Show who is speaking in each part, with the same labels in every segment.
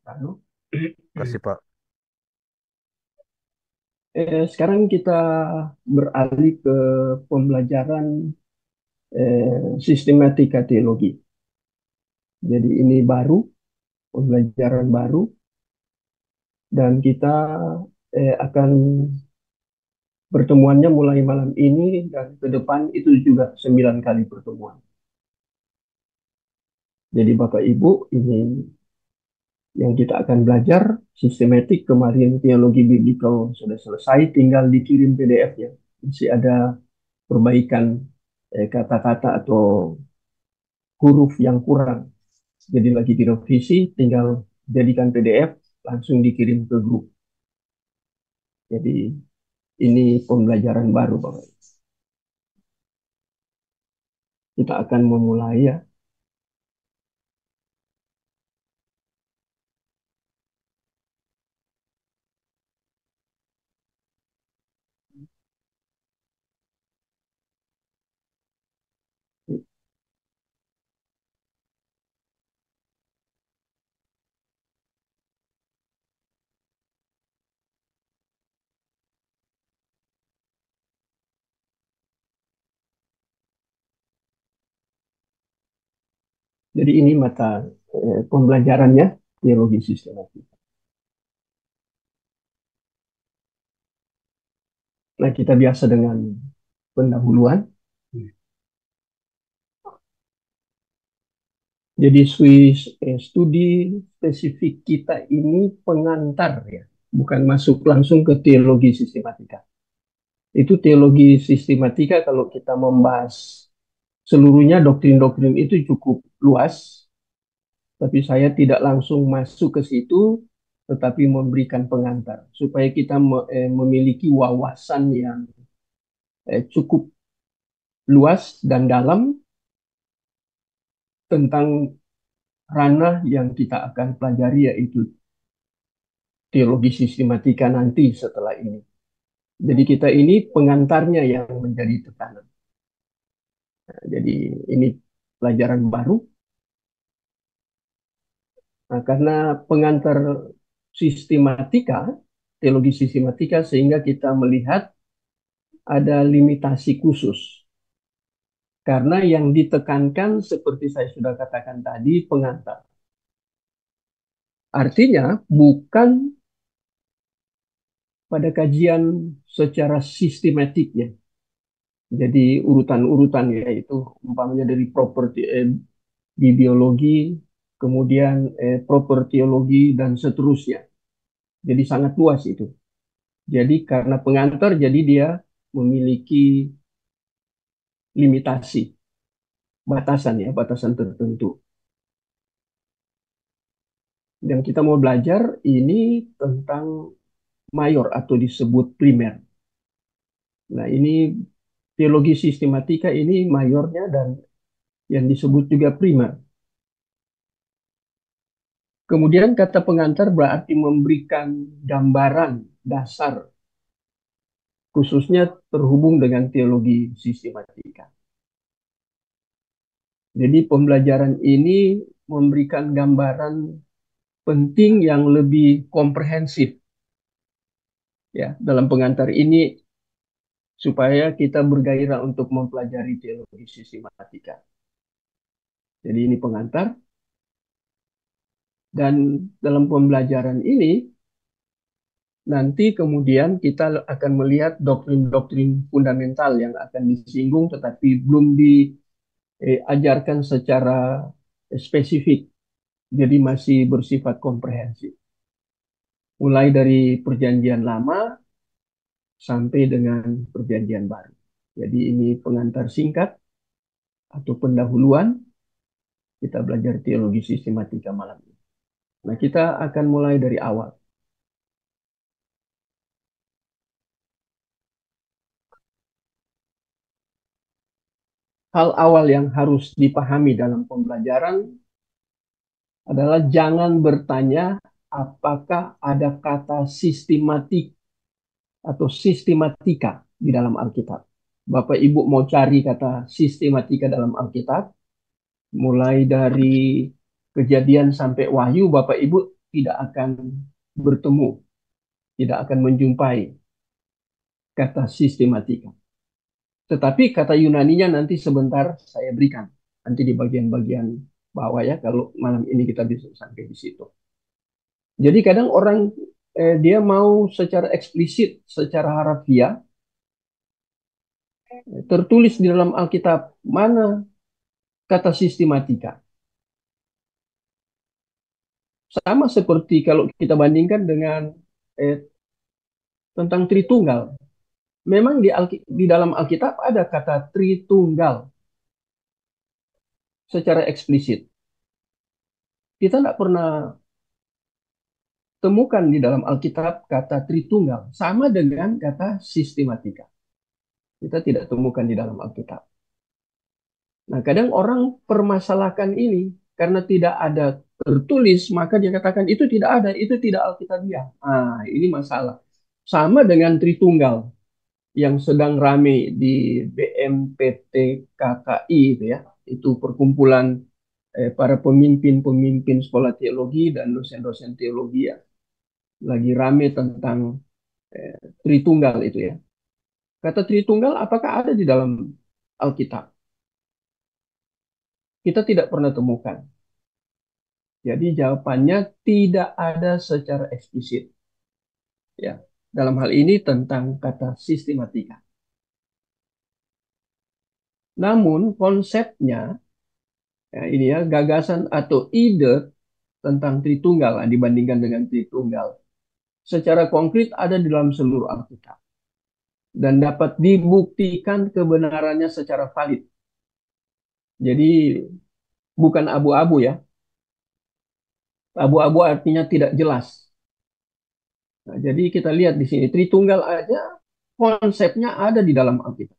Speaker 1: Lalu,
Speaker 2: Kasih Pak.
Speaker 1: sekarang kita beralih ke pembelajaran sistematika teologi. Jadi ini baru, pembelajaran baru, dan kita akan pertemuannya mulai malam ini dan ke depan itu juga 9 kali pertemuan. Jadi Bapak Ibu, ini yang kita akan belajar sistematik kemarin teologi biblical sudah selesai, tinggal dikirim PDF-nya. Masih ada perbaikan kata-kata atau huruf yang kurang. Jadi lagi direvisi, tinggal jadikan PDF, langsung dikirim ke grup. Jadi ini pembelajaran baru, Bapak. Kita akan memulai ya. Jadi ini mata pembelajarannya, teologi sistematik. Nah, kita biasa dengan pendahuluan. Jadi studi spesifik kita ini pengantar ya, bukan masuk langsung ke teologi sistematika. Itu teologi sistematika kalau kita membahas seluruhnya doktrin-doktrin itu cukup luas, tapi saya tidak langsung masuk ke situ, tetapi memberikan pengantar supaya kita memiliki wawasan yang cukup luas dan dalam tentang ranah yang kita akan pelajari yaitu teologi sistematika nanti setelah ini. Jadi kita ini pengantarnya yang menjadi tekanan. Nah, jadi ini pelajaran baru. Nah, karena pengantar sistematika, teologi sistematika sehingga kita melihat ada limitasi khusus. Karena yang ditekankan seperti saya sudah katakan tadi pengantar. Artinya bukan pada kajian secara sistematiknya. Jadi urutan-urutan yaitu umpamanya dari properti bibliologi, kemudian proper teologi dan seterusnya. Jadi sangat luas itu. Jadi karena pengantar jadi dia memiliki limitasi, batasan ya, batasan tertentu. Yang kita mau belajar ini tentang mayor atau disebut primer. Nah, ini teologi sistematika ini mayornya dan yang disebut juga primer. Kemudian kata pengantar berarti memberikan gambaran dasar khususnya terhubung dengan teologi sistematika. Jadi pembelajaran ini memberikan gambaran penting yang lebih komprehensif ya dalam pengantar ini supaya kita bergairah untuk mempelajari teologi sistematika. Jadi ini pengantar dan dalam pembelajaran ini nanti kemudian kita akan melihat doktrin-doktrin fundamental yang akan disinggung tetapi belum diajarkan secara spesifik. Jadi masih bersifat komprehensif. Mulai dari perjanjian lama sampai dengan perjanjian baru. Jadi ini pengantar singkat atau pendahuluan kita belajar teologi sistematika malam ini. Nah, kita akan mulai dari awal. Hal awal yang harus dipahami dalam pembelajaran adalah jangan bertanya apakah ada kata sistematik atau sistematika di dalam Alkitab. Bapak Ibu mau cari kata sistematika dalam Alkitab, mulai dari Kejadian sampai Wahyu, Bapak Ibu tidak akan bertemu, tidak akan menjumpai kata sistematika. Tetapi kata Yunaninya nanti sebentar saya berikan. Nanti di bagian-bagian bawah ya, kalau malam ini kita bisa sampai di situ. Jadi kadang orang dia mau secara eksplisit, secara harfiah, tertulis di dalam Alkitab mana kata sistematika. Sama seperti kalau kita bandingkan dengan eh, tentang Tritunggal. Memang di dalam Alkitab ada kata Tritunggal secara eksplisit. Kita tidak pernah temukan di dalam Alkitab kata Tritunggal. Sama dengan kata sistematika. Kita tidak temukan di dalam Alkitab. Nah, kadang orang permasalahkan ini karena tidak ada tertulis, maka dia katakan itu tidak ada, itu tidak Alkitabiah. Ah, ini masalah. Sama dengan Tritunggal yang sedang rame di BMPT KKI itu ya, itu perkumpulan para pemimpin-pemimpin sekolah teologi dan dosen-dosen teologi ya, lagi rame tentang Tritunggal itu ya. Kata Tritunggal apakah ada di dalam Alkitab? Kita tidak pernah temukan. Jadi jawabannya tidak ada secara eksplisit. Ya, dalam hal ini tentang kata sistematika. Namun konsepnya, ya, ini ya gagasan atau ide tentang Tritunggal dibandingkan dengan Tritunggal, secara konkret ada di dalam seluruh Alkitab dan dapat dibuktikan kebenarannya secara valid. Jadi bukan abu-abu ya. Abu-abu artinya tidak jelas. Nah, jadi kita lihat di sini Tritunggal aja konsepnya ada di dalam Alkitab.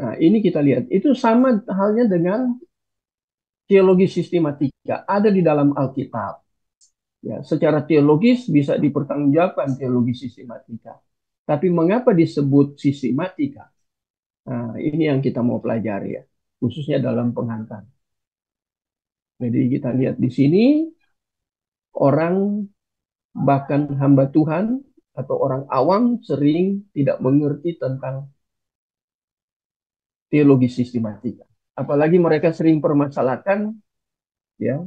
Speaker 1: Nah, ini kita lihat. Itu sama halnya dengan teologi sistematika. Ada di dalam Alkitab. Ya, secara teologis bisa dipertanggungjawabkan teologi sistematika. Tapi mengapa disebut sistematika? Nah, ini yang kita mau pelajari ya. Khususnya dalam pengantar. Jadi kita lihat di sini orang bahkan hamba Tuhan atau orang awam sering tidak mengerti tentang teologi sistematika. Apalagi mereka sering permasalahkan ya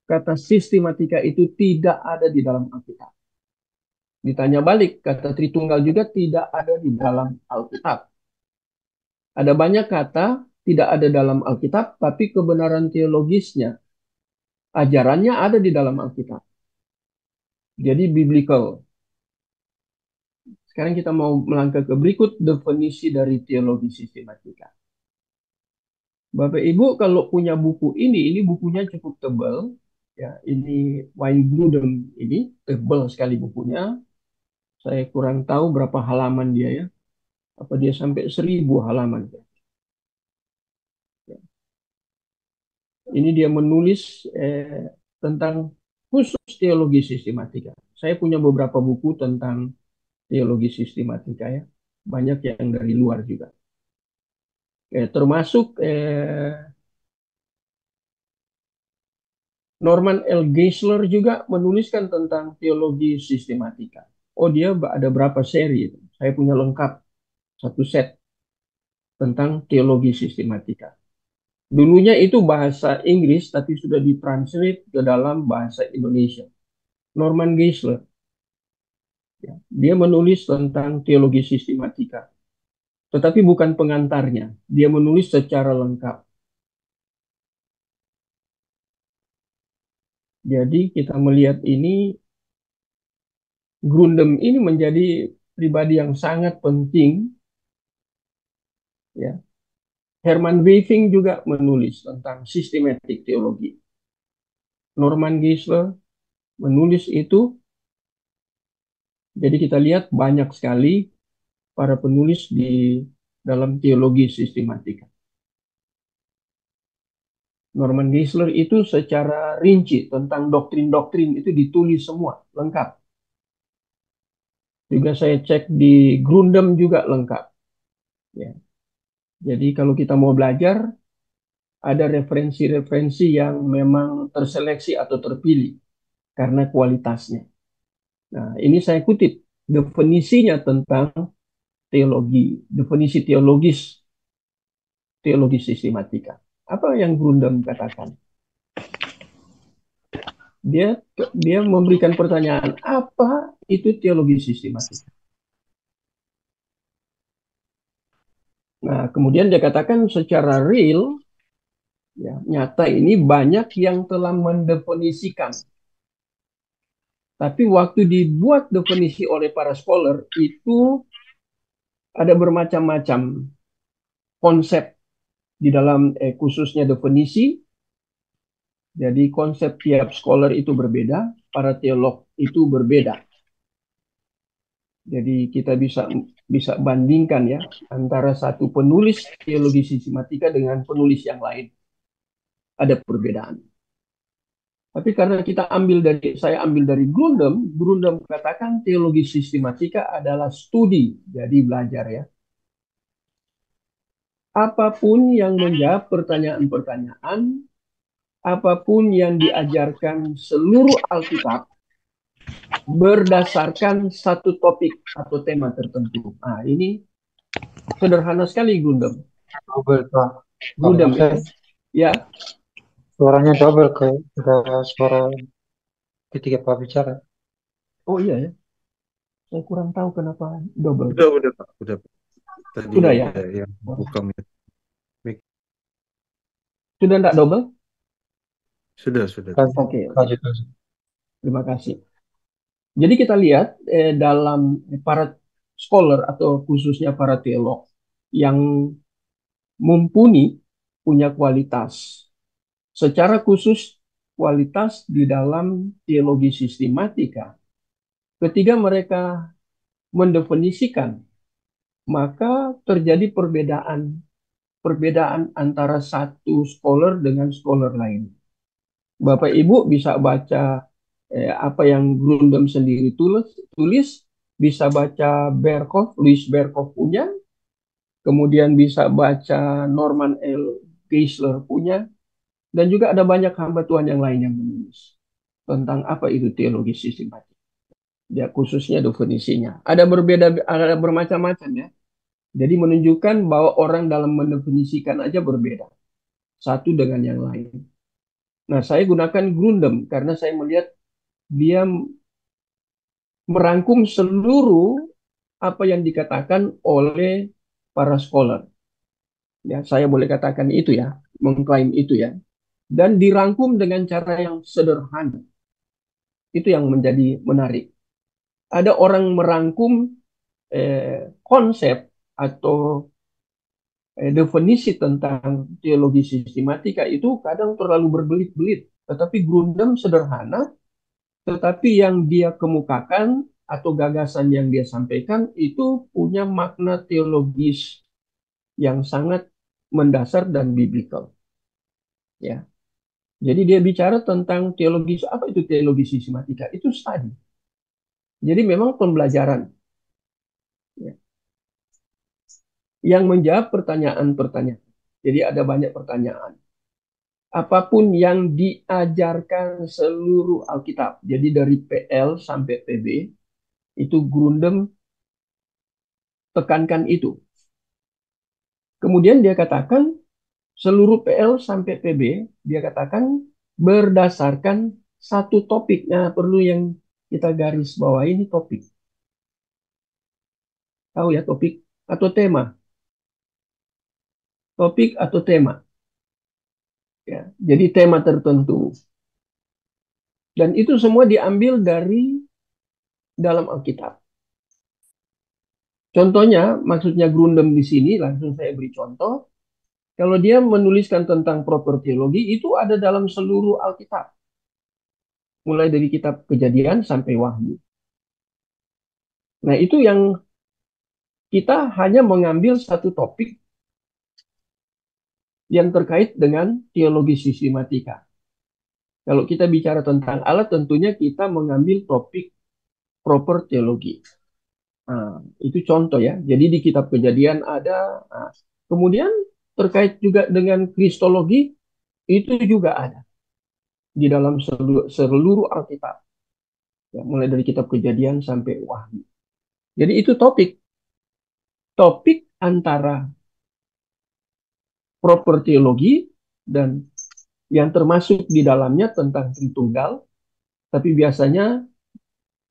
Speaker 1: kata sistematika itu tidak ada di dalam Alkitab. Ditanya balik, kata Tritunggal juga tidak ada di dalam Alkitab. Ada banyak kata tidak ada dalam Alkitab, tapi kebenaran teologisnya, ajarannya ada di dalam Alkitab. Jadi biblical. Sekarang kita mau melangkah ke berikut definisi dari teologi sistematika. Bapak Ibu kalau punya buku ini bukunya cukup tebal. Ya, ini Weingruden ini tebal sekali bukunya. Saya kurang tahu berapa halaman dia ya. Apa dia sampai 1.000 halaman. Ini dia menulis tentang khusus teologi sistematika. Saya punya beberapa buku tentang teologi sistematika ya. Banyak yang dari luar juga. Termasuk Norman L. Geisler juga menuliskan tentang teologi sistematika. Oh dia ada berapa seri itu. Saya punya lengkap satu set tentang teologi sistematika. Dulunya itu bahasa Inggris tapi sudah ditranslate ke dalam bahasa Indonesia. Norman Geisler. Ya, dia menulis tentang teologi sistematika, tetapi bukan pengantarnya. Dia menulis secara lengkap. Jadi kita melihat ini, Grundem ini menjadi pribadi yang sangat penting. Ya. Herman Waving juga menulis tentang sistematik teologi. Norman Geisler menulis itu. Jadi kita lihat banyak sekali para penulis di dalam teologi sistematika. Norman Geisler itu secara rinci tentang doktrin-doktrin itu ditulis semua, lengkap. Juga saya cek di Grundem juga lengkap. Ya. Jadi kalau kita mau belajar, ada referensi-referensi yang memang terseleksi atau terpilih karena kualitasnya. Nah, ini saya kutip definisinya tentang teologi, definisi teologi sistematika. Apa yang Grundam katakan? Dia memberikan pertanyaan, apa itu teologi sistematika? Nah, kemudian dia katakan secara real, ya, nyata ini banyak yang telah mendefinisikan. Tapi waktu dibuat definisi oleh para scholar, itu ada bermacam-macam konsep di dalam khususnya definisi. Jadi konsep tiap scholar itu berbeda, para teolog itu berbeda. Jadi kita bisa bandingkan ya antara satu penulis teologi sistematika dengan penulis yang lain. Ada perbedaan. Tapi karena saya ambil dari Grundam, Grundam katakan teologi sistematika adalah studi, jadi belajar ya. Apapun yang menjawab pertanyaan-pertanyaan, apapun yang diajarkan seluruh Alkitab berdasarkan satu topik atau tema tertentu. Nah, ini sederhana sekali Gundam.
Speaker 2: Double Pak.
Speaker 1: Gundam ya. Ya.
Speaker 2: Suaranya double kayak ada suara ketika Pak bicara.
Speaker 1: Oh iya ya. Saya kurang tahu kenapa double.
Speaker 3: Udah Pak, udah. Tadi
Speaker 1: Sudah ya.
Speaker 3: yang buka mic.
Speaker 1: Sudah enggak double?
Speaker 3: Sudah.
Speaker 1: Oke.
Speaker 2: Lanjut.
Speaker 1: Terima kasih. Jadi kita lihat dalam para scholar atau khususnya para teolog yang mumpuni punya kualitas. Secara khusus kualitas di dalam teologi sistematika. Ketika mereka mendefinisikan, maka terjadi perbedaan antara satu scholar dengan scholar lain. Bapak Ibu bisa baca apa yang Grundam sendiri tulis, bisa baca Louis Berkhof punya, kemudian bisa baca Norman L. Geisler punya, dan juga ada banyak hamba Tuhan yang lain yang menulis tentang apa itu teologi sistematik. Ya, khususnya definisinya. Ada bermacam-macam ya. Jadi menunjukkan bahwa orang dalam mendefinisikan aja berbeda. Satu dengan yang lain. Nah, saya gunakan Grundam karena saya melihat dia merangkum seluruh apa yang dikatakan oleh para scholar. Ya, saya boleh katakan itu ya, mengklaim itu ya. Dan dirangkum dengan cara yang sederhana. Itu yang menjadi menarik. Ada orang merangkum konsep atau definisi tentang teologi sistematika itu kadang terlalu berbelit-belit. Tetapi Grundam sederhana, tetapi yang dia kemukakan atau gagasan yang dia sampaikan itu punya makna teologis yang sangat mendasar dan biblikal. Ya. Jadi dia bicara tentang teologi, apa itu teologi sistematika? Itu studi. Jadi memang pembelajaran. Ya. Yang menjawab pertanyaan-pertanyaan. Jadi ada banyak pertanyaan. Apapun yang diajarkan seluruh Alkitab, jadi dari PL sampai PB, itu Grundam tekankan itu. Kemudian dia katakan seluruh PL sampai PB, dia katakan berdasarkan satu topik. Nah, perlu yang kita garis bawah ini topik. Tahu ya topik atau tema? Topik atau tema. Ya, jadi tema tertentu. Dan itu semua diambil dari dalam Alkitab. Contohnya, maksudnya Grundam di sini, langsung saya beri contoh. Kalau dia menuliskan tentang proper teologi, itu ada dalam seluruh Alkitab. Mulai dari kitab Kejadian sampai Wahyu. Nah, itu yang kita hanya mengambil satu topik yang terkait dengan teologi sistematika. Kalau kita bicara tentang Allah, tentunya kita mengambil topik proper teologi. Nah, itu contoh ya. Jadi di kitab Kejadian ada. Nah, kemudian terkait juga dengan kristologi, itu juga ada di dalam seluruh Alkitab. Ya, mulai dari kitab Kejadian sampai Wahyu. Jadi itu topik antara proper teologi dan yang termasuk di dalamnya tentang Tritunggal, tapi biasanya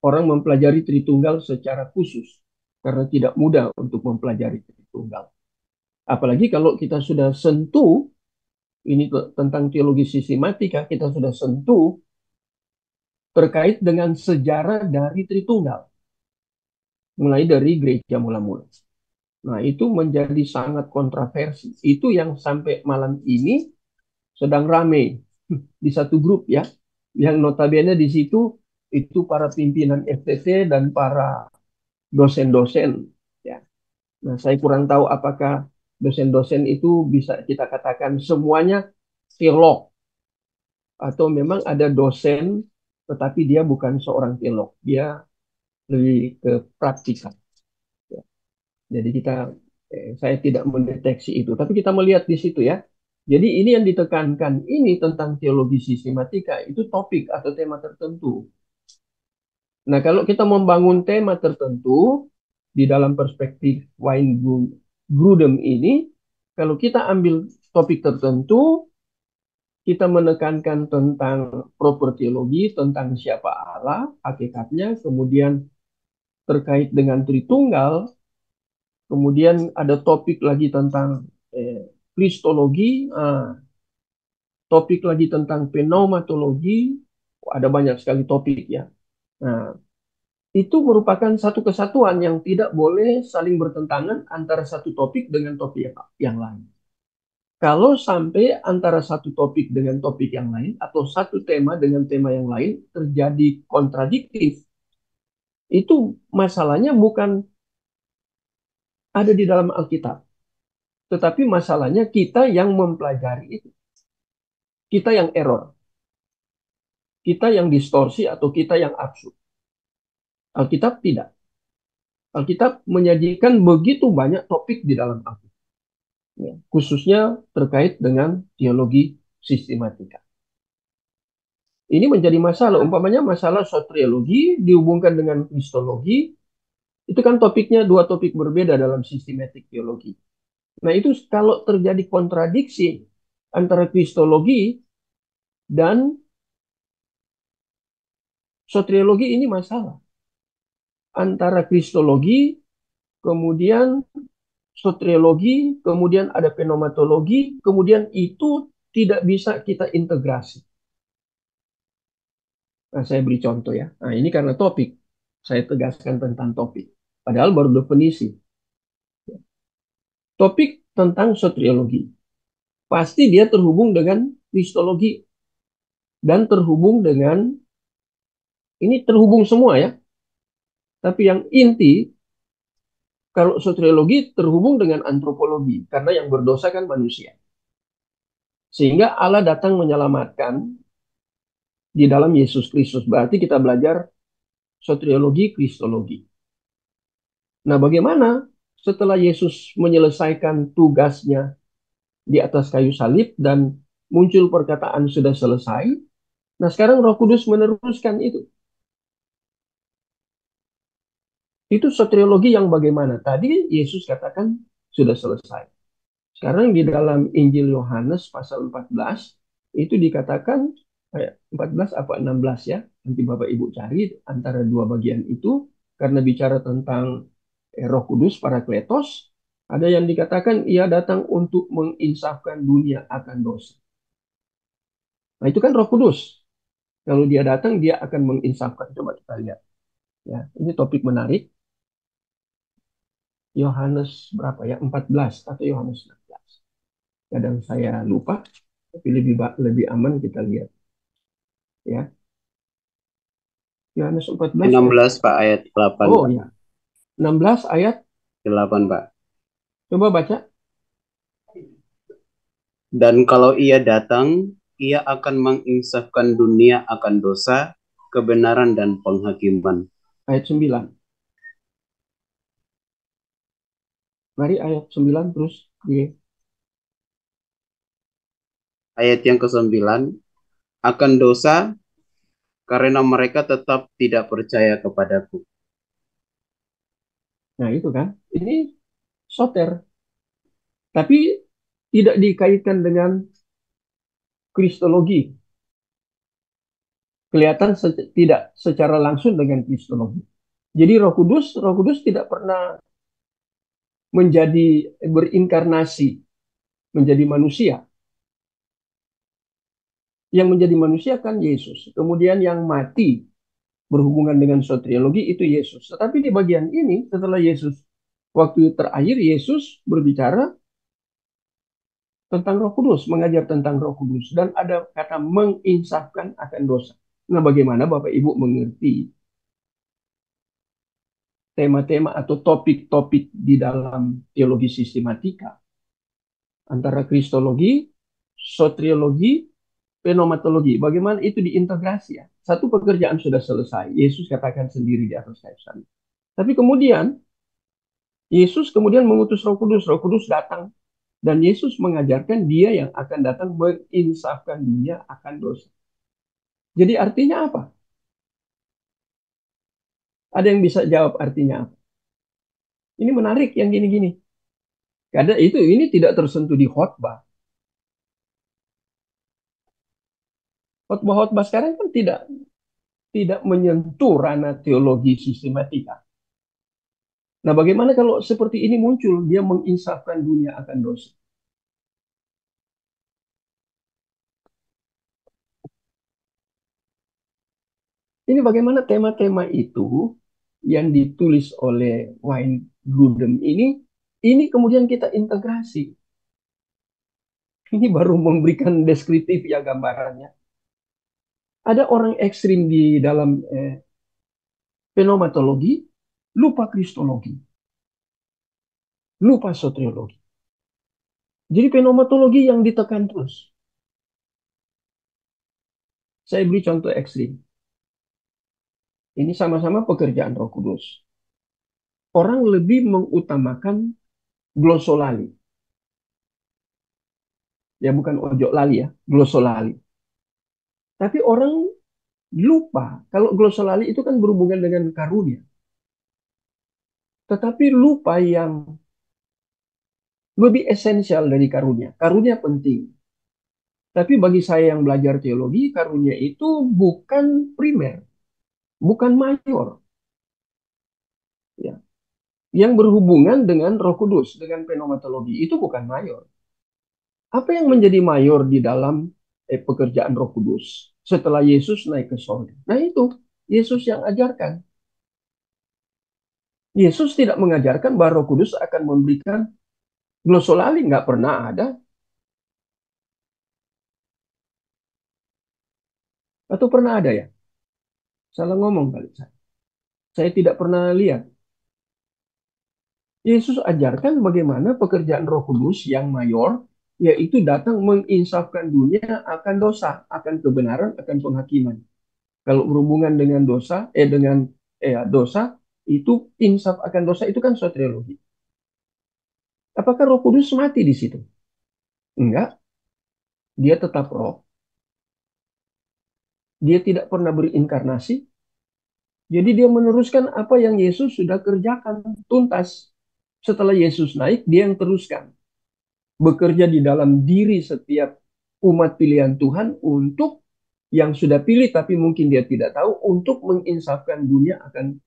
Speaker 1: orang mempelajari Tritunggal secara khusus karena tidak mudah untuk mempelajari Tritunggal. Apalagi kalau kita sudah sentuh ini tentang teologi sistematika, kita sudah sentuh terkait dengan sejarah dari Tritunggal, mulai dari gereja mula-mula. Nah, itu menjadi sangat kontroversi. Itu yang sampai malam ini sedang rame di satu grup ya, yang notabene di situ itu para pimpinan FTT dan para dosen-dosen ya. Nah, saya kurang tahu apakah dosen-dosen itu bisa kita katakan semuanya teolog atau memang ada dosen tetapi dia bukan seorang teolog, dia lebih ke praktikal. Ya. Jadi saya tidak mendeteksi itu, tapi kita melihat di situ ya. Jadi ini yang ditekankan ini tentang teologi sistematika itu topik atau tema tertentu. Nah, kalau kita membangun tema tertentu di dalam perspektif Wayne Grudem ini, kalau kita ambil topik tertentu, kita menekankan tentang proper teologi, tentang siapa Allah, hakikatnya, kemudian terkait dengan Tritunggal, kemudian ada topik lagi tentang kristologi, topik lagi tentang pneumatologi, ada banyak sekali topik ya. Nah, itu merupakan satu kesatuan yang tidak boleh saling bertentangan antara satu topik dengan topik yang lain. Kalau sampai antara satu topik dengan topik yang lain atau satu tema dengan tema yang lain terjadi kontradiktif, itu masalahnya bukan ada di dalam Alkitab, tetapi masalahnya kita yang mempelajari itu. Kita yang error, kita yang distorsi atau kita yang absurd. Alkitab tidak. Alkitab menyajikan begitu banyak topik di dalam Alkitab, ya, khususnya terkait dengan teologi sistematika. Ini menjadi masalah, umpamanya masalah soteriologi dihubungkan dengan kristologi, itu kan topiknya dua topik berbeda dalam sistematik teologi. Nah itu kalau terjadi kontradiksi antara kristologi dan soteriologi ini masalah. Antara kristologi, kemudian soteriologi, kemudian ada pneumatologi, kemudian itu tidak bisa kita integrasi. Nah, saya beri contoh ya. Nah, ini karena topik. Saya tegaskan tentang topik. Padahal baru definisi. Topik tentang soteriologi. Pasti dia terhubung dengan kristologi. Dan terhubung dengan, ini terhubung semua ya. Tapi yang inti, kalau soteriologi terhubung dengan antropologi. Karena yang berdosa kan manusia. Sehingga Allah datang menyelamatkan di dalam Yesus Kristus. Berarti kita belajar soteriologi, kristologi. Nah, bagaimana setelah Yesus menyelesaikan tugasnya di atas kayu salib dan muncul perkataan sudah selesai? Nah, sekarang Roh Kudus meneruskan itu. Itu soteriologi yang bagaimana? Tadi Yesus katakan sudah selesai. Sekarang di dalam Injil Yohanes pasal 14 itu dikatakan 14 apa 16 ya. Nanti Bapak Ibu cari antara dua bagian itu karena bicara tentang Roh Kudus Parakletos, ada yang dikatakan ia datang untuk menginsafkan dunia akan dosa. Nah, itu kan Roh Kudus. Kalau dia datang dia akan menginsafkan. Coba kita lihat. Ya, ini topik menarik. Yohanes berapa ya? 14 atau Yohanes 16. Kadang saya lupa, tapi lebih aman kita lihat. Ya. Yohanes 14
Speaker 4: 16 Pak ayat 8
Speaker 1: Oh
Speaker 4: Pak.
Speaker 1: ya. 16 ayat
Speaker 4: 8 Pak.
Speaker 1: coba baca.
Speaker 4: Dan kalau ia datang, ia akan menginsafkan dunia akan dosa, kebenaran dan penghakiman.
Speaker 1: Ayat 9. Mari ayat 9 terus.
Speaker 4: ayat yang ke-9, akan dosa karena mereka tetap tidak percaya kepadaku.
Speaker 1: Nah, itu kan. Ini soter. Tapi tidak dikaitkan dengan kristologi. Kelihatan tidak secara langsung dengan kristologi. Jadi Roh Kudus tidak pernah menjadi berinkarnasi, menjadi manusia. Yang menjadi manusia kan Yesus. Kemudian yang mati berhubungan dengan soteriologi itu Yesus. Tetapi di bagian ini setelah Yesus, waktu terakhir Yesus berbicara tentang Roh Kudus, mengajar tentang Roh Kudus, dan ada kata menginsafkan akan dosa. Nah, bagaimana Bapak Ibu mengerti tema-tema atau topik-topik di dalam teologi sistematika antara kristologi, soteriologi, pneumatologi? Bagaimana itu diintegrasi ya? Satu pekerjaan sudah selesai. Yesus katakan sendiri di atas kayu salib. Tapi kemudian Yesus kemudian mengutus Roh Kudus. Roh Kudus datang dan Yesus mengajarkan dia yang akan datang menginsafkan dunia akan dosa. Jadi artinya apa? Ada yang bisa jawab artinya apa? Ini menarik yang gini-gini. Karena ini tidak tersentuh di khotbah. Khotbah-khotbah sekarang kan tidak menyentuh ranah teologi sistematika. Nah, bagaimana kalau seperti ini muncul, dia menginsafkan dunia akan dosa? Ini bagaimana tema-tema itu yang ditulis oleh Wayne Grudem ini kemudian kita integrasi. Ini baru memberikan deskriptif ya gambarannya. Ada orang ekstrim di dalam fenomenologi, lupa kristologi, lupa soteriologi. Jadi fenomenologi yang ditekan terus. Saya beri contoh ekstrim. Ini sama-sama pekerjaan Roh Kudus. Orang lebih mengutamakan glosolali. Ya bukan ojo lali ya, glosolali. Tapi orang lupa kalau glosolali itu kan berhubungan dengan karunia. Tetapi lupa yang lebih esensial dari karunia. Karunia penting. Tapi bagi saya yang belajar teologi, karunia itu bukan primer, bukan mayor. Ya. Yang berhubungan dengan Roh Kudus, dengan fenomenologi, itu bukan mayor. Apa yang menjadi mayor di dalam pekerjaan Roh Kudus setelah Yesus naik ke sorga? Nah itu, Yesus yang ajarkan. Yesus tidak mengajarkan bahwa Roh Kudus akan memberikan glosolali, nggak pernah ada. Atau pernah ada ya? Salah ngomong kali saya. Saya tidak pernah lihat. Yesus ajarkan bagaimana pekerjaan Roh Kudus yang mayor, yaitu datang menginsafkan dunia akan dosa, akan kebenaran, akan penghakiman. Kalau berhubungan dengan dosa, itu insaf akan dosa itu kan soteriologi. Apakah Roh Kudus mati di situ? Enggak, dia tetap roh. Dia tidak pernah berinkarnasi. Jadi dia meneruskan apa yang Yesus sudah kerjakan tuntas. Setelah Yesus naik, dia yang teruskan. Bekerja di dalam diri setiap umat pilihan Tuhan untuk yang sudah pilih tapi mungkin dia tidak tahu untuk menginsafkan dunia akan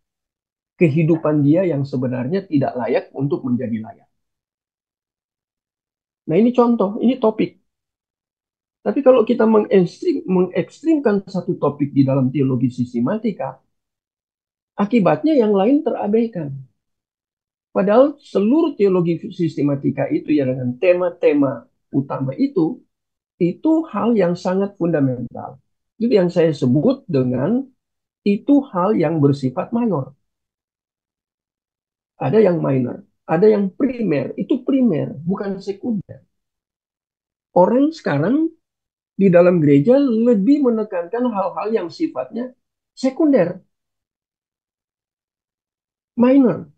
Speaker 1: kehidupan dia yang sebenarnya tidak layak untuk menjadi layak. Nah ini contoh, ini topik. Tapi kalau kita mengekstrimkan satu topik di dalam teologi sistematika, akibatnya yang lain terabaikan. Padahal seluruh teologi sistematika itu ya dengan tema-tema utama itu hal yang sangat fundamental. Itu yang saya sebut dengan itu hal yang bersifat mayor. Ada yang minor, ada yang primer. Itu primer, bukan sekunder. Orang sekarang di dalam gereja lebih menekankan hal-hal yang sifatnya sekunder, minor.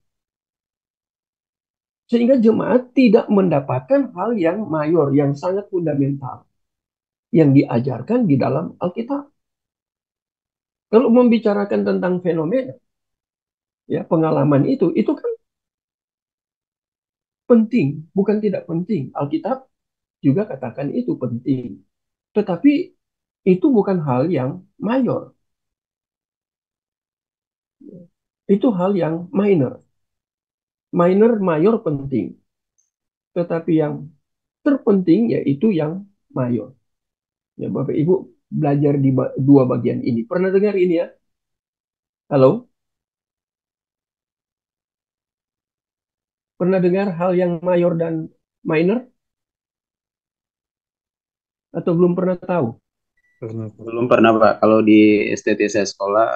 Speaker 1: Sehingga jemaat tidak mendapatkan hal yang mayor, yang sangat fundamental. yang diajarkan di dalam Alkitab. Kalau membicarakan tentang fenomena, ya pengalaman itu kan penting, bukan tidak penting. Alkitab juga katakan itu penting. Tetapi itu bukan hal yang mayor. Itu hal yang minor. Minor, mayor penting. Tetapi yang terpenting yaitu yang mayor. Ya, Bapak Ibu belajar di dua bagian ini. Pernah dengar ini ya? Halo? Pernah dengar hal yang mayor dan minor? Atau belum pernah tahu?
Speaker 3: Pernah, Pak.
Speaker 4: Belum pernah Pak. Kalau di STT saya sekolah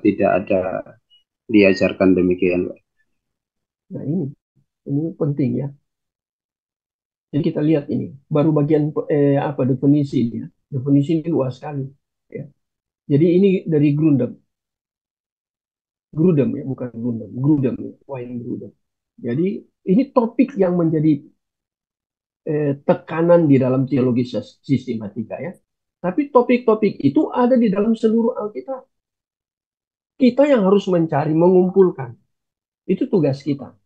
Speaker 4: tidak ada diajarkan demikian Pak.
Speaker 1: Nah ini penting ya. Jadi kita lihat ini, baru bagian apa definisi ini ya. Definisi ini luas sekali. Ya. Jadi ini dari Grudem. Grudem ya, bukan Grudem. Grudem ya, Wayne Grudem. Jadi ini topik yang menjadi tekanan di dalam teologi sistematika ya. Tapi topik-topik itu ada di dalam seluruh Alkitab. Kita yang harus mencari, mengumpulkan. Itu tugas kita.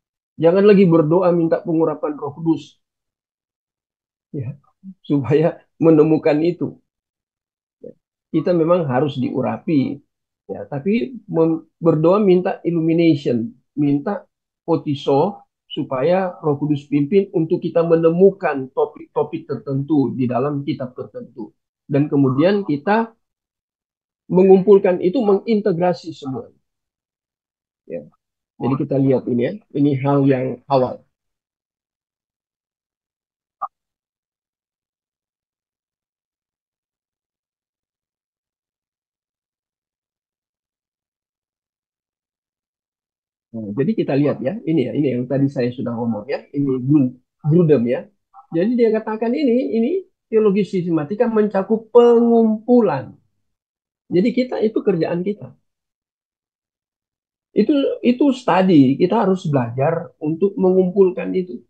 Speaker 1: Jangan lagi berdoa minta pengurapan Roh Kudus ya, supaya menemukan itu. Kita memang harus diurapi ya, tapi berdoa minta illumination, minta potiso supaya Roh Kudus pimpin untuk kita menemukan topik-topik tertentu di dalam kitab tertentu. Dan kemudian kita mengumpulkan itu, mengintegrasi semua. Ya. Jadi kita lihat ini ya, ini hal yang awal. Nah, jadi kita lihat ya, ini yang tadi saya sudah ngomong ya, ini Grudem ya. Jadi dia katakan ini teologi sistematika mencakup pengumpulan. Jadi kita itu kerjaan kita. Itu itu studi, kita harus belajar untuk mengumpulkan itu.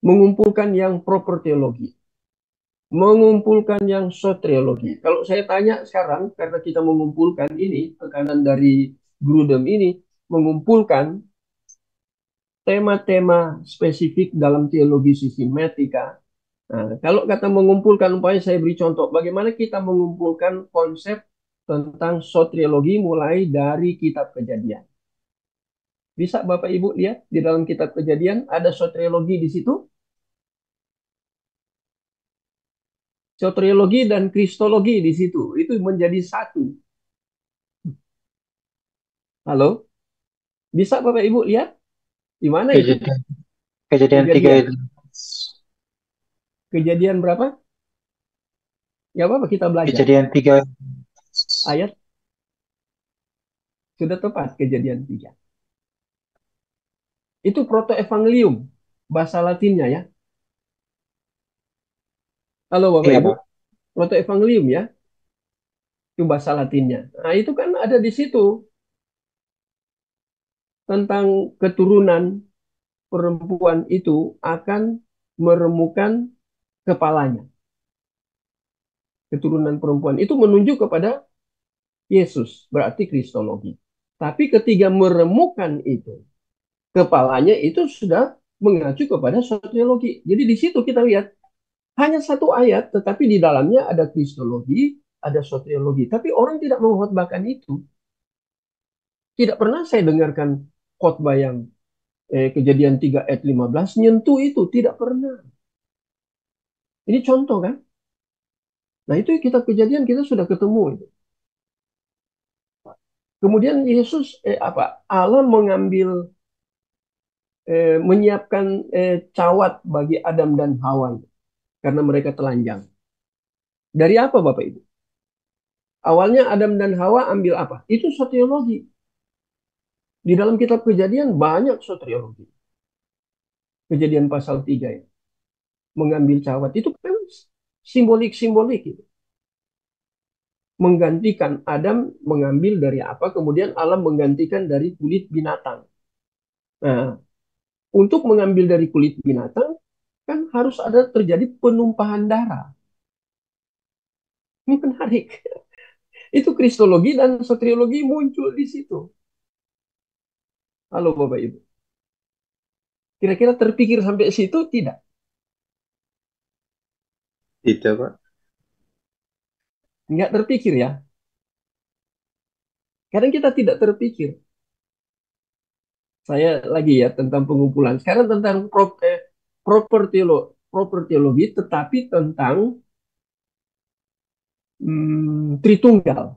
Speaker 1: Mengumpulkan yang proper teologi, mengumpulkan yang soteriologi. Kalau saya tanya sekarang, karena kita mengumpulkan ini, tekanan dari Grudem ini, mengumpulkan tema-tema spesifik dalam teologi sistematika. Nah, kalau kata mengumpulkan, umpamanya saya beri contoh, bagaimana kita mengumpulkan konsep tentang soteriologi mulai dari kitab Kejadian. Bisa Bapak Ibu lihat di dalam kitab Kejadian ada soteriologi di situ. Soteriologi dan kristologi di situ. Itu menjadi satu. Halo? Bisa Bapak Ibu lihat? Di mana itu?
Speaker 2: Kejadian 3
Speaker 1: Kejadian.
Speaker 2: itu.
Speaker 1: Kejadian berapa? Ya apa kita belajar.
Speaker 2: Kejadian 3
Speaker 1: Ayat sudah tepat, Kejadian 3. Itu protoevangelium, bahasa Latinnya ya. Halo Bapak
Speaker 2: iya
Speaker 1: Ibu,
Speaker 2: Pak.
Speaker 1: protoevangelium ya. Itu bahasa Latinnya. Nah, itu kan ada di situ tentang keturunan perempuan itu akan meremukan kepalanya. Keturunan perempuan itu menunjuk kepada Yesus, berarti kristologi. Tapi ketika meremukan itu, kepalanya itu sudah mengacu kepada soteriologi. Jadi di situ kita lihat hanya satu ayat, tetapi di dalamnya ada kristologi, ada soteriologi. Tapi orang tidak mengkhotbahkan itu. Tidak pernah saya dengarkan khotbah yang Kejadian 3 ayat 15 nyentuh itu. Tidak pernah. Ini contoh kan? Nah itu kitab Kejadian kita sudah ketemu itu. Kemudian Yesus Allah mengambil menyiapkan cawat bagi Adam dan Hawa karena mereka telanjang. Dari apa Bapak Ibu? Awalnya Adam dan Hawa ambil apa? Itu soteriologi. Di dalam kitab Kejadian banyak soteriologi. Kejadian pasal 3 ya. Mengambil cawat itu kan simbolik-simbolik itu. Menggantikan Adam mengambil dari apa, kemudian Allah menggantikan dari kulit binatang. Nah, untuk mengambil dari kulit binatang kan harus ada terjadi penumpahan darah. Ini menarik. Itu kristologi dan soteriologi muncul di situ. Halo Bapak Ibu. Kira-kira terpikir sampai situ tidak?
Speaker 4: Tidak, Pak.
Speaker 1: Nggak terpikir ya. Kadang kita tidak terpikir. Saya lagi ya tentang pengumpulan. Sekarang tentang proper teologi, tetapi tentang Tritunggal.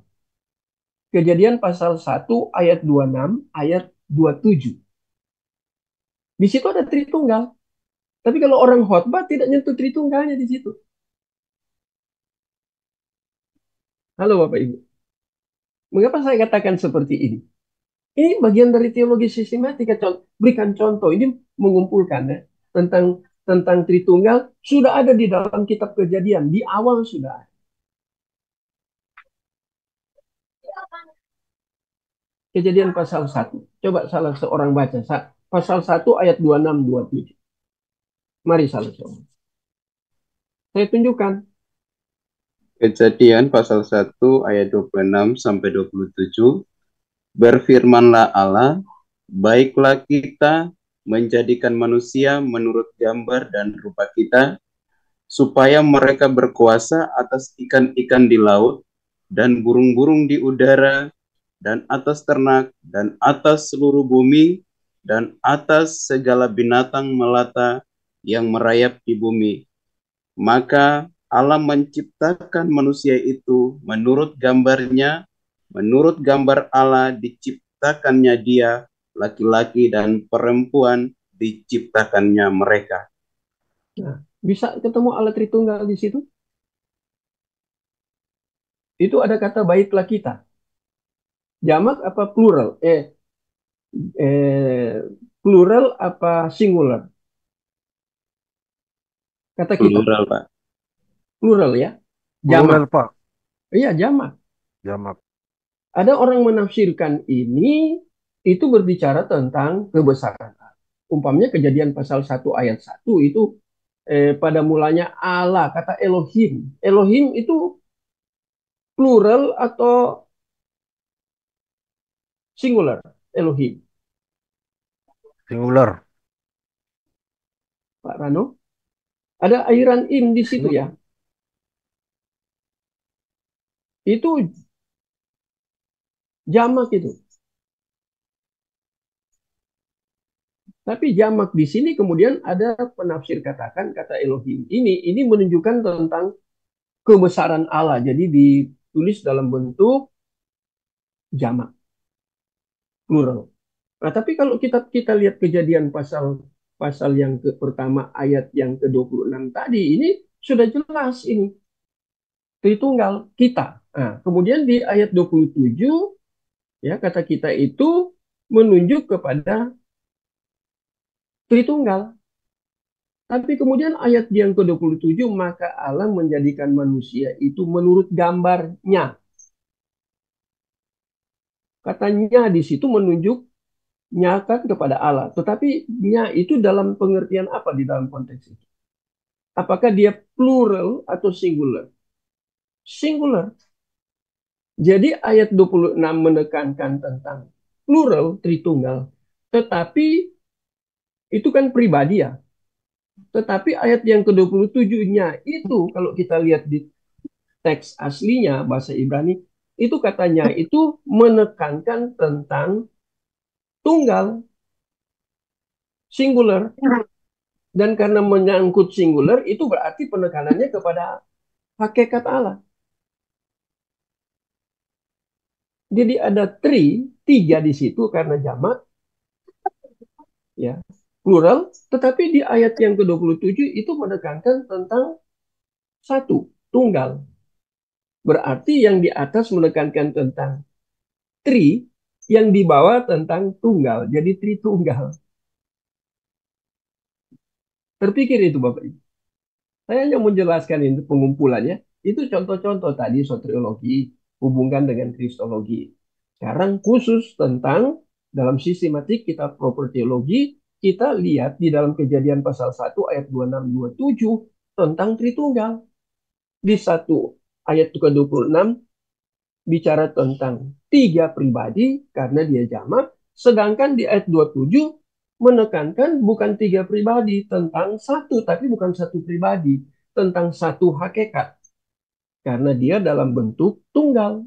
Speaker 1: Kejadian pasal 1 ayat 26, ayat 27. Di situ ada Tritunggal. Tapi kalau orang khotbah tidak nyentuh Tritunggalnya di situ. Halo Bapak Ibu. Mengapa saya katakan seperti ini? Ini bagian dari teologi sistematika. Berikan contoh. Ini mengumpulkan ya, tentang Tritunggal sudah ada di dalam kitab Kejadian. Di awal sudah ada. Kejadian pasal 1. Coba salah seorang baca. Pasal 1 ayat 26, 27. Mari salah seorang. Saya tunjukkan.
Speaker 4: Kejadian pasal 1 ayat 26 sampai 27. Berfirmanlah Allah, baiklah kita menjadikan manusia menurut gambar dan rupa kita, supaya mereka berkuasa atas ikan-ikan di laut, dan burung-burung di udara, dan atas ternak, dan atas seluruh bumi, dan atas segala binatang melata yang merayap di bumi. Maka Allah menciptakan manusia itu menurut gambarnya, menurut gambar Allah diciptakannya dia, laki-laki dan perempuan diciptakannya mereka.
Speaker 1: Nah, bisa ketemu Allah Tritunggal di situ? Itu ada kata baiklah kita. Jamak apa plural? Plural apa singular? Kata kita.
Speaker 4: Plural, Pak.
Speaker 1: Plural ya.
Speaker 3: Plural,
Speaker 1: Jamak.
Speaker 3: Pak.
Speaker 1: Iya, jamak.
Speaker 3: Jamak.
Speaker 1: Ada orang menafsirkan ini itu berbicara tentang kebesaran. Umpamanya Kejadian pasal 1 ayat 1 itu pada mulanya Allah, kata Elohim. Elohim itu plural atau singular? Elohim.
Speaker 3: Singular.
Speaker 1: Pak Rano. Ada airan im di situ ya. Itu jamak itu. Tapi jamak di sini kemudian ada penafsir katakan kata Elohim. Ini menunjukkan tentang kebesaran Allah. Jadi ditulis dalam bentuk jamak, plural. Nah, tapi kalau kita lihat Kejadian pasal yang pertama ayat yang ke-26 tadi, ini sudah jelas ini Tritunggal kita. Nah, kemudian di ayat 27 ya kata kita itu menunjuk kepada Tritunggal. Tapi kemudian ayat yang ke-27, maka Allah menjadikan manusia itu menurut gambarnya. Katanya di situ menunjuk nyata kepada Allah. Tetapi nya itu dalam pengertian apa di dalam konteks itu? Apakah dia plural atau singular? Singular. Jadi ayat 26 menekankan tentang plural, Tritunggal. Tetapi itu kan pribadi ya. Tetapi ayat yang ke-27-nya itu kalau kita lihat di teks aslinya bahasa Ibrani, itu katanya itu menekankan tentang tunggal, singular. Dan karena menyangkut singular, itu berarti penekanannya kepada hakikat Allah. Jadi ada tiga di situ karena jamak, ya, plural. Tetapi di ayat yang ke-27 itu menekankan tentang satu, tunggal. Berarti yang di atas menekankan tentang yang di bawah tentang tunggal. Jadi tritunggal. Terpikir itu Bapak Ibu. Saya hanya menjelaskan ini pengumpulannya. Itu contoh-contoh tadi soteriologi hubungkan dengan kristologi. Sekarang khusus tentang dalam sistematik kita proper teologi, kita lihat di dalam Kejadian pasal 1 ayat 26-27 tentang Tritunggal. Di satu ayat ke-26 bicara tentang 3 pribadi karena dia jamak, sedangkan di ayat 27 menekankan bukan 3 pribadi, tentang satu, tapi bukan satu pribadi, tentang satu hakikat. Karena dia dalam bentuk tunggal.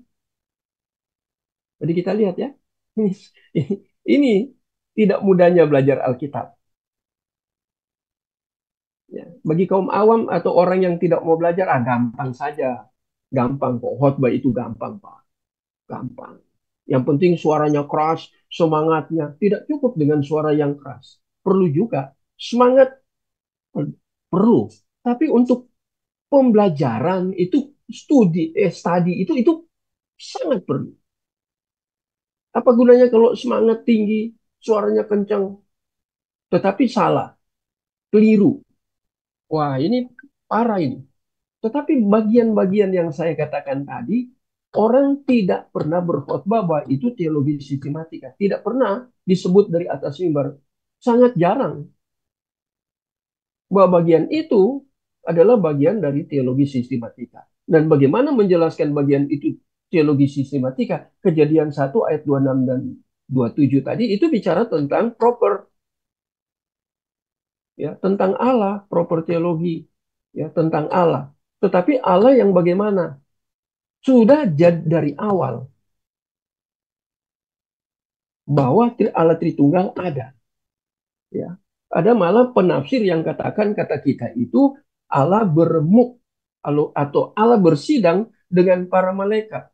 Speaker 1: Jadi kita lihat ya, ini tidak mudahnya belajar Alkitab. Ya, bagi kaum awam atau orang yang tidak mau belajar, gampang saja. Gampang kok, khotbah itu gampang, Pak. Gampang. Yang penting suaranya keras, semangatnya. Tidak cukup dengan suara yang keras. Perlu juga semangat, perlu. Tapi untuk pembelajaran itu, studi itu sangat perlu. Apa gunanya kalau semangat tinggi, suaranya kencang, tetapi salah, keliru. Wah, ini parah ini. Tetapi bagian-bagian yang saya katakan tadi, orang tidak pernah berkhotbah bahwa itu teologi sistematika. Tidak pernah disebut dari atas mimbar. Sangat jarang. Bahwa bagian itu adalah bagian dari teologi sistematika. Dan bagaimana menjelaskan bagian itu teologi sistematika? Kejadian 1 ayat 26 dan 27 tadi itu bicara tentang proper, ya, tentang Allah, proper teologi, ya, tentang Allah. Tetapi Allah yang bagaimana? Sudah dari awal bahwa Allah Tritunggal ada. Ya. Ada malah penafsir yang katakan kata kita itu Allah beremuk atau Allah bersidang dengan para malaikat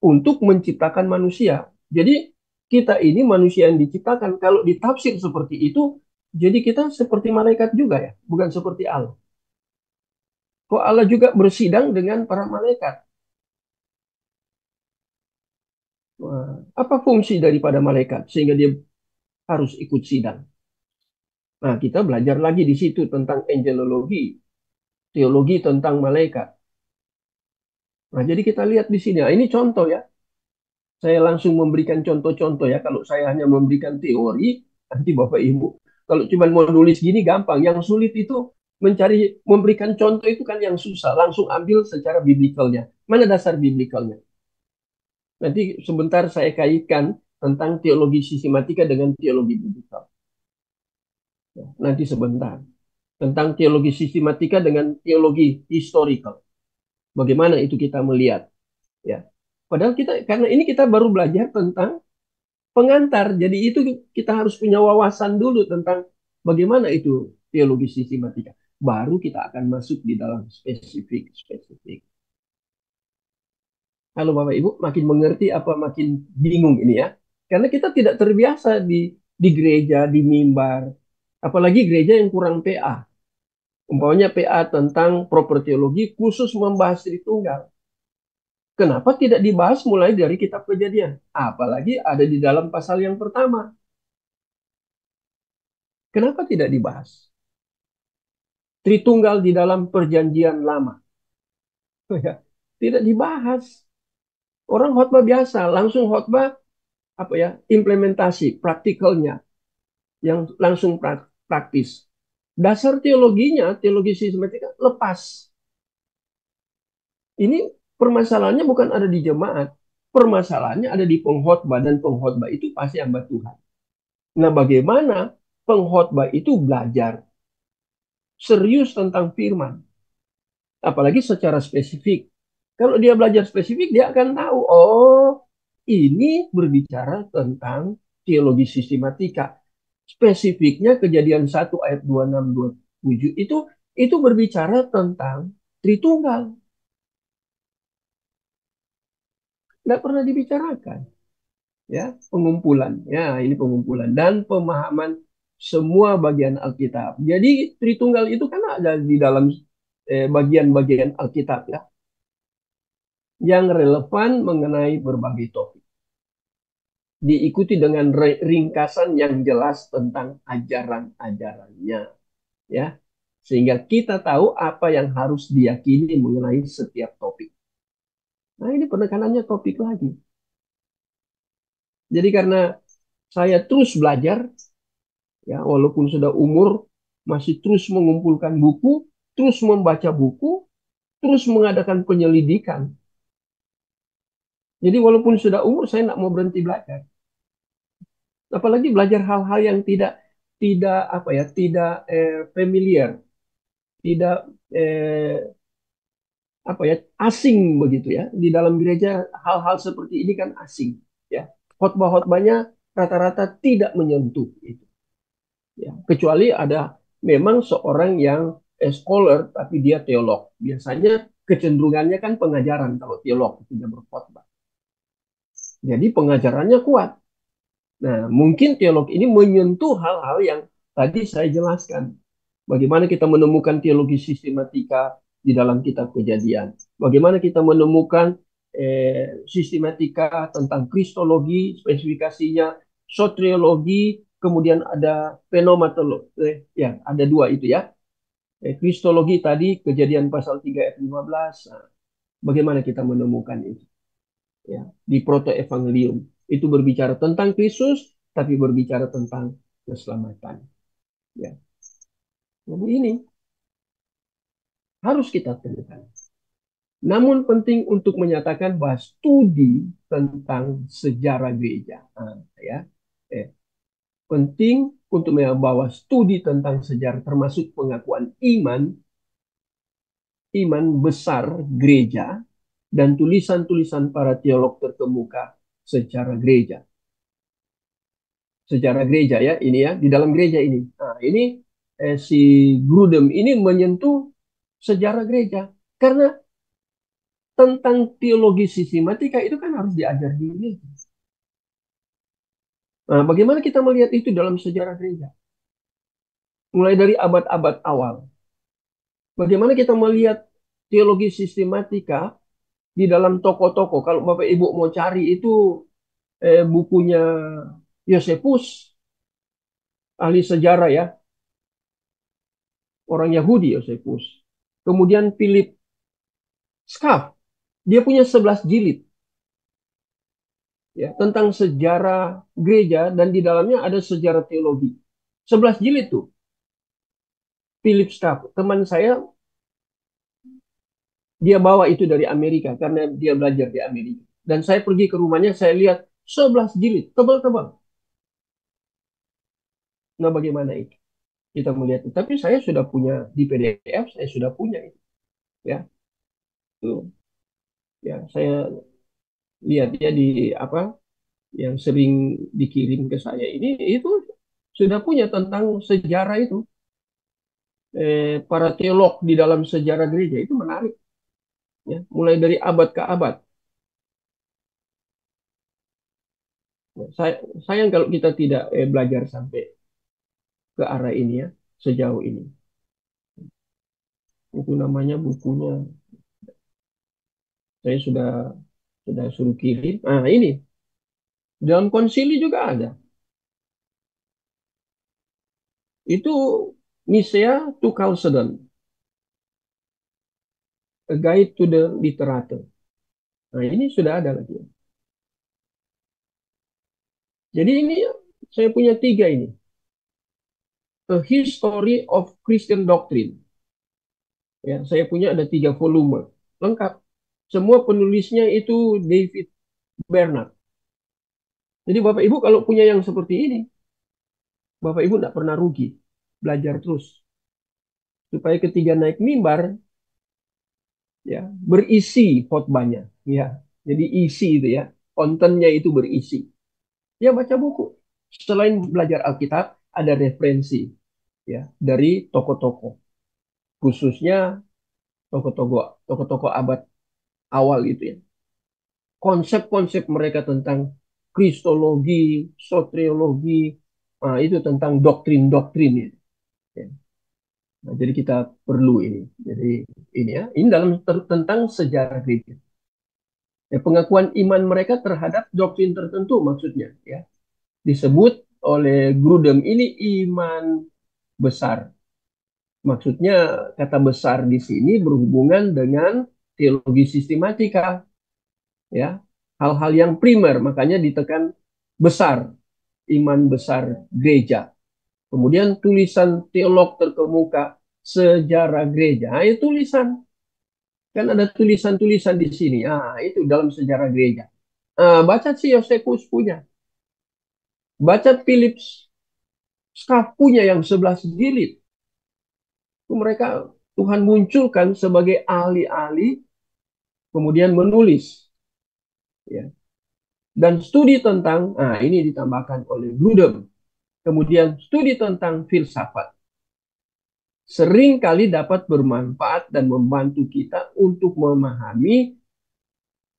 Speaker 1: untuk menciptakan manusia. Jadi kita ini manusia yang diciptakan. Kalau ditafsir seperti itu, jadi kita seperti malaikat juga ya, bukan seperti Allah. Kok Allah juga bersidang dengan para malaikat? Apa fungsi daripada malaikat sehingga dia harus ikut sidang? Nah, kita belajar lagi di situ tentang angelologi, teologi tentang malaikat. Nah, jadi kita lihat di sini. Nah, ini contoh ya. Saya langsung memberikan contoh-contoh ya. Kalau saya hanya memberikan teori, nanti Bapak Ibu, kalau cuma mau nulis gini gampang. Yang sulit itu memberikan contoh itu kan yang susah. Langsung ambil secara biblikalnya. Mana dasar biblikalnya? Nanti sebentar saya kaitkan tentang teologi sistematika dengan teologi biblikal. Nanti sebentar. Tentang teologi sistematika dengan teologi historical. Bagaimana itu kita melihat, ya. Padahal karena ini kita baru belajar tentang pengantar, jadi itu kita harus punya wawasan dulu tentang bagaimana itu teologi sistematika. Baru kita akan masuk di dalam spesifik. Kalau Bapak Ibu makin mengerti apa makin bingung ini ya. Karena kita tidak terbiasa di gereja, di mimbar. Apalagi gereja yang kurang PA. Umpamanya PA tentang proper teologi khusus membahas Tritunggal. Kenapa tidak dibahas mulai dari kitab Kejadian? Apalagi ada di dalam pasal yang pertama. Kenapa tidak dibahas? Tritunggal di dalam perjanjian lama. Tidak dibahas. Orang khotbah biasa, langsung khotbah apa ya, implementasi, praktikalnya yang langsung praktis. Dasar teologinya, teologi sistematika lepas. Ini permasalahannya bukan ada di jemaat. Permasalahannya ada di pengkhotbah, dan pengkhotbah itu pasti hamba Tuhan. Nah, bagaimana pengkhotbah itu belajar serius tentang firman, apalagi secara spesifik. Kalau dia belajar spesifik, dia akan tahu, oh, ini berbicara tentang teologi sistematika. Spesifiknya Kejadian 1 ayat 26-27 itu berbicara tentang Tritunggal. Tidak pernah dibicarakan. Ya, pengumpulan. Ya, ini pengumpulan dan pemahaman semua bagian Alkitab. Jadi Tritunggal itu kan ada di dalam bagian-bagian Alkitab ya, yang relevan mengenai berbagai topik. Diikuti dengan ringkasan yang jelas tentang ajaran-ajarannya, ya, sehingga kita tahu apa yang harus diyakini mengenai setiap topik. Nah, ini penekanannya topik lagi. Jadi karena saya terus belajar, ya, walaupun sudah umur, masih terus mengumpulkan buku, terus membaca buku, terus mengadakan penyelidikan. Jadi walaupun sudah umur, saya nggak mau berhenti belajar. Apalagi belajar hal-hal yang tidak tidak apa ya, tidak familiar, tidak apa ya, asing begitu ya. Di dalam gereja hal-hal seperti ini kan asing ya. Khotbah-khotbahnya rata-rata tidak menyentuh itu ya. Kecuali ada memang seorang yang scholar tapi dia teolog. Biasanya kecenderungannya kan pengajaran kalau teolog tidak berkhotbah. Jadi pengajarannya kuat. Nah, mungkin teolog ini menyentuh hal-hal yang tadi saya jelaskan. Bagaimana kita menemukan teologi sistematika di dalam kitab Kejadian. Bagaimana kita menemukan sistematika tentang kristologi, spesifikasinya, soteriologi, kemudian ada fenomenologi. Ya, ada dua itu ya. Kristologi tadi, Kejadian pasal 3 ayat 15. Nah, bagaimana kita menemukan itu? Ya, di protoevangelium. Itu berbicara tentang Kristus, tapi berbicara tentang keselamatan. Ya. Jadi ini harus kita temukan. Namun penting untuk menyatakan bahwa studi tentang sejarah gereja, ya, penting untuk bahwa studi tentang sejarah termasuk pengakuan iman besar gereja dan tulisan-tulisan para teolog terkemuka secara gereja. Sejarah gereja ya, ini ya, di dalam gereja ini. Nah, ini si Grudem ini menyentuh sejarah gereja. Karena tentang teologi sistematika itu kan harus diajar di gereja. Nah, bagaimana kita melihat itu dalam sejarah gereja? Mulai dari abad-abad awal. Bagaimana kita melihat teologi sistematika di dalam toko-toko. Kalau Bapak Ibu mau cari itu bukunya Yosefus, ahli sejarah ya, orang Yahudi Yosefus. Kemudian Philip Schaff, dia punya 11 jilid ya, tentang sejarah gereja dan di dalamnya ada sejarah teologi. 11 jilid tuh. Philip Schaff, teman saya, dia bawa itu dari Amerika karena dia belajar di Amerika. Dan saya pergi ke rumahnya, saya lihat 11 jilid, tebal-tebal. Nah, bagaimana itu? Kita melihat itu. Tapi saya sudah punya di PDF, saya sudah punya itu. Ya, tuh. Ya, saya lihat dia di apa yang sering dikirim ke saya ini itu sudah punya tentang sejarah itu. Para teolog di dalam sejarah gereja itu menarik ya, mulai dari abad ke abad. Ya, sayang kalau kita tidak belajar sampai ke arah ini ya, sejauh ini. Itu namanya bukunya saya sudah suruh kirim. Nah, ini dalam konsili juga ada. Itu Nicea to Chalcedon, A Guide to the Literature. Nah, ini sudah ada lagi. Jadi ini saya punya 3 ini. A History of Christian Doctrine. Ya, saya punya ada 3 volume. Lengkap. Semua penulisnya itu David Bernard. Jadi Bapak Ibu kalau punya yang seperti ini, Bapak Ibu tidak pernah rugi. Belajar terus. Supaya ketika naik mimbar, ya, berisi khotbahnya. Ya, jadi isi itu ya. Kontennya itu berisi. Ya, baca buku. Selain belajar Alkitab, ada referensi ya dari tokoh-tokoh. Khususnya tokoh-tokoh abad awal itu ya. Konsep-konsep mereka tentang kristologi, soteriologi, itu tentang doktrin-doktrin ya. Nah, jadi kita perlu ini. Jadi ini ya, ini dalam tentang sejarah gereja. Ya, pengakuan iman mereka terhadap doktrin tertentu maksudnya ya. Disebut oleh Grudem ini iman besar. Maksudnya kata besar di sini berhubungan dengan teologi sistematika ya. Hal-hal yang primer makanya ditekan besar, iman besar gereja. Kemudian tulisan teolog terkemuka sejarah gereja, itu tulisan Kan ada tulisan-tulisan di sini. Ah, itu dalam sejarah gereja. Baca si Yosephus punya. Baca Philip Schaff punya yang 11 jilid. Itu mereka Tuhan munculkan sebagai ahli-ahli, kemudian menulis. Ya. Dan studi tentang, ini ditambahkan oleh Grudem. Kemudian studi tentang filsafat. Sering kali dapat bermanfaat dan membantu kita untuk memahami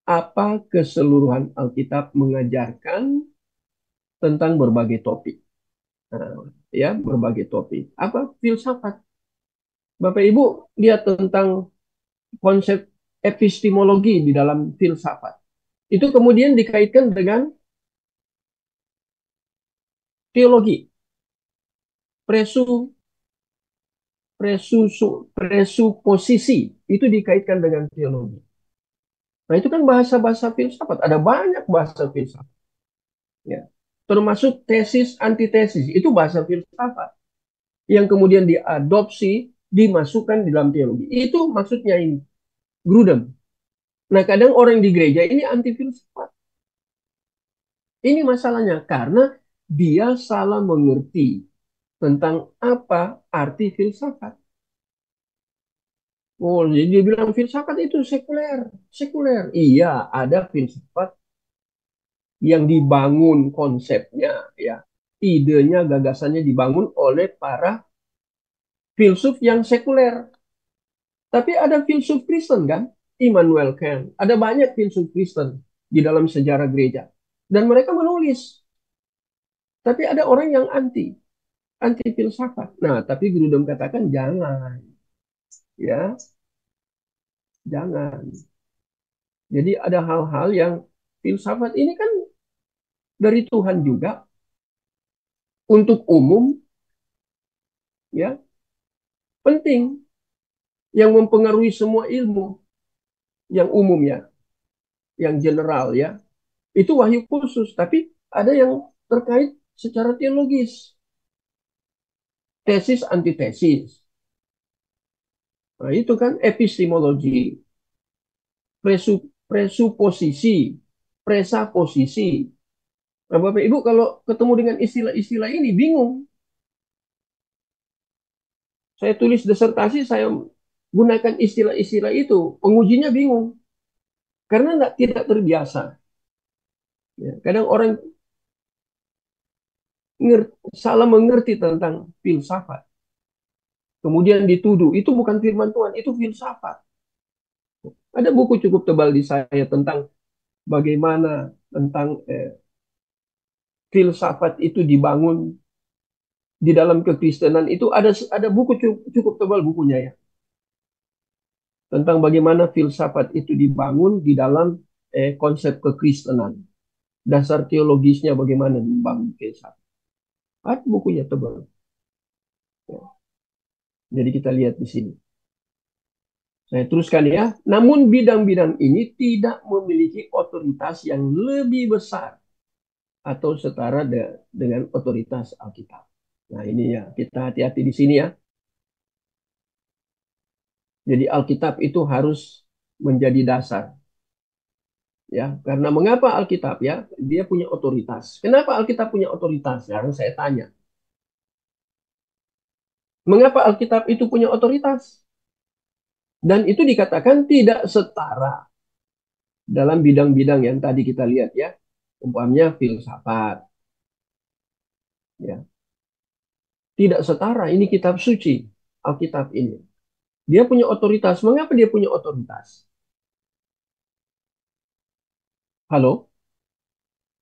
Speaker 1: apa keseluruhan Alkitab mengajarkan tentang berbagai topik. Ya, berbagai topik. Apa filsafat? Bapak Ibu lihat tentang konsep epistemologi di dalam filsafat. Itu kemudian dikaitkan dengan teologi. Presuposisi itu dikaitkan dengan teologi. Nah, itu kan bahasa-bahasa filsafat. Ada banyak bahasa filsafat. Ya. Termasuk tesis, antitesis. Itu bahasa filsafat. Yang kemudian diadopsi, dimasukkan di dalam teologi. Itu maksudnya ini. Grudem. Nah, kadang orang di gereja ini anti filsafat. Ini masalahnya. Karena dia salah mengerti tentang apa arti filsafat. Oh, jadi dia bilang filsafat itu sekuler. Sekuler. Iya, ada filsafat yang dibangun konsepnya, ya. Idenya, gagasannya dibangun oleh para filsuf yang sekuler. Tapi ada filsuf Kristen kan? Immanuel Kant. Ada banyak filsuf Kristen di dalam sejarah gereja. Dan mereka menulis. Tapi ada orang yang anti filsafat. Nah, tapi Grudem katakan jangan. Ya, jangan. Jadi ada hal-hal yang filsafat ini kan dari Tuhan juga untuk umum, ya, penting, yang mempengaruhi semua ilmu yang umum, ya, yang general, ya, itu wahyu khusus. Tapi ada yang terkait secara teologis, tesis antitesis. Nah, itu kan epistemologi, presuposisi, presaposisi. Nah, Bapak Ibu kalau ketemu dengan istilah-istilah ini bingung. Saya tulis disertasi, saya gunakan istilah-istilah itu, pengujinya bingung karena tidak terbiasa. Ya, kadang orang salah mengerti tentang filsafat, kemudian dituduh itu bukan firman Tuhan, itu filsafat. Ada buku cukup tebal di saya tentang bagaimana tentang filsafat itu dibangun di dalam kekristenan. Itu ada buku cukup tebal bukunya, ya, tentang bagaimana filsafat itu dibangun di dalam konsep kekristenan. Dasar teologisnya bagaimana membangun filsafat. Ada bukunya tebal. Ya. Jadi kita lihat di sini. Saya teruskan, ya. Namun bidang-bidang ini tidak memiliki otoritas yang lebih besar atau setara dengan otoritas Alkitab. Nah, ini, ya, kita hati-hati di sini, ya. Jadi Alkitab itu harus menjadi dasar. Ya, karena mengapa Alkitab, ya? Dia punya otoritas. Kenapa Alkitab punya otoritas? Sekarang saya tanya. Mengapa Alkitab itu punya otoritas? Dan itu dikatakan tidak setara dalam bidang-bidang yang tadi kita lihat, ya. Umpamanya filsafat. Ya. Tidak setara, ini kitab suci, Alkitab ini. Dia punya otoritas. Mengapa dia punya otoritas? Halo?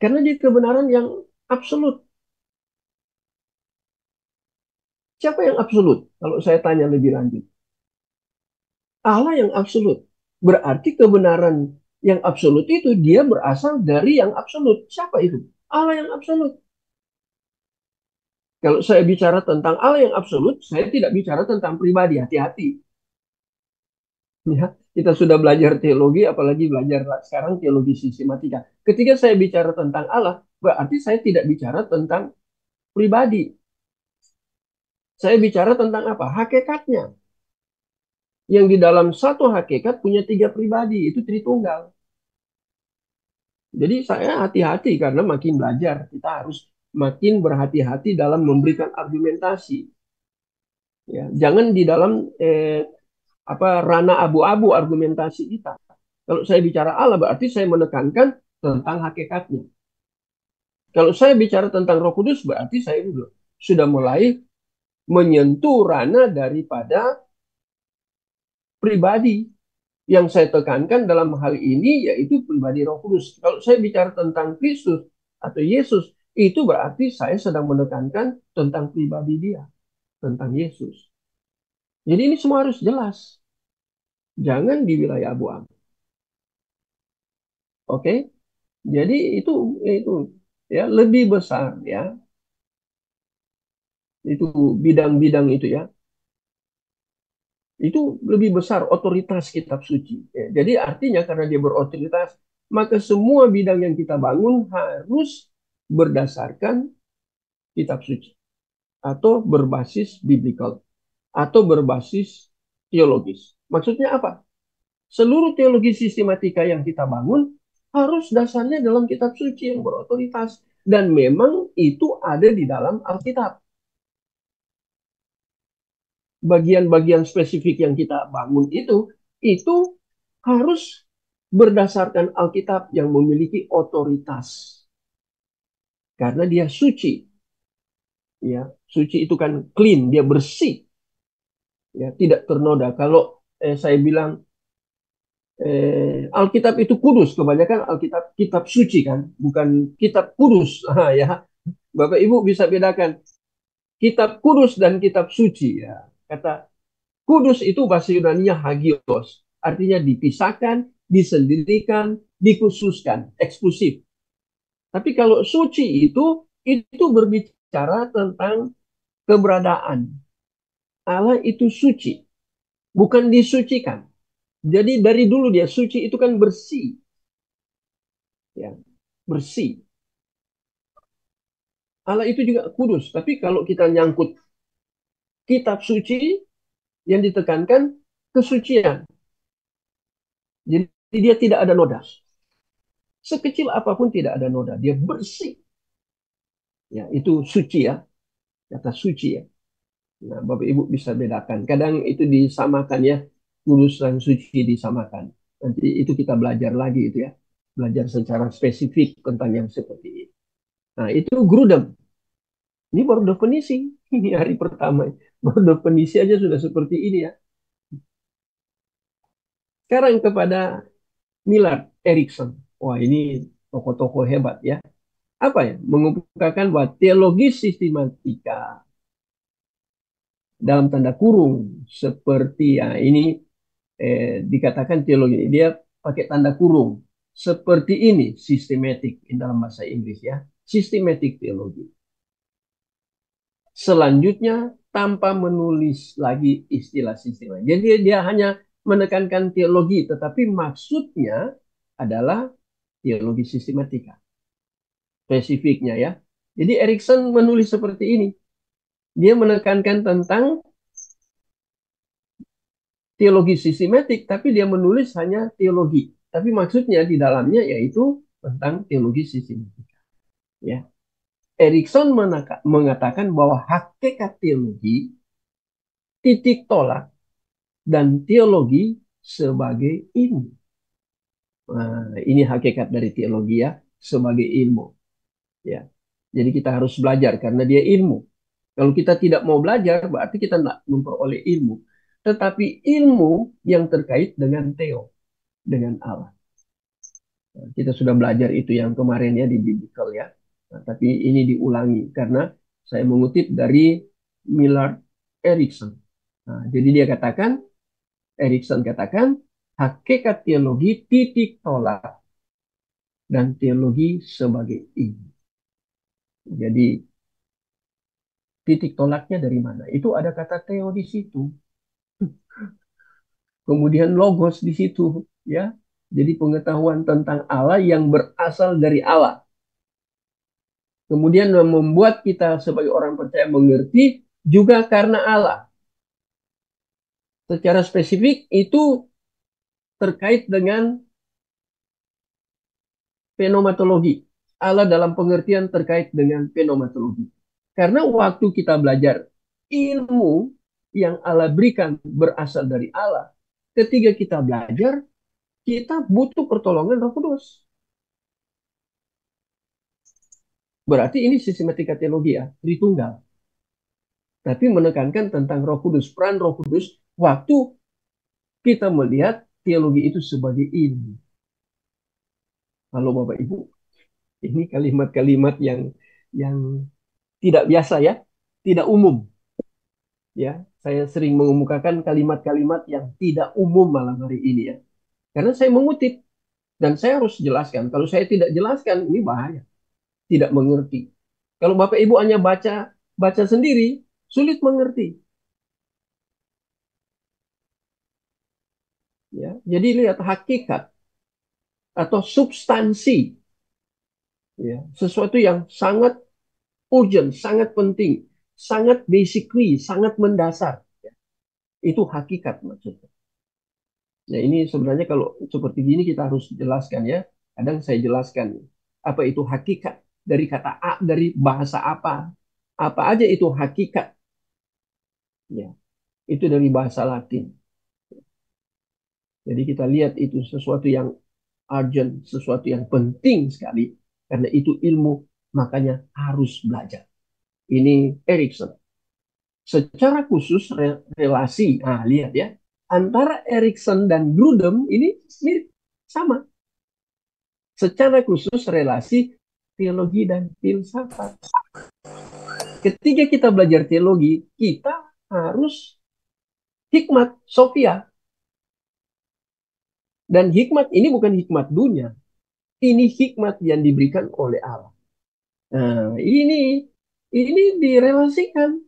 Speaker 1: Karena dia kebenaran yang absolut. Siapa yang absolut? Kalau saya tanya lebih lanjut. Allah yang absolut. Berarti kebenaran yang absolut itu dia berasal dari yang absolut. Siapa itu? Allah yang absolut. Kalau saya bicara tentang Allah yang absolut, saya tidak bicara tentang pribadi. Hati-hati. Ya, kita sudah belajar teologi, apalagi belajar sekarang teologi sistematika. Ketika saya bicara tentang Allah, berarti saya tidak bicara tentang pribadi. Saya bicara tentang apa? Hakikatnya. yang di dalam satu hakikat punya 3 pribadi, itu Tritunggal. Jadi saya hati-hati karena makin belajar, kita harus makin berhati-hati dalam memberikan argumentasi. Ya, jangan di dalam ranah abu-abu argumentasi kita. Kalau saya bicara Allah berarti saya menekankan tentang hakikatnya. Kalau saya bicara tentang Roh Kudus berarti saya sudah mulai menyentuh ranah daripada pribadi. Yang saya tekankan dalam hal ini yaitu pribadi Roh Kudus. Kalau saya bicara tentang Kristus atau Yesus, itu berarti saya sedang menekankan tentang pribadi dia, tentang Yesus. Jadi ini semua harus jelas. Jangan di wilayah abu-abu. Oke? Jadi itu ya lebih besar ya. Itu bidang-bidang itu ya. Itu lebih besar otoritas kitab suci. Ya, jadi artinya karena dia berotoritas, maka semua bidang yang kita bangun harus berdasarkan kitab suci. Atau berbasis biblical. Atau berbasis teologis. Maksudnya apa? Seluruh teologi sistematika yang kita bangun harus dasarnya dalam kitab suci yang berotoritas. Dan memang itu ada di dalam Alkitab. Bagian-bagian spesifik yang kita bangun itu harus berdasarkan Alkitab yang memiliki otoritas. Karena dia suci. Ya, suci itu kan clean, dia bersih. Ya, tidak ternoda. Kalau saya bilang Alkitab itu kudus, kebanyakan Alkitab kitab suci kan, bukan kitab kudus. Ya, Bapak Ibu bisa bedakan kitab kudus dan kitab suci ya. Kata kudus itu bahasa Yunani-nya hagios, artinya dipisahkan, disendirikan, dikhususkan, eksklusif. Tapi kalau suci itu berbicara tentang keberadaan. Allah itu suci, bukan disucikan. Jadi dari dulu dia suci itu kan bersih. Ya, bersih. Allah itu juga kudus, tapi kalau kita nyangkut kitab suci yang ditekankan kesucian. Jadi dia tidak ada noda. Sekecil apapun tidak ada noda, dia bersih. Ya, itu suci ya. Kata suci ya. Nah, Bapak Ibu bisa bedakan. Kadang itu disamakan ya, kudus dan suci disamakan. Nanti itu kita belajar lagi itu ya. Belajar secara spesifik tentang yang seperti ini. Nah, itu grudem. Ini baru definisi. Ini hari pertama. Baru definisi aja sudah seperti ini ya. Sekarang kepada Millard Erickson. Wah, ini tokoh-tokoh hebat ya. Apa ya? Mengemukakan bahwa teologi sistematika dalam tanda kurung seperti ya ini dikatakan teologi ini dia pakai tanda kurung seperti ini sistematik dalam bahasa Inggris ya, sistematik teologi. Selanjutnya tanpa menulis lagi istilah sistematik. Jadi dia hanya menekankan teologi tetapi maksudnya adalah teologi sistematika. Spesifiknya ya. Jadi Erickson menulis seperti ini. Dia menekankan tentang teologi sistematik, tapi dia menulis hanya teologi. Tapi maksudnya di dalamnya yaitu tentang teologi sistematika. Ya. Erickson mengatakan bahwa hakikat teologi, titik tolak, dan teologi sebagai ilmu. Nah, ini hakikat dari teologi ya, sebagai ilmu. Ya. Jadi kita harus belajar karena dia ilmu. Kalau kita tidak mau belajar, berarti kita tidak memperoleh ilmu. Tetapi ilmu yang terkait dengan Theo, dengan Allah. Nah, kita sudah belajar itu yang kemarin ya di biblical ya. Nah, tapi ini diulangi karena saya mengutip dari Millard Erickson. Nah, jadi dia katakan, Erickson katakan, hakikat teologi titik tolak dan teologi sebagai ilmu. Jadi titik tolaknya dari mana? Itu ada kata Theo di situ. Kemudian logos di situ, ya. Jadi pengetahuan tentang Allah yang berasal dari Allah. Kemudian membuat kita sebagai orang percaya mengerti juga karena Allah. Secara spesifik itu terkait dengan fenomenologi. Allah dalam pengertian terkait dengan fenomenologi. Karena waktu kita belajar ilmu yang Allah berikan berasal dari Allah, ketika kita belajar, kita butuh pertolongan Roh Kudus. Berarti ini sistematika teologi ya, Tritunggal. Tapi menekankan tentang Roh Kudus, peran Roh Kudus waktu kita melihat teologi itu sebagai ilmu. Halo Bapak Ibu, ini kalimat-kalimat yang tidak biasa ya, tidak umum. Ya, saya sering mengemukakan kalimat-kalimat yang tidak umum malam hari ini ya. Karena saya mengutip dan saya harus jelaskan. Kalau saya tidak jelaskan ini bahaya, tidak mengerti. Kalau Bapak Ibu hanya baca baca sendiri, sulit mengerti. Ya, jadi lihat hakikat atau substansi, ya, sesuatu yang sangat urgent, sangat penting, sangat basically, sangat mendasar. Ya. Itu hakikat maksudnya. Nah ini sebenarnya kalau seperti gini kita harus jelaskan ya. Kadang saya jelaskan apa itu hakikat dari kata dari bahasa apa. Apa aja itu hakikat. Ya, itu dari bahasa Latin. Jadi kita lihat itu sesuatu yang urgent, sesuatu yang penting sekali. Karena itu ilmu, makanya harus belajar. Ini Erikson. Secara khusus relasi, lihat ya, antara Erikson dan Grudem ini mirip, sama. Secara khusus relasi teologi dan filsafat. Ketika kita belajar teologi, kita harus hikmat, Sophia. Dan hikmat ini bukan hikmat dunia. Ini hikmat yang diberikan oleh Allah. Nah, ini direlasikan.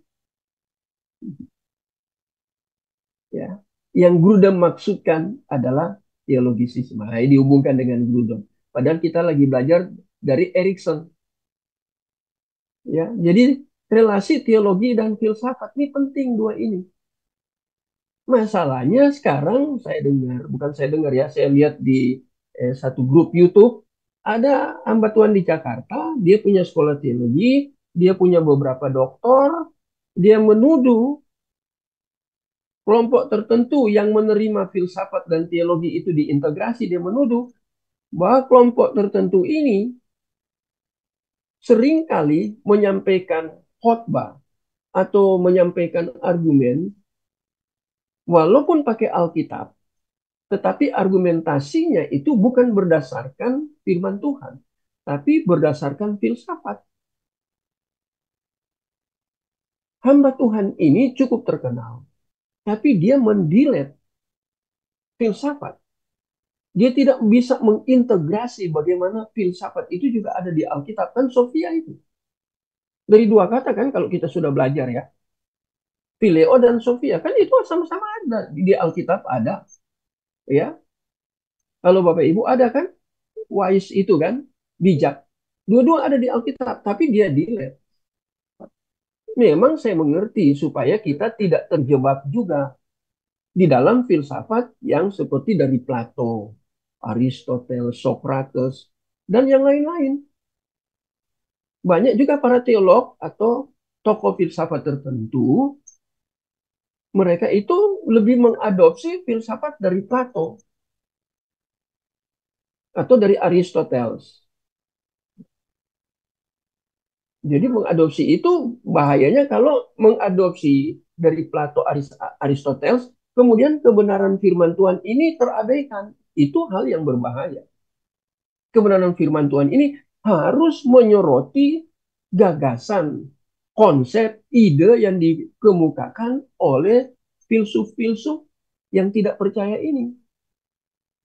Speaker 1: Ya. Yang Grudem maksudkan adalah teologisisme. Nah, ini dihubungkan dengan Grudem. Padahal kita lagi belajar dari Erikson. Ya, jadi relasi teologi dan filsafat ini penting dua ini. Masalahnya sekarang saya dengar, bukan saya dengar ya, saya lihat di satu grup YouTube, ada hamba Tuhan di Jakarta, dia punya sekolah teologi, dia punya beberapa doktor, dia menuduh kelompok tertentu yang menerima filsafat dan teologi itu diintegrasi, dia menuduh bahwa kelompok tertentu ini seringkali menyampaikan khotbah atau menyampaikan argumen walaupun pakai Alkitab, tetapi argumentasinya itu bukan berdasarkan firman Tuhan, tapi berdasarkan filsafat. Hamba Tuhan ini cukup terkenal, tapi dia mendilet filsafat. Dia tidak bisa mengintegrasi bagaimana filsafat itu juga ada di Alkitab. Kan Sophia itu. Dari dua kata kan kalau kita sudah belajar ya. Phileo dan Sophia. Kan itu sama-sama ada. Di Alkitab ada. Ya. Kalau Bapak Ibu ada kan. Wise itu kan. Bijak. Dua-dua ada di Alkitab. Tapi dia delete. Memang saya mengerti supaya kita tidak terjebak juga di dalam filsafat yang seperti dari Plato, Aristoteles, Socrates, dan yang lain-lain. Banyak juga para teolog atau tokoh filsafat tertentu, mereka itu lebih mengadopsi filsafat dari Plato atau dari Aristoteles. Jadi mengadopsi itu bahayanya kalau mengadopsi dari Plato, Aristoteles, kemudian kebenaran firman Tuhan ini terabaikan. Itu hal yang berbahaya. Kebenaran firman Tuhan ini harus menyoroti gagasan, konsep, ide yang dikemukakan oleh filsuf-filsuf yang tidak percaya ini.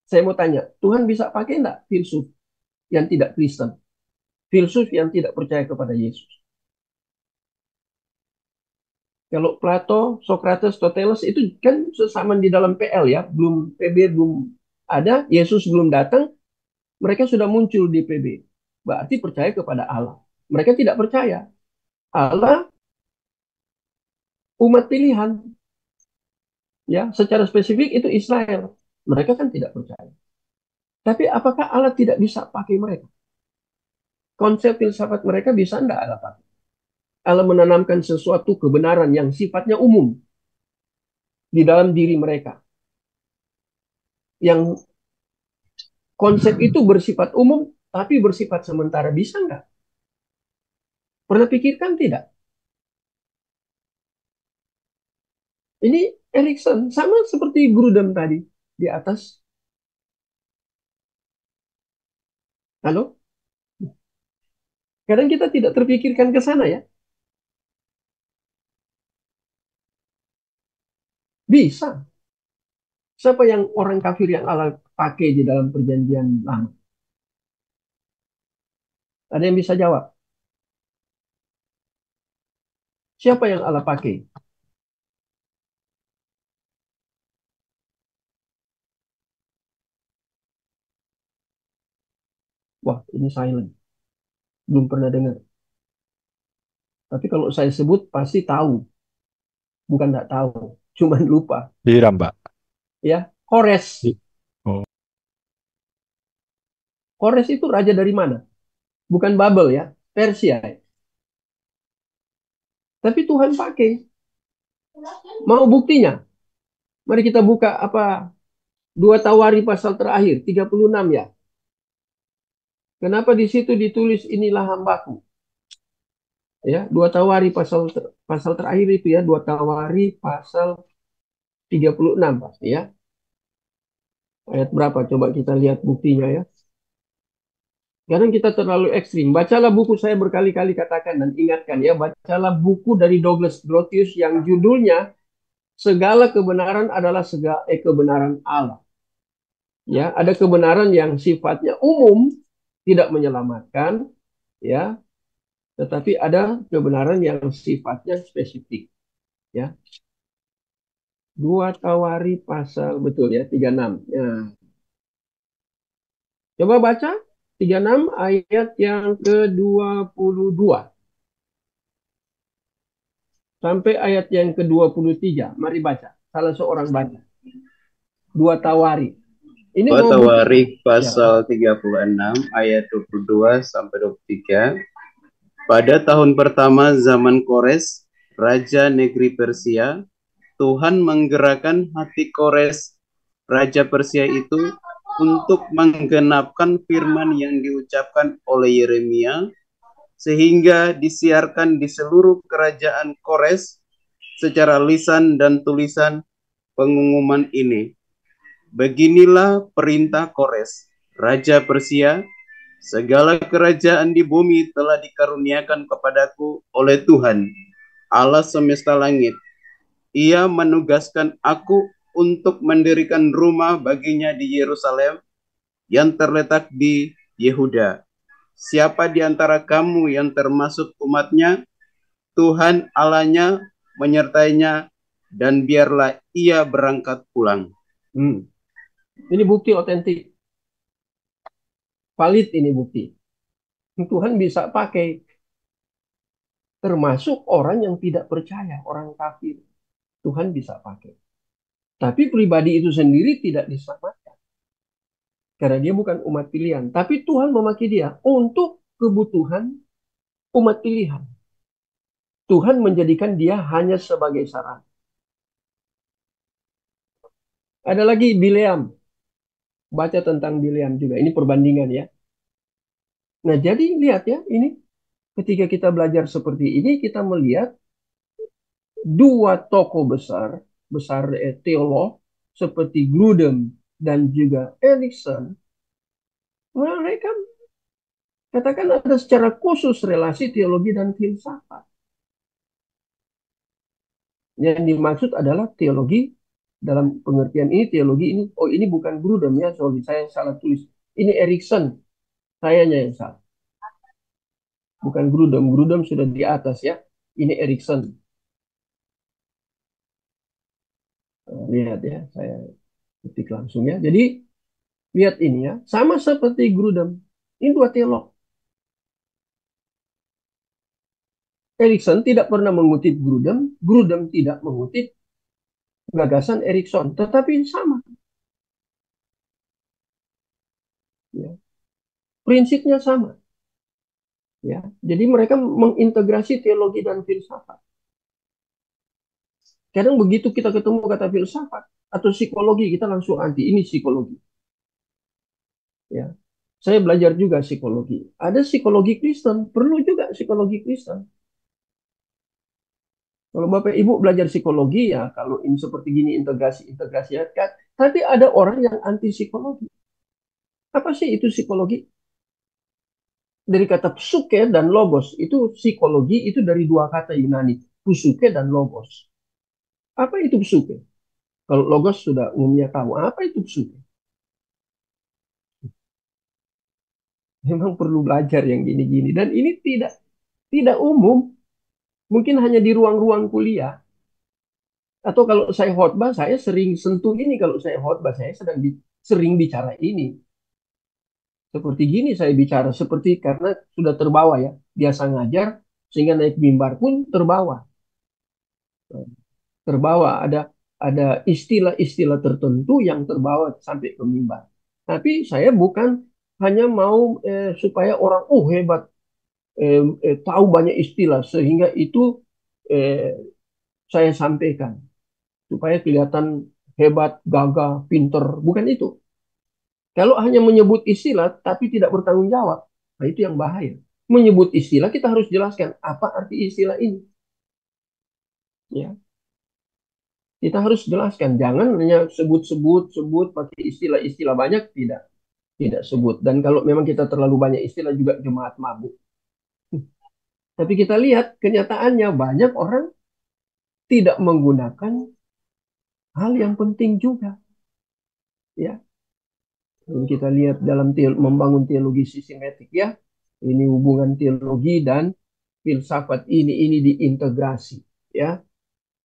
Speaker 1: Saya mau tanya, Tuhan bisa pakai enggak filsuf yang tidak Kristen? Filsuf yang tidak percaya kepada Yesus? Kalau Plato, Socrates, Toteles itu kan sesama di dalam PL ya, belum PB belum ada, Yesus belum datang, mereka sudah muncul di PB. Berarti percaya kepada Allah. Mereka tidak percaya. Allah umat pilihan. Ya, secara spesifik itu Israel. Mereka kan tidak percaya. Tapi apakah Allah tidak bisa pakai mereka? Konsep filsafat mereka bisa enggak Allah pakai? Allah menanamkan sesuatu kebenaran yang sifatnya umum di dalam diri mereka. Yang konsep itu bersifat umum, tapi bersifat sementara. Bisa enggak? Pernah pikirkan tidak? Ini Erikson, sama seperti Grudem tadi di atas. Halo? Kadang kita tidak terpikirkan ke sana ya. Bisa. Siapa yang orang kafir yang Allah pakai di dalam perjanjian lama? Ada yang bisa jawab? Siapa yang Allah pakai? Wah, ini silent. Belum pernah dengar. Tapi kalau saya sebut pasti tahu. Bukan nggak tahu. Cuman lupa.
Speaker 5: Hiram, Pak.
Speaker 1: Ya, Kores.
Speaker 5: Oh,
Speaker 1: Kores itu raja dari mana? Bukan Babel ya. Persia. Tapi Tuhan pakai. Mau buktinya? Mari kita buka apa 2 Tawari pasal terakhir 36 ya. Kenapa di situ ditulis inilah hambaku? Ya, 2 Tawari pasal terakhir itu ya, 2 Tawari pasal 36 pasti ya. Ayat berapa? Coba kita lihat buktinya ya. Kadang kita terlalu ekstrim. Bacalah buku saya berkali-kali katakan dan ingatkan ya. Bacalah buku dari Douglas Grotius yang judulnya Segala Kebenaran adalah Kebenaran Allah. Ya, ada kebenaran yang sifatnya umum, tidak menyelamatkan, ya, tetapi ada kebenaran yang sifatnya spesifik, ya. 2 Tawari pasal betul ya 36. Ya. Coba baca 36 ayat yang ke-22 sampai ayat yang ke-23. Mari baca. Salah seorang baca. 2 Tawari. Ini mau
Speaker 4: Tawari
Speaker 1: ya.
Speaker 4: pasal 36 ayat 22 sampai 23. Pada tahun pertama zaman Kores, raja negeri Persia, Tuhan menggerakkan hati Kores, raja Persia itu, untuk menggenapkan firman yang diucapkan oleh Yeremia, sehingga disiarkan di seluruh kerajaan Kores secara lisan dan tulisan pengumuman ini. Beginilah perintah Kores, raja Persia, segala kerajaan di bumi telah dikaruniakan kepadaku oleh Tuhan, Allah semesta langit. Ia menugaskan aku untuk mendirikan rumah baginya di Yerusalem yang terletak di Yehuda. Siapa di antara kamu yang termasuk umatnya, Tuhan Allahnya menyertainya, dan biarlah ia berangkat pulang.
Speaker 1: Ini bukti otentik. Valid ini bukti. Tuhan bisa pakai. Termasuk orang yang tidak percaya, orang kafir. Tuhan bisa pakai. Tapi pribadi itu sendiri tidak diselamatkan. Karena dia bukan umat pilihan. Tapi Tuhan memakai dia untuk kebutuhan umat pilihan. Tuhan menjadikan dia hanya sebagai saran. Ada lagi Bileam. Baca tentang Bileam juga. Ini perbandingan ya. Nah jadi lihat ya ini. Ketika kita belajar seperti ini kita melihat dua tokoh besar teolog seperti Grudem dan juga Erikson. Mereka katakan ada secara khusus relasi teologi dan filsafat. Yang dimaksud adalah teologi dalam pengertian ini, teologi ini, oh ini bukan Grudem ya, sorry saya salah tulis. Ini Erikson, sayanya yang salah. Bukan Grudem, Grudem sudah di atas ya. Ini Erikson. Lihat ya, saya ketik langsung ya. Jadi lihat ini ya, sama seperti Grudem. Ini dua teolog. Erikson tidak pernah mengutip Grudem, Grudem tidak mengutip gagasan Erikson, tetapi sama. Ya. Prinsipnya sama. Ya. Jadi mereka mengintegrasi teologi dan filsafat. Kadang begitu kita ketemu kata filsafat atau psikologi, kita langsung anti. Ini psikologi. Ya. Saya belajar juga psikologi. Ada psikologi Kristen, perlu juga psikologi Kristen. Kalau Bapak Ibu belajar psikologi ya, kalau ini seperti gini integrasi ya, kan. Tapi ada orang yang anti psikologi. Apa sih itu psikologi? Dari kata psuke dan logos. Itu psikologi itu dari dua kata Yunani. Psuke dan logos. Apa itu psuke? Kalau logos sudah umumnya tahu. Apa itu psuke? Memang perlu belajar yang gini-gini. Dan ini tidak umum. Mungkin hanya di ruang-ruang kuliah. Atau kalau saya khotbah, saya sering sentuh ini. Kalau saya khotbah, saya sering bicara ini. Seperti gini saya bicara. Seperti karena sudah terbawa ya. Biasa ngajar, sehingga naik mimbar pun terbawa. Ada istilah-istilah tertentu yang terbawa sampai ke mimbar. Tapi saya bukan hanya mau supaya orang hebat, tahu banyak istilah sehingga itu eh, saya sampaikan supaya kelihatan hebat, gagah, pinter. Bukan itu. Kalau hanya menyebut istilah tapi tidak bertanggung jawab, nah itu yang bahaya. Menyebut istilah kita harus jelaskan apa arti istilah ini. Ya, kita harus jelaskan. Jangan hanya sebut pakai istilah-istilah banyak, tidak sebut. Dan kalau memang kita terlalu banyak istilah juga jemaat mabuk. Tapi kita lihat kenyataannya banyak orang tidak menggunakan hal yang penting juga. Ya, dan kita lihat dalam membangun teologi sistematik ya. Ini hubungan teologi dan filsafat ini diintegrasi ya.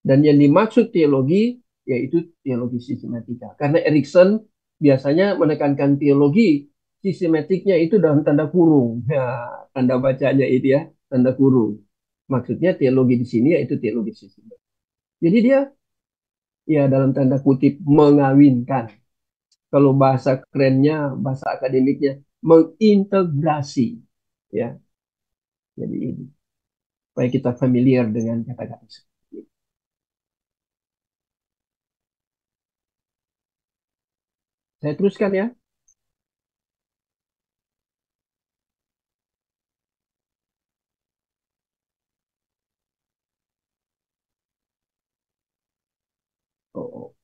Speaker 1: Dan yang dimaksud teologi yaitu teologi sistematika. Karena Erikson biasanya menekankan teologi sistematiknya itu dalam tanda kurung. Ya, tanda bacanya itu ya, tanda kurung. Maksudnya teologi di sini yaitu teologi sistematik. Jadi dia ya dalam tanda kutip mengawinkan. Kalau bahasa kerennya, bahasa akademiknya mengintegrasi ya. Jadi ini supaya kita familiar dengan kata-kata seperti ini. Saya teruskan ya.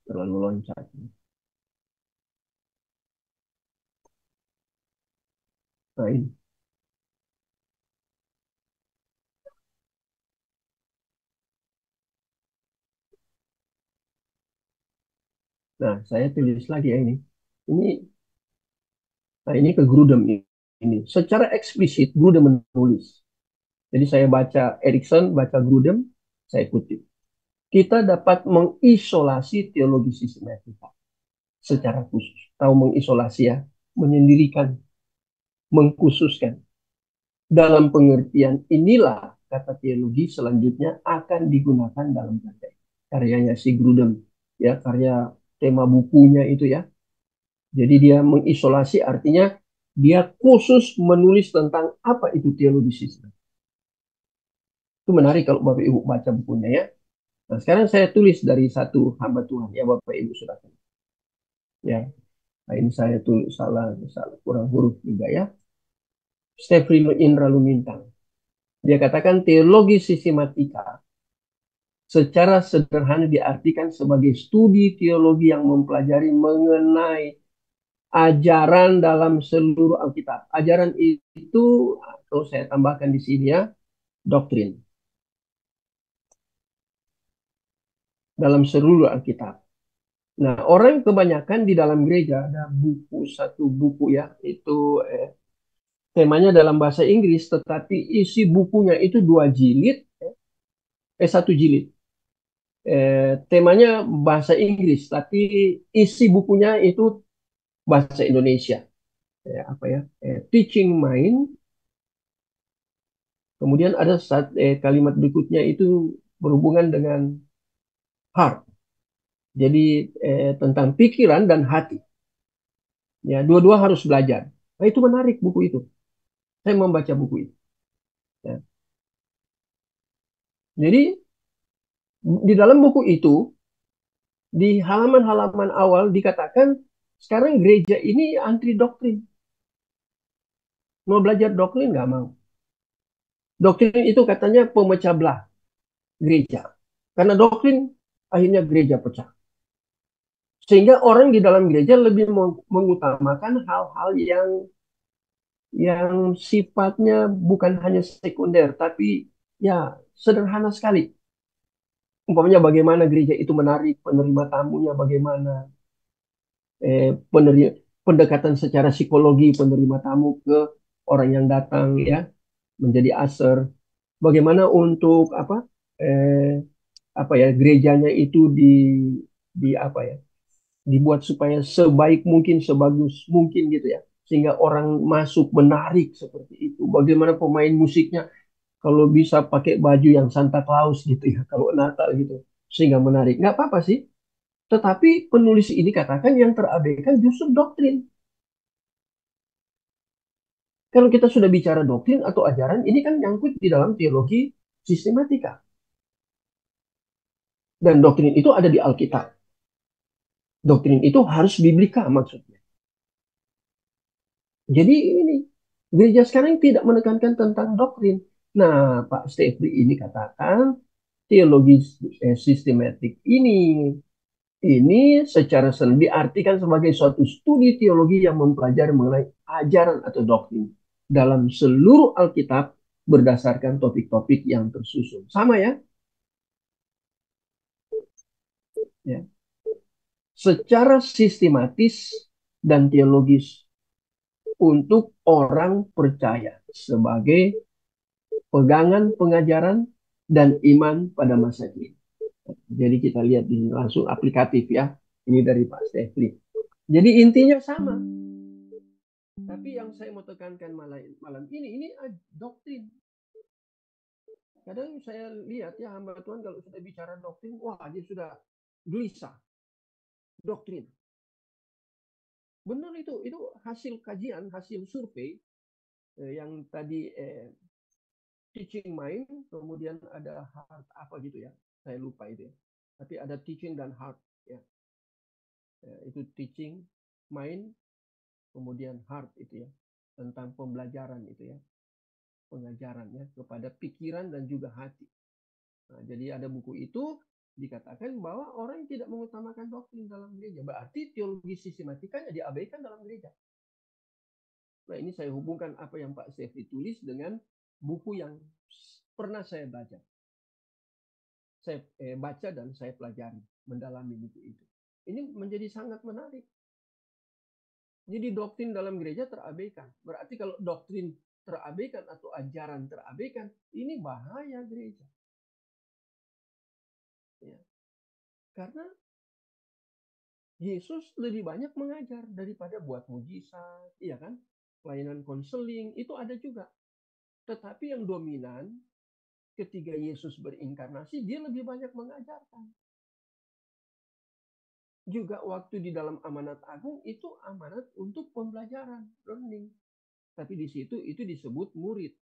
Speaker 1: Terlalu loncat. Nah, ini. Nah, saya tulis lagi ya ini. Ini, nah ini ke Grudem ini. Secara eksplisit Grudem menulis. Jadi saya baca Erikson, baca Grudem, saya kutip. Kita dapat mengisolasi teologi sistematika secara khusus. Tahu mengisolasi ya, menyendirikan, mengkhususkan. Dalam pengertian inilah kata teologi selanjutnya akan digunakan dalam karyanya si Grudem. Ya, karya tema bukunya itu ya. Jadi dia mengisolasi artinya dia khusus menulis tentang apa itu teologi sistem. Itu menarik kalau Bapak Ibu baca bukunya ya. Nah, sekarang saya tulis dari satu hamba Tuhan ya Bapak Ibu sudah tahu. Ya, nah, ini saya tulis salah kurang huruf juga ya. Stefrino Indra Lumintang. Dia katakan teologi sistematika secara sederhana diartikan sebagai studi teologi yang mempelajari mengenai ajaran dalam seluruh Alkitab. Ajaran itu, atau saya tambahkan di sini ya, doktrin. Dalam seluruh Alkitab. Nah, orang kebanyakan di dalam gereja ada satu buku ya, itu temanya dalam bahasa Inggris, tetapi isi bukunya itu 2 jilid, satu jilid. Temanya bahasa Inggris, tapi isi bukunya itu bahasa Indonesia. Apa ya? Teaching Mind. Kemudian ada kalimat berikutnya itu berhubungan dengan heart. Jadi tentang pikiran dan hati. Ya, dua-dua harus belajar. Nah, itu menarik buku itu. Saya membaca buku itu. Ya. Jadi di dalam buku itu di halaman-halaman awal dikatakan sekarang gereja ini anti doktrin. Mau belajar doktrin nggak mau. Doktrin itu katanya pemecah belah gereja. Karena doktrin akhirnya gereja pecah. Sehingga orang di dalam gereja lebih mengutamakan hal-hal yang sifatnya bukan hanya sekunder, tapi ya sederhana sekali. Umpamanya bagaimana gereja itu menarik penerima tamunya, bagaimana pendekatan secara psikologi penerima tamu ke orang yang datang ya menjadi aser. Bagaimana untuk eh, apa ya gerejanya itu di apa ya dibuat supaya sebaik mungkin, sebagus mungkin gitu ya. Sehingga orang masuk menarik seperti itu. Bagaimana pemain musiknya kalau bisa pakai baju yang Santa Claus gitu ya, kalau Natal gitu. Sehingga menarik. Nggak apa-apa sih. Tetapi penulis ini katakan yang terabaikan justru doktrin. Kalau kita sudah bicara doktrin atau ajaran, ini kan nyangkut di dalam teologi sistematika. Dan doktrin itu ada di Alkitab. Doktrin itu harus biblika maksudnya. Jadi ini, gereja sekarang tidak menekankan tentang doktrin. Nah, Pak Stefri ini katakan teologi sistematik ini secara sendiri diartikan sebagai suatu studi teologi yang mempelajari mengenai ajaran atau doktrin dalam seluruh Alkitab berdasarkan topik-topik yang tersusun. Sama ya? Ya. Secara sistematis dan teologis untuk orang percaya sebagai pegangan pengajaran dan iman pada masa kini. Jadi kita lihat ini langsung aplikatif ya. Ini dari Pak Stefli. Jadi intinya sama. Tapi yang saya mau tekankan malam ini doktrin. Kadang saya lihat ya hamba Tuhan kalau sudah bicara doktrin, wah dia sudah gelisah. Doktrin. Benar itu hasil kajian, hasil survei yang tadi teaching mind, kemudian ada heart apa gitu ya, saya lupa itu ya. Tapi ada teaching dan heart ya. Itu teaching mind, kemudian heart itu ya, tentang pembelajaran itu ya, pengajaran ya kepada pikiran dan juga hati. Nah, jadi ada buku itu dikatakan bahwa orang yang tidak mengutamakan doktrin dalam gereja, berarti teologi sistematikanya diabaikan dalam gereja. Nah, ini saya hubungkan apa yang Pak Stefri tulis dengan buku yang pernah saya baca. Saya baca dan saya pelajari, mendalami buku itu. Ini menjadi sangat menarik. Jadi doktrin dalam gereja terabaikan. Berarti kalau doktrin terabaikan atau ajaran terabaikan, ini bahaya gereja. Ya. Karena Yesus lebih banyak mengajar daripada buat mujizat, iya kan? Pelayanan konseling itu ada juga. Tetapi yang dominan ketika Yesus berinkarnasi, dia lebih banyak mengajarkan. Juga waktu di dalam amanat agung itu amanat untuk pembelajaran, learning. Tapi di situ itu disebut murid,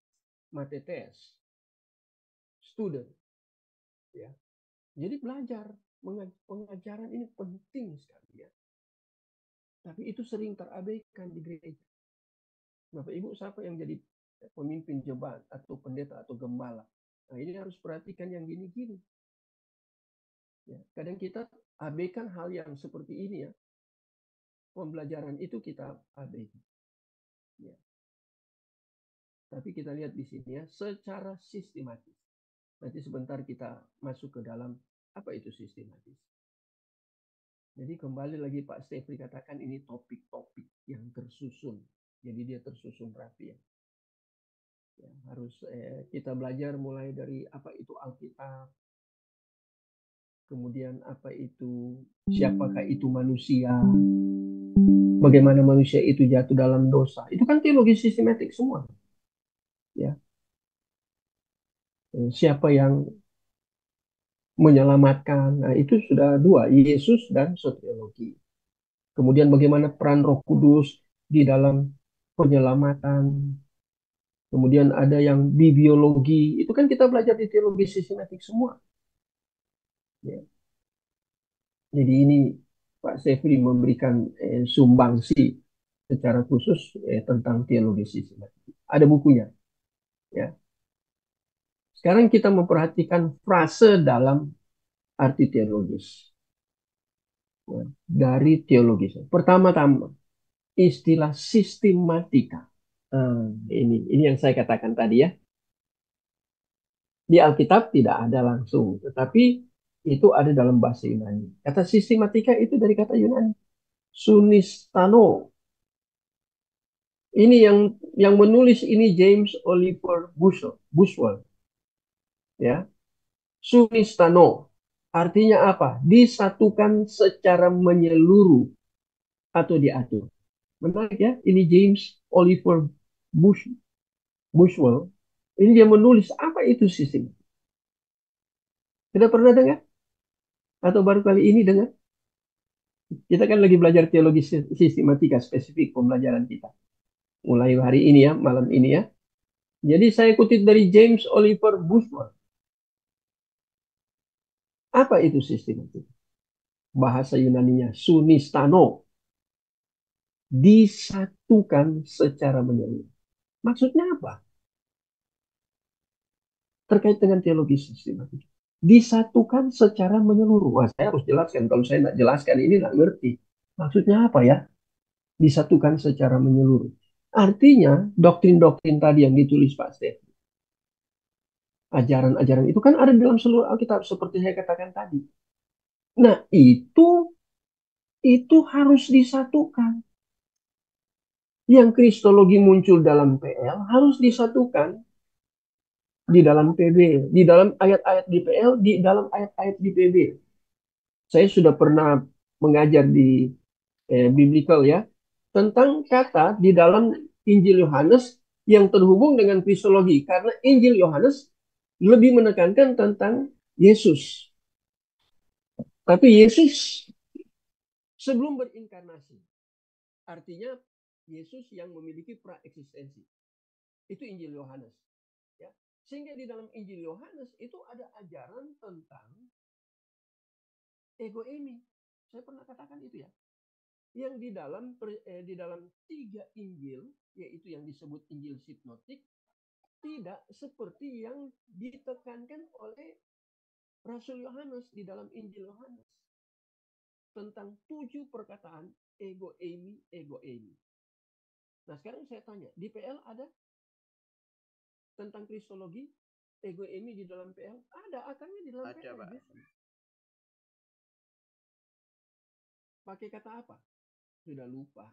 Speaker 1: matetes, student. Ya. Jadi belajar, pengajaran ini penting sekali ya. Tapi itu sering terabaikan di gereja. Bapak Ibu, siapa yang jadi pemimpin jemaat atau pendeta atau gembala? Nah, ini harus perhatikan yang gini-gini. Ya, kadang kita abaikan hal yang seperti ini ya. Pembelajaran itu kita abaikan. Ya. Tapi kita lihat di sini ya, secara sistematis. Nanti sebentar kita masuk ke dalam apa itu sistematis. Jadi kembali lagi Pak Stefri katakan ini topik-topik yang tersusun. Jadi dia tersusun rapi ya. Ya, harus kita belajar mulai dari apa itu Alkitab, kemudian apa itu, siapakah itu manusia, bagaimana manusia itu jatuh dalam dosa. Itu kan teologi sistematik semua. Ya. Siapa yang menyelamatkan. Nah, itu sudah dua, Yesus dan soteriologi. Kemudian bagaimana peran Roh Kudus di dalam penyelamatan. Kemudian ada yang bibliologi, itu kan kita belajar di teologi sistematik semua. Ya. Jadi ini Pak Sefri memberikan sumbangsi secara khusus tentang teologi sistematik. Ada bukunya. Ya. Sekarang kita memperhatikan frase dalam arti teologis. Ya, dari teologis. Pertama-tama, istilah sistematika. Ini yang saya katakan tadi ya. Di Alkitab tidak ada langsung, tetapi itu ada dalam bahasa Yunani. Kata sistematika itu dari kata Yunani, sunistano. Ini yang menulis ini James Oliver Buswell, ya. Sunistano artinya apa? Disatukan secara menyeluruh atau diatur. Menarik ya, ini James Oliver Buswell. Ini dia menulis apa itu sistem. Sudah pernah dengar? Atau baru kali ini dengar? Kita kan lagi belajar teologi sistematika spesifik pembelajaran kita. Mulai hari ini ya, malam ini ya. Jadi saya kutip dari James Oliver Buswell. Apa itu sistematika? Bahasa Yunaninya sunistano. Disatukan secara menyeluruh. Maksudnya apa? Terkait dengan teologi sistematika. Disatukan secara menyeluruh. Wah, saya harus jelaskan. Kalau saya tidak jelaskan ini tidak ngerti. Maksudnya apa ya? Disatukan secara menyeluruh. Artinya doktrin-doktrin tadi yang ditulis Pak Stef, ajaran-ajaran itu kan ada dalam seluruh Alkitab seperti saya katakan tadi. Nah, itu harus disatukan. Yang kristologi muncul dalam PL harus disatukan di dalam PB, di dalam ayat-ayat di PL, di dalam ayat-ayat di PB. Saya sudah pernah mengajar di biblical ya, tentang kata di dalam Injil Yohanes yang terhubung dengan kristologi. Karena Injil Yohanes lebih menekankan tentang Yesus. Tapi Yesus sebelum berinkarnasi. Artinya Yesus yang memiliki praeksistensi. Itu Injil Yohanes. Ya. Sehingga di dalam Injil Yohanes itu ada ajaran tentang ego eimi. Saya pernah katakan itu ya. Yang di dalam 3 Injil, yaitu yang disebut Injil sinoptik, tidak seperti yang ditekankan oleh Rasul Yohanes di dalam Injil Yohanes. Tentang 7 perkataan ego eimi, ego eimi. Nah sekarang saya tanya, di PL ada tentang kristologi, ego eimi di dalam PL? Ada, akarnya di dalam PL. Pak. Pakai kata apa? Sudah lupa.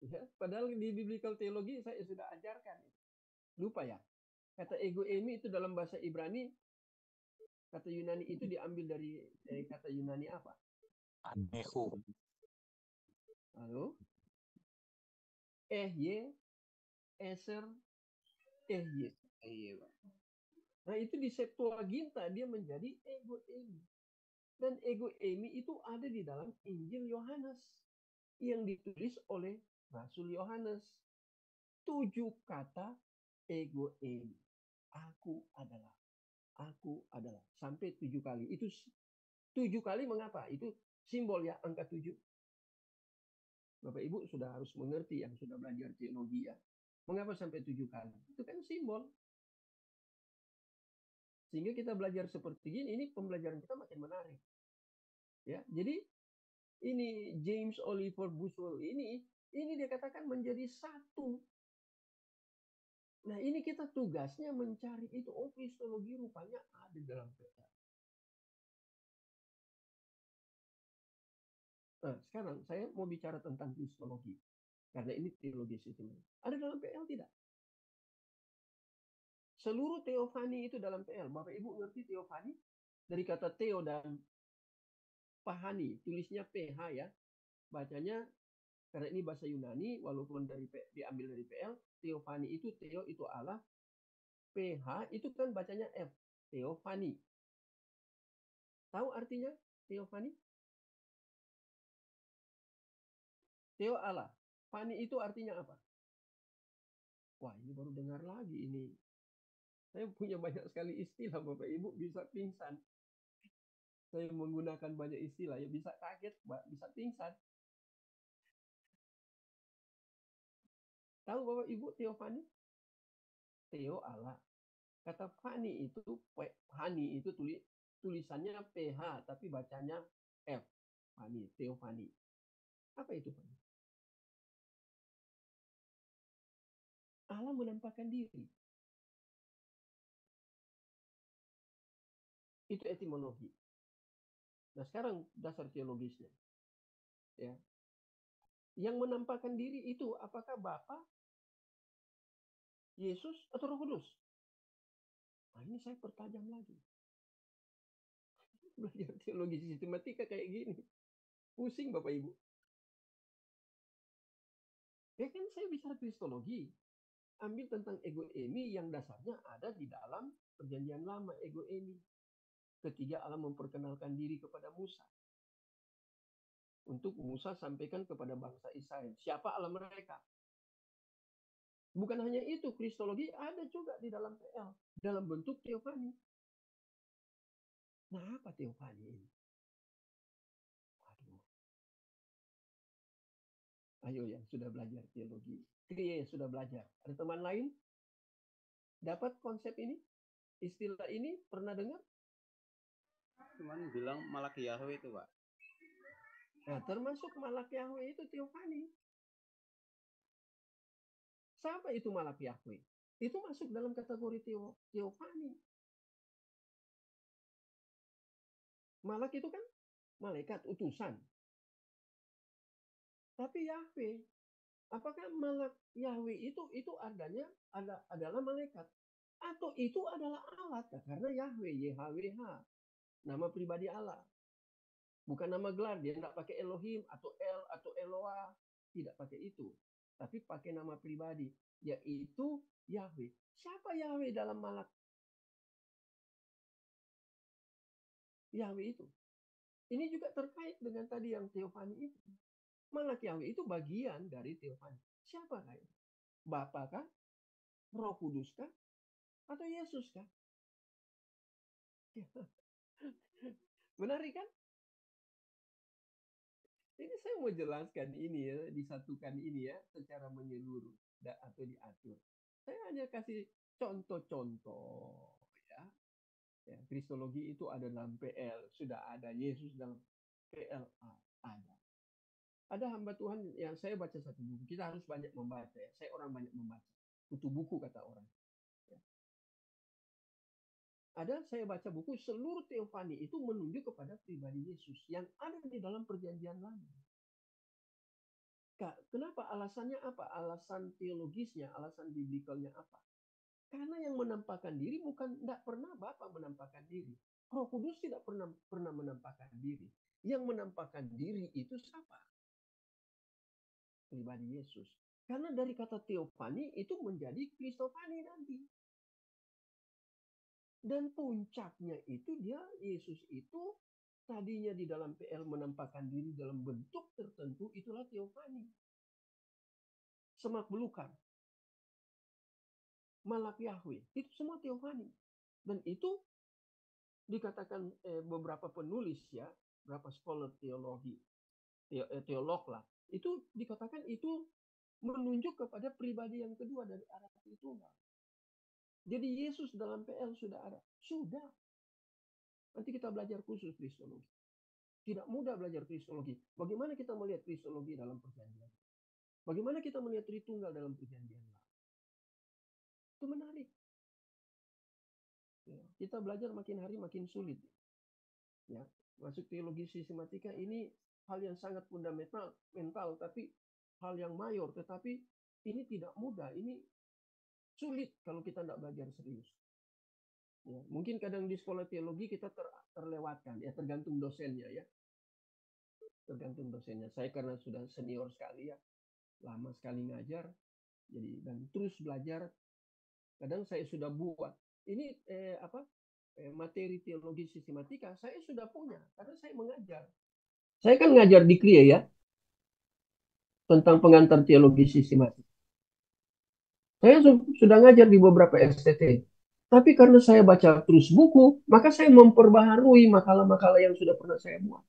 Speaker 1: Ya, padahal di biblical teologi saya sudah ajarkan. Lupa ya. Kata ego eimi itu dalam bahasa Ibrani, kata Yunani itu diambil dari kata Yunani apa?
Speaker 5: Anehu.
Speaker 1: Halo? Ehye, eser, ehye. Nah itu di Septuaginta dia menjadi ego eimi. Dan ego eimi itu ada di dalam Injil Yohanes yang ditulis oleh Rasul Yohanes. 7 kata ego eimi. Aku adalah. Aku adalah. Sampai 7 kali. Itu 7 kali mengapa? Itu simbol ya, angka 7. Bapak Ibu sudah harus mengerti yang sudah belajar teologi ya. Mengapa sampai 7 kali? Itu kan simbol. Sehingga kita belajar seperti ini pembelajaran kita makin menarik. Ya, jadi ini James Oliver Buswell ini dia katakan menjadi satu. Nah, ini kita tugasnya mencari itu. Oh, kristologi rupanya ada dalam PL. Nah, sekarang saya mau bicara tentang kristologi. Karena ini teologi sistem. Ada dalam PL tidak? Seluruh teofani itu dalam PL. Bapak Ibu ngerti teofani? Dari kata teo dan pahani. Tulisnya PH ya. Bacanya, karena ini bahasa Yunani, walaupun diambil dari PL, teofani itu, teo itu Allah. PH itu kan bacanya F. teofani. Tahu artinya teofani? Theo Allah. Fani itu artinya apa? Wah, ini baru dengar lagi ini. Saya punya banyak sekali istilah, Bapak Ibu bisa pingsan. Saya menggunakan banyak istilah, ya bisa kaget, bisa pingsan. Tahu Bapak Ibu teofani? Theo Allah. Kata fani itu, fani itu tulisannya PH, tapi bacanya F. Fani, teofani. Apa itu fani? Allah menampakkan diri. Itu etimologi. Nah, sekarang dasar teologisnya. Ya. Yang menampakkan diri itu apakah Bapa, Yesus, atau Roh Kudus? Nah, ini saya pertajam lagi. Belajar teologi sistematika kayak gini. Pusing Bapak Ibu. Ya kan saya bisa kristologi. Ambil tentang ego emi yang dasarnya ada di dalam perjanjian lama, ego emi. Ketiga, Allah memperkenalkan diri kepada Musa. Untuk Musa sampaikan kepada bangsa Israel. Siapa Allah mereka? Bukan hanya itu, kristologi ada juga di dalam PL. Dalam bentuk teofani. Nah, apa teofani ini? Aduh. Ayo yang sudah belajar teologi. Kriye sudah belajar. Ada teman lain? Dapat konsep ini? Istilah ini pernah dengar?
Speaker 4: Cuman bilang Malak Yahweh itu, Pak.
Speaker 1: Nah, termasuk Malak Yahweh itu teofani. Siapa itu Malak Yahweh? Itu masuk dalam kategori teofani. Malak itu kan malaikat, utusan. Tapi Yahweh, apakah Malak Yahweh itu adalah malaikat? Atau itu adalah alat? Karena Yahweh, YHWH, nama pribadi Allah. Bukan nama gelar, dia tidak pakai Elohim atau El atau Eloah. Tidak pakai itu. Tapi pakai nama pribadi, yaitu Yahweh. Siapa Yahweh dalam Malak Yahweh itu? Ini juga terkait dengan tadi yang teofani itu. Malak Yahweh itu bagian dari teofani. Siapa kah itu? Bapa kah? Roh Kudus kah? Atau Yesus kah? Menarik kan? Ini saya mau jelaskan ini ya, disatukan ini ya, secara menyeluruh atau diatur. Saya hanya kasih contoh-contoh ya. Ya, kristologi itu ada dalam PL, sudah ada Yesus dalam PL ada. Ada hamba Tuhan yang saya baca satu buku. Kita harus banyak membaca ya. Saya orang banyak membaca. Kutu buku kata orang. Ya. Ada saya baca buku seluruh teofani itu menunjuk kepada pribadi Yesus yang ada di dalam perjanjian lama. Kenapa? Alasannya apa? Alasan teologisnya, alasan biblikalnya apa? Karena yang menampakkan diri bukan, tidak pernah Bapa menampakkan diri. Roh Kudus tidak pernah menampakkan diri. Yang menampakkan diri itu siapa? Pribadi Yesus. Karena dari kata teofani itu menjadi kristofani nanti. Dan puncaknya itu dia, Yesus itu tadinya di dalam PL menampakkan diri dalam bentuk tertentu, itulah teofani. Semak belukar, Malak Yahweh, itu semua teofani. Dan itu dikatakan beberapa penulis ya, beberapa scholar teologi, teolog lah, itu dikatakan itu menunjuk kepada pribadi yang kedua dari arah Tritunggal. Jadi Yesus dalam PL sudah ada. Sudah. Nanti kita belajar khusus kristologi. Tidak mudah belajar kristologi. Bagaimana kita melihat kristologi dalam perjanjian? Bagaimana kita melihat Tritunggal dalam perjanjian lama? Itu menarik. Ya, kita belajar makin hari makin sulit. Ya, masuk teologi sistematika ini hal yang sangat fundamental, tapi hal yang mayor. Tetapi ini tidak mudah. Ini sulit kalau kita tidak belajar serius. Ya, mungkin kadang di sekolah teologi kita terlewatkan, ya tergantung dosennya ya. Tergantung dosennya. Saya karena sudah senior sekali ya, lama sekali ngajar, jadi dan terus belajar. Kadang saya sudah buat ini materi teologi sistematika saya sudah punya karena saya mengajar. Saya kan ngajar di KLIA ya tentang pengantar teologi sistematika. Saya sudah ngajar di beberapa STT. Tapi karena saya baca terus buku, maka saya memperbaharui makalah-makalah yang sudah pernah saya buat.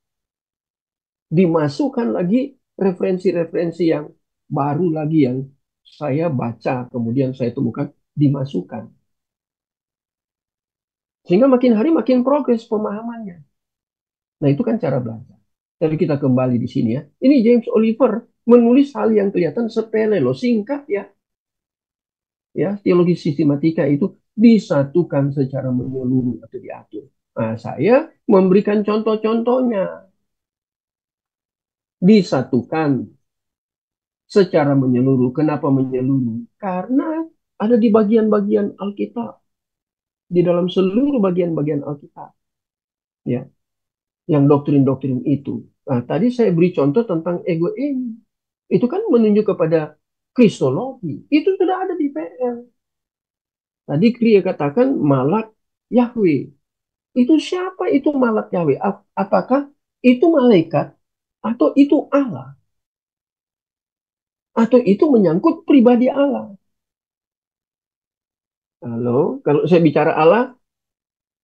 Speaker 1: Dimasukkan lagi referensi-referensi yang baru lagi yang saya baca, kemudian saya temukan, dimasukkan. Sehingga makin hari makin progres pemahamannya. Nah, itu kan cara belajar. Tapi kita kembali di sini ya. Ini James Oliver menulis hal yang kelihatan sepele loh, singkat ya. Ya, teologi sistematika itu disatukan secara menyeluruh atau diatur. Nah, saya memberikan contoh-contohnya. Disatukan secara menyeluruh. Kenapa menyeluruh? Karena ada di bagian-bagian Alkitab. Di dalam seluruh bagian-bagian Alkitab. Ya, yang doktrin-doktrin itu. Nah, tadi saya beri contoh tentang ego ini. Itu kan menunjuk kepada kristologi. Itu sudah ada di PL. Tadi Kriya katakan malak Yahweh. Itu siapa itu malak Yahweh? Apakah itu malaikat atau itu Allah? Atau itu menyangkut pribadi Allah? Halo, kalau saya bicara Allah,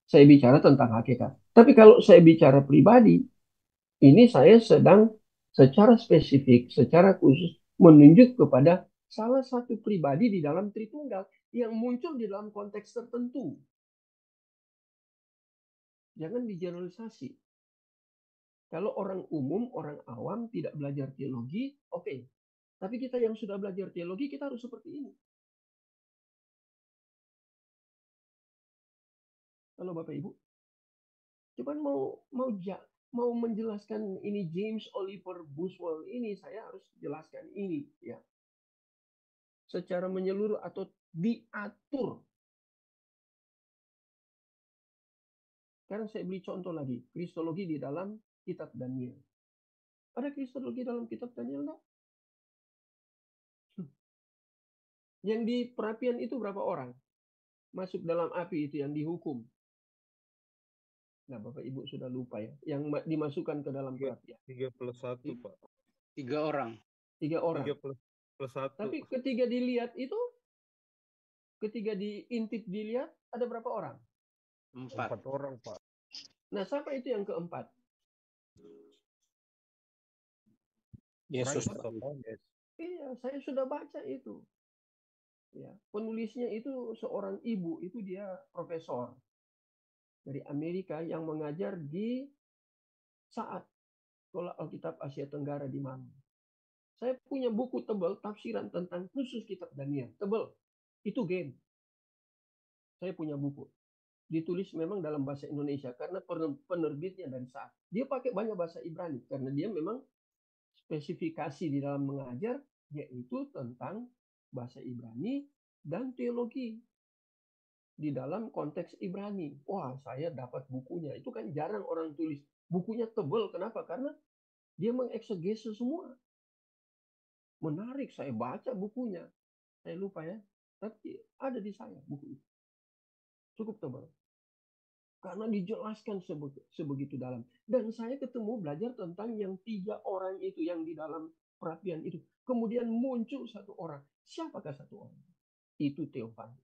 Speaker 1: saya bicara tentang hakikat. Tapi kalau saya bicara pribadi, ini saya sedang secara spesifik, secara khusus menunjuk kepada salah satu pribadi di dalam Tritunggal yang muncul di dalam konteks tertentu. Jangan digeneralisasi. Kalau orang umum, orang awam tidak belajar teologi, oke. Tapi kita yang sudah belajar teologi, kita harus seperti ini. Halo Bapak Ibu. Cuman mau menjelaskan ini James Oliver Buswell ini, saya harus jelaskan ini ya. Secara menyeluruh atau diatur. Sekarang saya beri contoh lagi, kristologi di dalam kitab Daniel. Ada kristologi dalam kitab Daniel enggak? Yang di perapian itu berapa orang? Masuk dalam api itu yang dihukum. Nah, Bapak Ibu sudah lupa ya. Yang dimasukkan ke dalam perapian.
Speaker 3: 3+1, Pak.
Speaker 4: 3 orang.
Speaker 1: 3 orang.
Speaker 3: 3+1.
Speaker 1: Tapi ketika dilihat itu, ketika diintip dilihat, ada berapa orang?
Speaker 3: 4 orang, Pak.
Speaker 1: Nah, siapa itu yang keempat?
Speaker 5: Yesus.
Speaker 1: Iya, saya sudah baca itu. Ya, penulisnya itu seorang ibu, itu dia profesor dari Amerika yang mengajar di saat Sekolah Alkitab Asia Tenggara di Malang. Saya punya buku tebal tafsiran tentang khusus kitab Daniel. Tebal. Itu game. Saya punya buku. Ditulis memang dalam bahasa Indonesia karena penerbitnya dari saat. Dia pakai banyak bahasa Ibrani karena dia memang spesifikasi di dalam mengajar yaitu tentang bahasa Ibrani dan teologi di dalam konteks Ibrani. Wah, saya dapat bukunya. Itu kan jarang orang tulis. Bukunya tebal. Kenapa? Karena dia mengeksegese semua. Menarik, saya baca bukunya. Saya lupa ya. Tapi ada di saya buku itu. Cukup tebal. Karena dijelaskan sebegitu dalam. Dan saya ketemu belajar tentang yang 3 orang itu yang di dalam perapian itu. Kemudian muncul 1 orang. Siapakah 1 orang? Itu Theophany.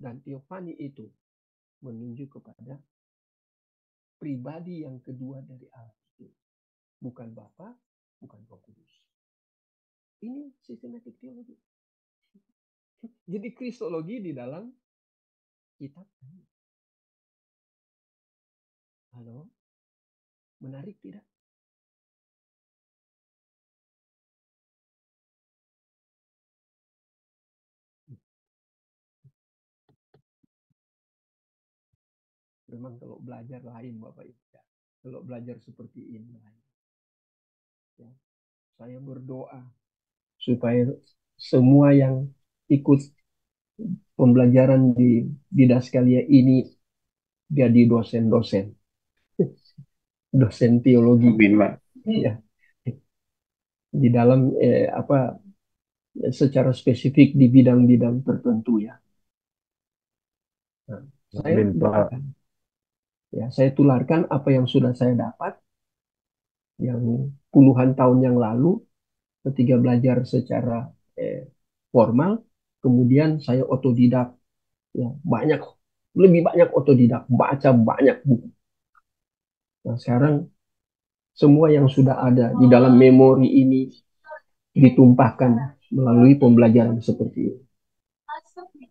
Speaker 1: Dan Theophany itu menunjuk kepada pribadi yang kedua dari Allah itu. Bukan Bapa, bukan Roh Kudus. Ini systematic theology. Jadi kristologi di dalam kitab. Halo? Menarik tidak? Memang kalau belajar lain Bapak Ibu. Ya. Kalau belajar seperti ini lain. Ya. Saya berdoa supaya semua yang ikut pembelajaran di Didaskalia ini jadi dosen-dosen. Dosen teologi.
Speaker 4: Amin, Pak.
Speaker 1: Ya. Di dalam secara spesifik di bidang-bidang tertentu ya. Nah, saya
Speaker 3: Amin, Pak.
Speaker 1: doakan. Ya, saya tularkan apa yang sudah saya dapat, yang puluhan tahun yang lalu ketika belajar secara formal, kemudian saya otodidak, ya, lebih banyak otodidak, baca banyak buku. Nah, sekarang semua yang sudah ada di dalam memori ini ditumpahkan melalui pembelajaran seperti ini.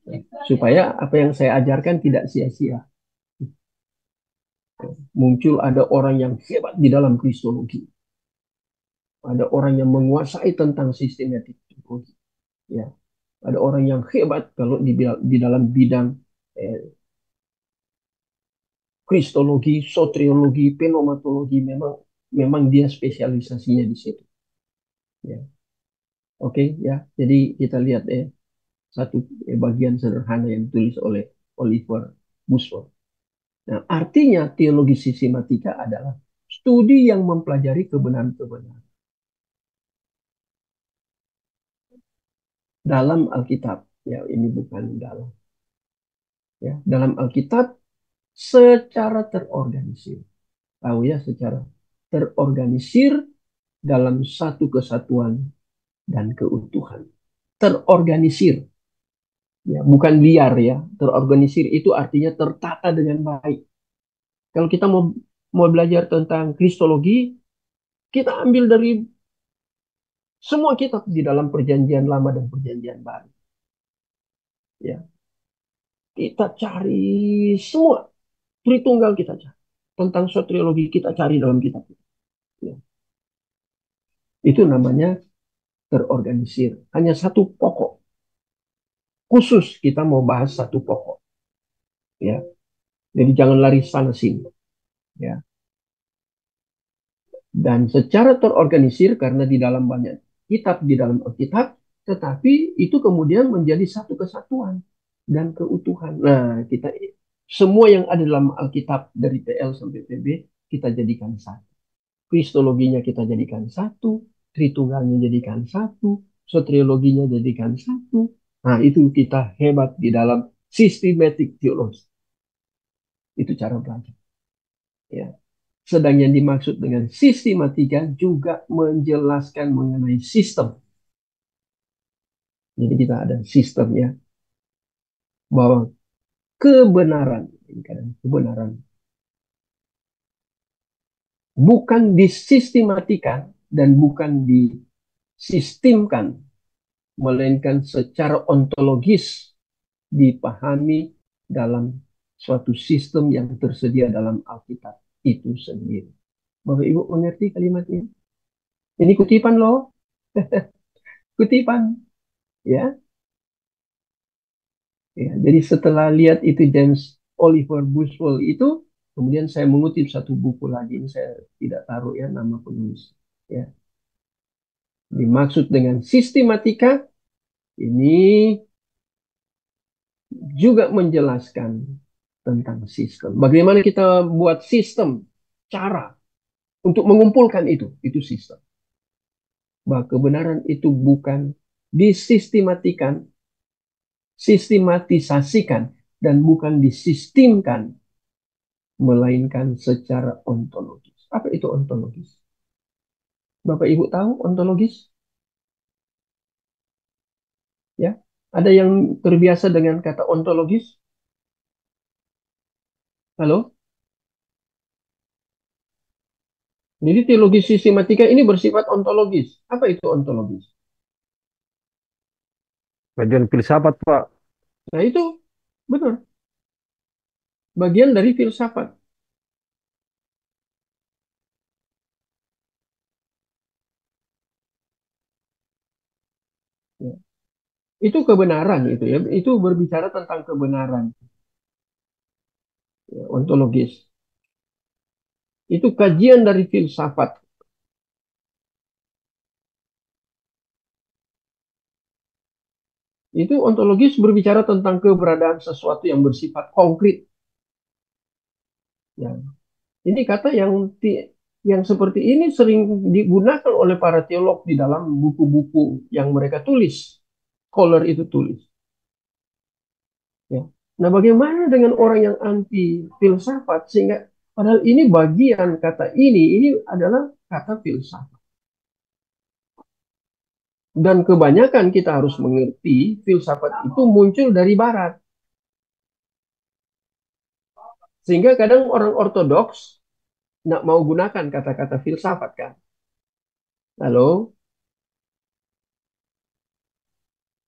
Speaker 1: Ya, supaya apa yang saya ajarkan tidak sia-sia. Muncul ada orang yang hebat di dalam kristologi. Ada orang yang menguasai tentang sistematik teologi. Ya, ada orang yang hebat kalau di dalam bidang kristologi, soteriologi, pneumatologi, memang dia spesialisasinya di situ. Ya. Oke, ya. Jadi kita lihat satu bagian sederhana yang ditulis oleh Oliver Buswell. Nah, artinya teologi sistematika adalah studi yang mempelajari kebenaran-kebenaran dalam Alkitab. Ya, ini bukan dalam. Ya, dalam Alkitab secara terorganisir. Tahu ya, secara terorganisir dalam satu kesatuan dan keutuhan. Terorganisir, ya, bukan liar ya. Terorganisir itu artinya tertata dengan baik. Kalau kita mau belajar tentang kristologi, kita ambil dari semua kitab di dalam Perjanjian Lama dan Perjanjian Baru. Ya, kita cari semua Tritunggal kita cari. Tentang soteriologi kita cari dalam kitab itu. Ya. Itu namanya terorganisir. Hanya satu pokok. Khusus kita mau bahas satu pokok. Ya. Jadi jangan lari sana sini. Ya. Dan secara terorganisir karena di dalam banyak kitab di dalam Alkitab, tetapi itu kemudian menjadi satu kesatuan dan keutuhan. Nah, kita semua yang ada dalam Alkitab dari PL sampai PB kita jadikan satu. Kristologinya kita jadikan satu, Tritunggalnya jadikan satu, soteriologinya jadikan satu. Nah, itu kita hebat di dalam systematic theology. Itu cara belajar. Ya. Sedang yang dimaksud dengan sistematika juga menjelaskan mengenai sistem. Jadi kita ada sistemnya bahwa kebenaran, kebenaran bukan disistematikan dan bukan disistemkan, melainkan secara ontologis dipahami dalam suatu sistem yang tersedia dalam Alkitab itu sendiri. Bapak Ibu mengerti kalimat ini? Ini kutipan loh. Kutipan. Ya. Ya, jadi setelah lihat itu James Oliver Buswell itu, kemudian saya mengutip satu buku lagi. Ini saya tidak taruh ya nama penulis. Ya. Dimaksud dengan sistematika ini juga menjelaskan tentang sistem. Bagaimana kita buat sistem, cara untuk mengumpulkan itu sistem. Bahwa kebenaran itu bukan disistematikan, sistematisasikan, dan bukan disistemkan, melainkan secara ontologis. Apa itu ontologis? Bapak Ibu tahu ontologis? Ya, ada yang terbiasa dengan kata ontologis? Halo? Jadi teologi sistematika ini bersifat ontologis. Apa itu ontologis?
Speaker 3: Kajian filsafat, Pak.
Speaker 1: Nah itu benar. Bagian dari filsafat. Ya. Itu kebenaran itu ya. Itu berbicara tentang kebenaran. Ya, ontologis. Itu kajian dari filsafat. Itu ontologis berbicara tentang keberadaan sesuatu yang bersifat konkret. Ya. Ini kata yang seperti ini sering digunakan oleh para teolog di dalam buku-buku yang mereka tulis. Scholar itu tulis. Ya. Nah, bagaimana dengan orang yang anti filsafat sehingga padahal ini bagian kata ini adalah kata filsafat. Dan kebanyakan kita harus mengerti filsafat itu muncul dari barat. Sehingga kadang orang ortodoks nggak mau gunakan kata-kata filsafat kan. Halo,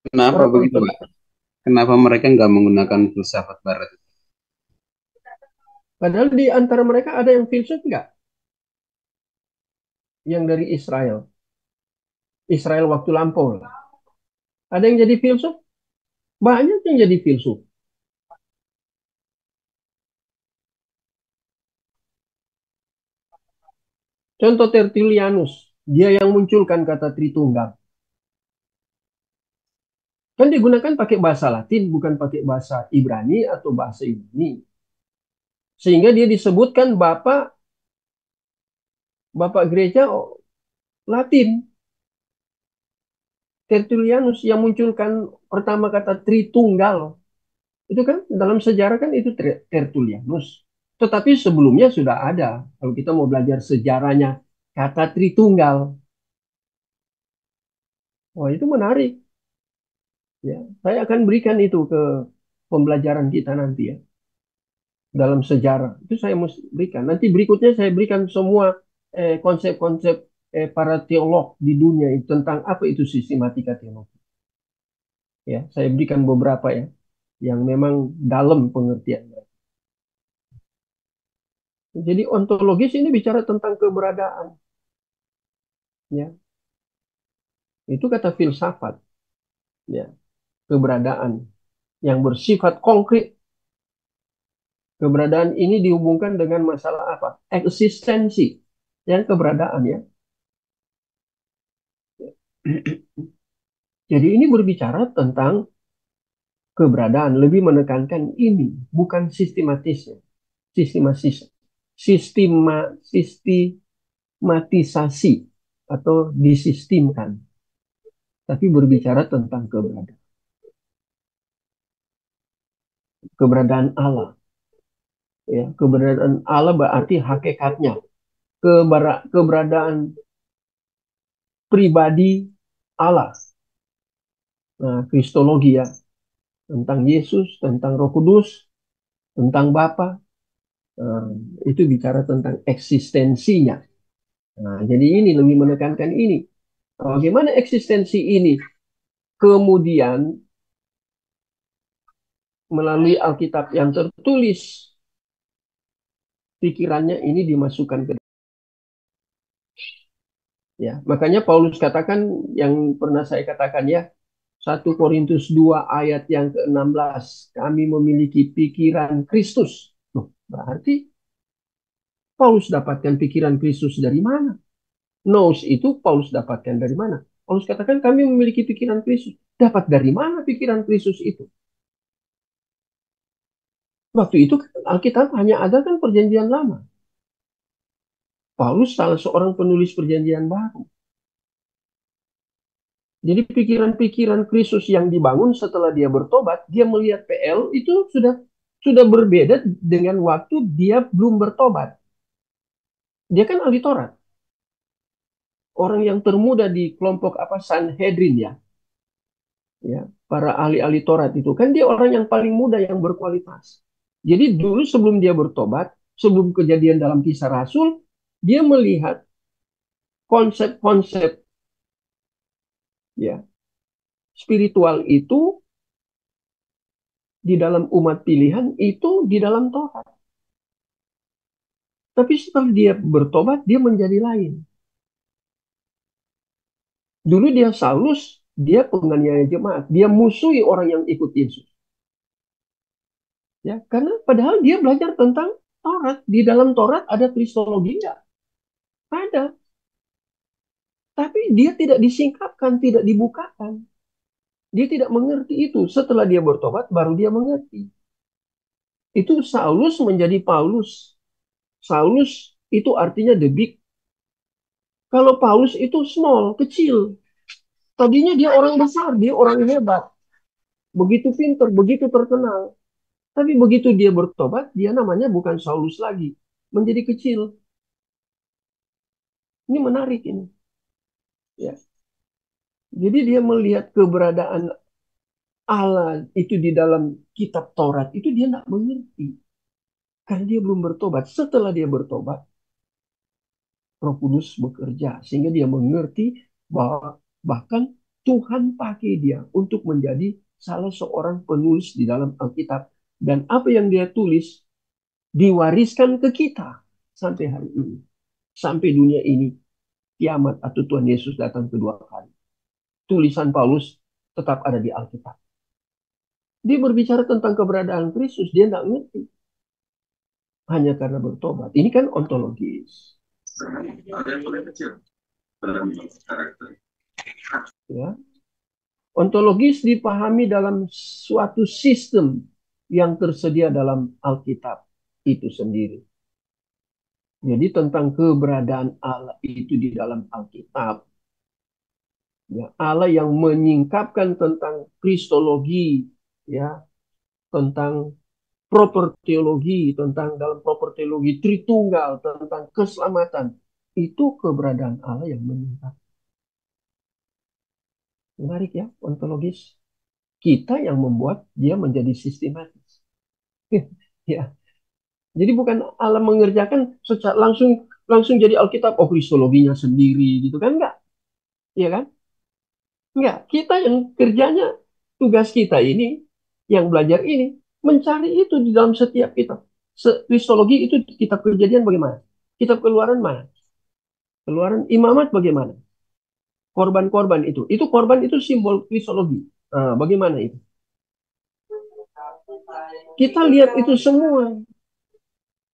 Speaker 4: Kenapa
Speaker 1: orang
Speaker 4: begitu, Pak?
Speaker 1: ortodoks.
Speaker 4: Kenapa mereka nggak menggunakan filsafat barat?
Speaker 1: Padahal di antara mereka ada yang filsuf nggak? Yang dari Israel. Israel waktu lampau lah. Ada yang jadi filsuf? Banyak yang jadi filsuf. Contoh Tertullianus. Dia yang munculkan kata Tritunggal. Kan digunakan pakai bahasa Latin, bukan pakai bahasa Ibrani atau bahasa Yunani. Sehingga dia disebutkan Bapak gereja Latin. Tertullianus yang munculkan pertama kata Tritunggal. Itu kan dalam sejarah kan itu Tertullianus. Tetapi sebelumnya sudah ada. Kalau kita mau belajar sejarahnya kata Tritunggal. Wah, itu menarik. Ya, saya akan berikan itu ke pembelajaran kita nanti ya. Dalam sejarah. Itu saya mesti berikan. Nanti berikutnya saya berikan semua konsep-konsep para teolog di dunia itu tentang apa itu sistematika teologi. Ya, saya berikan beberapa ya yang memang dalam pengertian mereka. Jadi ontologis ini bicara tentang keberadaan. Ya, itu kata filsafat. Ya, keberadaan yang bersifat konkret. Keberadaan ini dihubungkan dengan masalah apa? Eksistensi. Yang keberadaan ya. Jadi ini berbicara tentang keberadaan, lebih menekankan ini, bukan sistematisnya. Sistematis, sistematisasi atau disistemkan, tapi berbicara tentang keberadaan Allah. Ya, keberadaan Allah berarti hakikatnya, keberadaan pribadi Allah. Nah, kristologi ya, tentang Yesus, tentang Roh Kudus, tentang Bapa, nah, itu bicara tentang eksistensinya. Nah, jadi ini lebih menekankan ini. Bagaimana eksistensi ini kemudian melalui Alkitab yang tertulis, pikirannya ini dimasukkan ke ya. Makanya Paulus katakan yang pernah saya katakan ya, 1 Korintus 2 ayat yang ke-16, kami memiliki pikiran Kristus. Loh, berarti Paulus dapatkan pikiran Kristus dari mana? Nous itu Paulus dapatkan dari mana? Paulus katakan kami memiliki pikiran Kristus. Dapat dari mana pikiran Kristus itu? Waktu itu Alkitab hanya ada kan perjanjian lama. Paulus salah seorang penulis perjanjian baru. Jadi pikiran-pikiran Kristus yang dibangun setelah dia bertobat, dia melihat PL itu sudah berbeda dengan waktu dia belum bertobat. Dia kan ahli Taurat. Orang yang termuda di kelompok apa Sanhedrin ya. Ya, para ahli-ahli Taurat itu kan dia orang yang paling muda yang berkualitas. Jadi dulu sebelum dia bertobat, sebelum kejadian dalam Kisah Rasul, dia melihat konsep-konsep ya spiritual itu di dalam umat pilihan itu di dalam Taurat. Tapi setelah dia bertobat, dia menjadi lain. Dulu dia Saulus, dia penganiaya jemaat, dia musuhi orang yang ikut Yesus. Ya, karena padahal dia belajar tentang Taurat. Di dalam Taurat ada kristologi enggak? Ada. Tapi dia tidak disingkapkan, tidak dibukakan. Dia tidak mengerti itu. Setelah dia bertobat, baru dia mengerti. Itu Saulus menjadi Paulus. Saulus itu artinya the big. Kalau Paulus itu small, kecil. Tadinya dia orang besar, dia orang hebat. Begitu pintar, begitu terkenal. Tapi begitu dia bertobat, dia namanya bukan Saulus lagi, menjadi kecil. Ini menarik ini. Ya. Jadi dia melihat keberadaan Allah itu di dalam kitab Taurat itu dia tidak mengerti. Karena dia belum bertobat. Setelah dia bertobat, Roh Kudus bekerja. Sehingga dia mengerti bahwa bahkan Tuhan pakai dia untuk menjadi salah seorang penulis di dalam Alkitab. Dan apa yang dia tulis diwariskan ke kita sampai hari ini. Sampai dunia ini kiamat atau Tuhan Yesus datang kedua kali. Tulisan Paulus tetap ada di Alkitab. Dia berbicara tentang keberadaan Kristus, dia tidak ngerti. Hanya karena bertobat. Ini kan ontologis. Ya. Ontologis dipahami dalam suatu sistem yang tersedia dalam Alkitab itu sendiri. Jadi tentang keberadaan Allah itu di dalam Alkitab. Ya, Allah yang menyingkapkan tentang kristologi, ya, tentang proper teologi, tentang dalam proper teologi Tritunggal, tentang keselamatan. Itu keberadaan Allah yang menyingkap. Menarik ya, ontologis. Kita yang membuat dia menjadi sistematis. Ya. Jadi bukan Allah mengerjakan secara langsung jadi Alkitab, oh kristologinya sendiri gitu kan, enggak. Iya kan? Enggak, kita yang kerjanya, tugas kita ini, yang belajar ini, mencari itu di dalam setiap kitab. Kristologi itu kitab Kejadian bagaimana? Kitab Keluaran mana? Keluaran Imamat bagaimana? Korban-korban itu korban itu simbol kristologi. Nah, bagaimana itu? Kita lihat itu semua.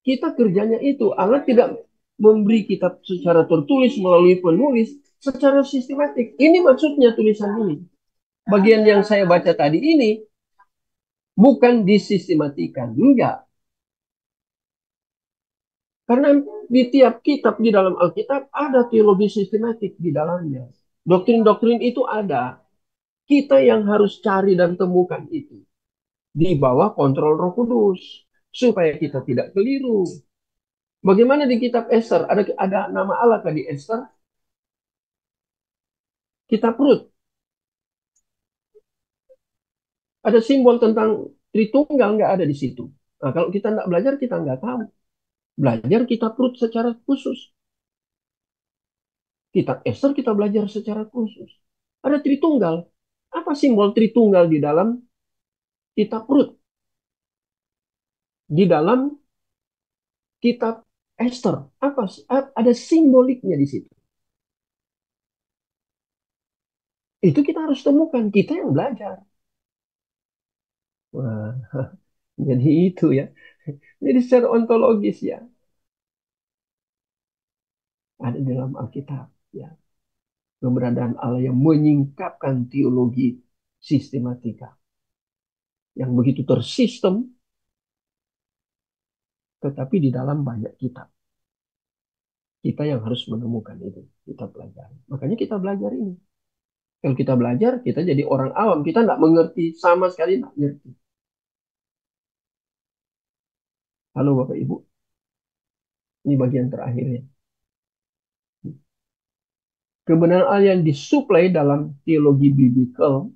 Speaker 1: Kita kerjanya itu. Allah tidak memberi kitab secara tertulis melalui penulis secara sistematik. Ini maksudnya tulisan ini. Bagian yang saya baca tadi ini bukan disistematikan, enggak. Karena di tiap kitab di dalam Alkitab ada teologi sistematik di dalamnya. Doktrin-doktrin itu ada. Kita yang harus cari dan temukan itu. Di bawah kontrol Roh Kudus. Supaya kita tidak keliru. Bagaimana di kitab Esther? Ada nama Allah kan di Esther? Kitab Rut. Ada simbol tentang Tritunggal nggak ada di situ. Nah, kalau kita nggak belajar, kita nggak tahu. Belajar kitab Rut secara khusus. Kitab Esther kita belajar secara khusus. Ada Tritunggal. Apa simbol Tritunggal di dalam kitab Rut? Di dalam kitab Esther. Apa? Ada simboliknya di situ. Itu kita harus temukan. Kita yang belajar. Wah, jadi itu ya. Jadi secara ontologis ya. Ada di dalam Alkitab. Ya. Keberadaan Allah yang menyingkapkan teologi sistematika. Yang begitu tersistem. Tetapi di dalam banyak kitab. Kita yang harus menemukan itu. Kita pelajari. Makanya kita belajar ini. Kalau kita belajar, kita jadi orang awam. Kita nggak mengerti. Sama sekali nggak ngerti. Halo Bapak Ibu. Ini bagian terakhirnya. Kebenaran Allah yang disuplai dalam teologi biblical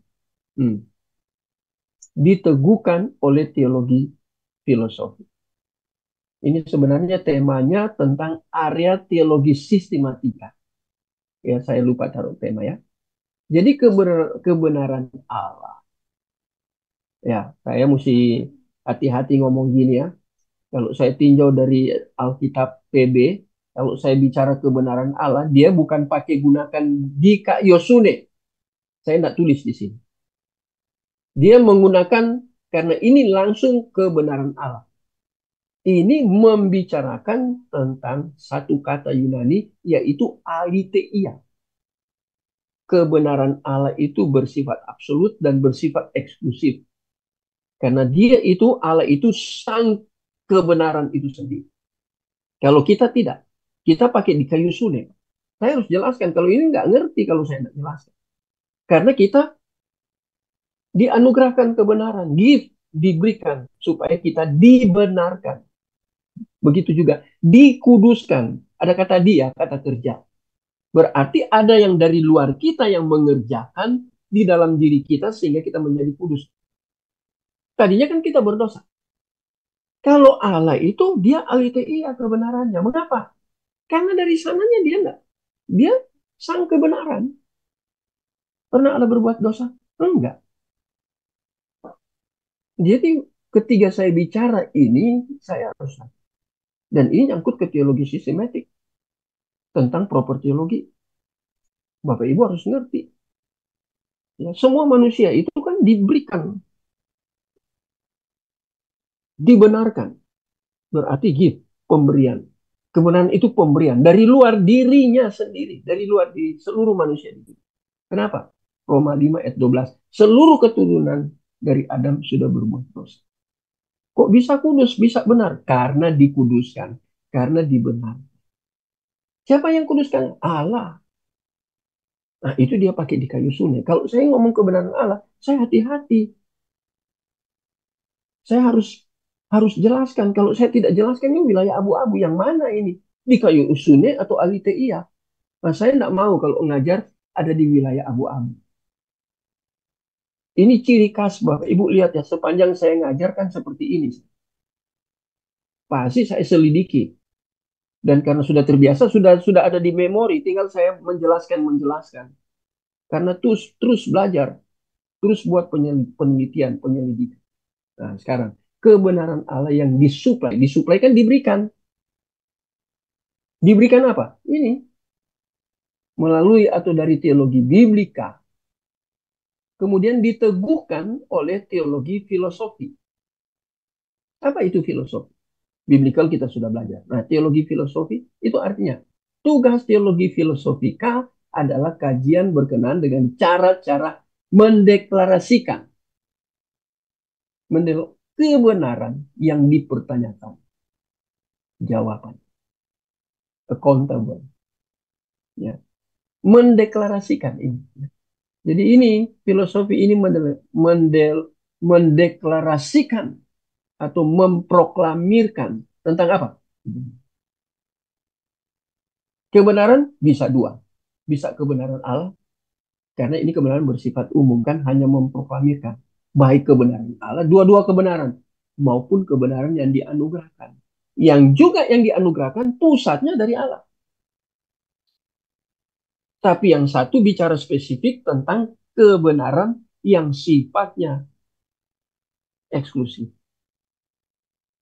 Speaker 1: diteguhkan oleh teologi filosofi. Ini sebenarnya temanya tentang area teologi sistematika. Ya, saya lupa taruh tema ya. Jadi kebenaran Allah. Ya, saya mesti hati-hati ngomong gini ya. Kalau saya tinjau dari Alkitab PB, kalau saya bicara kebenaran Allah, dia bukan pakai gunakan Dika Yosune. Saya tidak tulis di sini. Dia menggunakan, karena ini langsung kebenaran Allah. Ini membicarakan tentang satu kata Yunani, yaitu aletheia. Kebenaran Allah itu bersifat absolut dan bersifat eksklusif. Karena dia itu, Allah itu sang kebenaran itu sendiri. Kalau kita tidak, kita pakai di kayu sunek. Saya harus jelaskan, kalau ini nggak ngerti kalau saya nggak jelaskan. Karena kita dianugerahkan kebenaran, diberikan supaya kita dibenarkan. Begitu juga dikuduskan. Ada kata dia, kata kerja. Berarti ada yang dari luar kita yang mengerjakan di dalam diri kita sehingga kita menjadi kudus. Tadinya kan kita berdosa. Kalau Allah itu dia aletheia kebenarannya. Mengapa? Karena dari sananya dia enggak. Dia sang kebenaran. Pernah Allah berbuat dosa? Enggak. Jadi ketika saya bicara ini, saya harus. Dan ini nyangkut ke teologi sistematik. Tentang propertiologi. Bapak Ibu harus ngerti. Ya, semua manusia itu kan diberikan. Dibenarkan. Berarti gift, pemberian. Kebenaran itu pemberian. Dari luar dirinya sendiri. Dari luar diri seluruh manusia. Kenapa? Roma 5 ayat 12. Seluruh keturunan dari Adam sudah berbuat dosa. Kok bisa kudus? Bisa benar. Karena dikuduskan. Karena dibenarkan. Siapa yang kuduskan? Allah. Nah itu dia pakai di kayu sunai. Kalau saya ngomong kebenaran Allah, saya hati-hati. Saya harus jelaskan. Kalau saya tidak jelaskan ini wilayah abu-abu. Yang mana ini? Di kayu sunai atau aletheia? Nah saya tidak mau kalau ngajar ada di wilayah abu-abu. Ini ciri khas Bapak Ibu lihat ya. Sepanjang saya ngajarkan seperti ini. Pasti saya selidiki. Dan karena sudah terbiasa, sudah ada di memori. Tinggal saya menjelaskan. Karena terus belajar. Terus buat penelitian, penyelidikan. Nah sekarang, kebenaran Allah yang disuplai. Disuplai kan diberikan. Diberikan apa? Ini. Melalui atau dari teologi biblika. Kemudian diteguhkan oleh teologi filosofi. Apa itu filosofi? Biblical kita sudah belajar. Nah, teologi filosofi itu artinya tugas teologi filosofika adalah kajian berkenaan dengan cara-cara mendeklarasikan kebenaran yang dipertanyakan. Jawaban. Accountable. Ya. Mendeklarasikan ini. Jadi ini, filosofi ini mendeklarasikan atau memproklamirkan tentang apa? Kebenaran bisa dua. Bisa kebenaran Allah, karena ini kebenaran bersifat umum kan, hanya memproklamirkan. Baik kebenaran Allah, dua-dua kebenaran. Maupun kebenaran yang dianugerahkan. Yang juga yang dianugerahkan pusatnya dari Allah. Tapi yang satu bicara spesifik tentang kebenaran yang sifatnya eksklusif.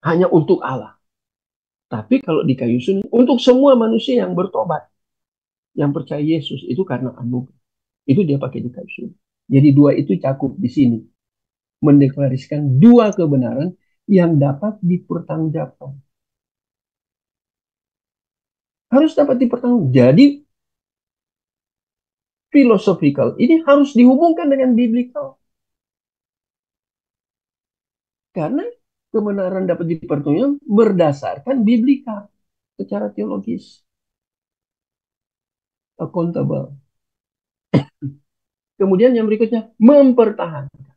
Speaker 1: Hanya untuk Allah. Tapi kalau di kayu sunai, untuk semua manusia yang bertobat. Yang percaya Yesus itu karena anugerah. Itu dia pakai di kayu sunai. Jadi dua itu cakup di sini. Mendeklarasikan dua kebenaran yang dapat dipertanggungjawabkan. Harus dapat dipertanggungjawabkan. Jadi philosophical ini harus dihubungkan dengan biblical. Karena kebenaran dapat dipertanggungjawabkan berdasarkan biblika secara teologis. Accountable. Kemudian yang berikutnya mempertahankan.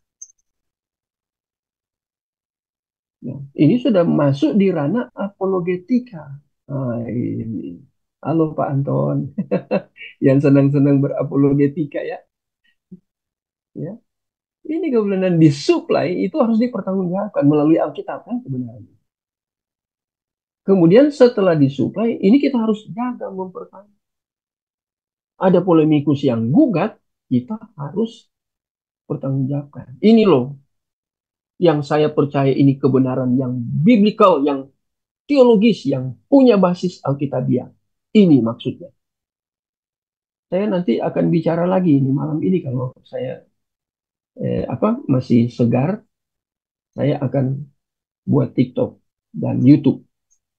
Speaker 1: Nah, ini sudah masuk di ranah apologetika. Nah, ini. Halo Pak Anton, yang senang-senang berapologetika ya. Ya. Ini kebenaran disuplai itu harus dipertanggungjawabkan melalui Alkitab kan kebenarannya. Kemudian setelah disuplai, ini kita harus jaga mempertahankan. Ada polemikus yang gugat, kita harus pertanggungjawabkan. Ini loh yang saya percaya ini kebenaran yang biblical, yang teologis, yang punya basis Alkitabiah. Ini maksudnya. Saya nanti akan bicara lagi ini malam ini kalau saya masih segar, saya akan buat TikTok dan YouTube.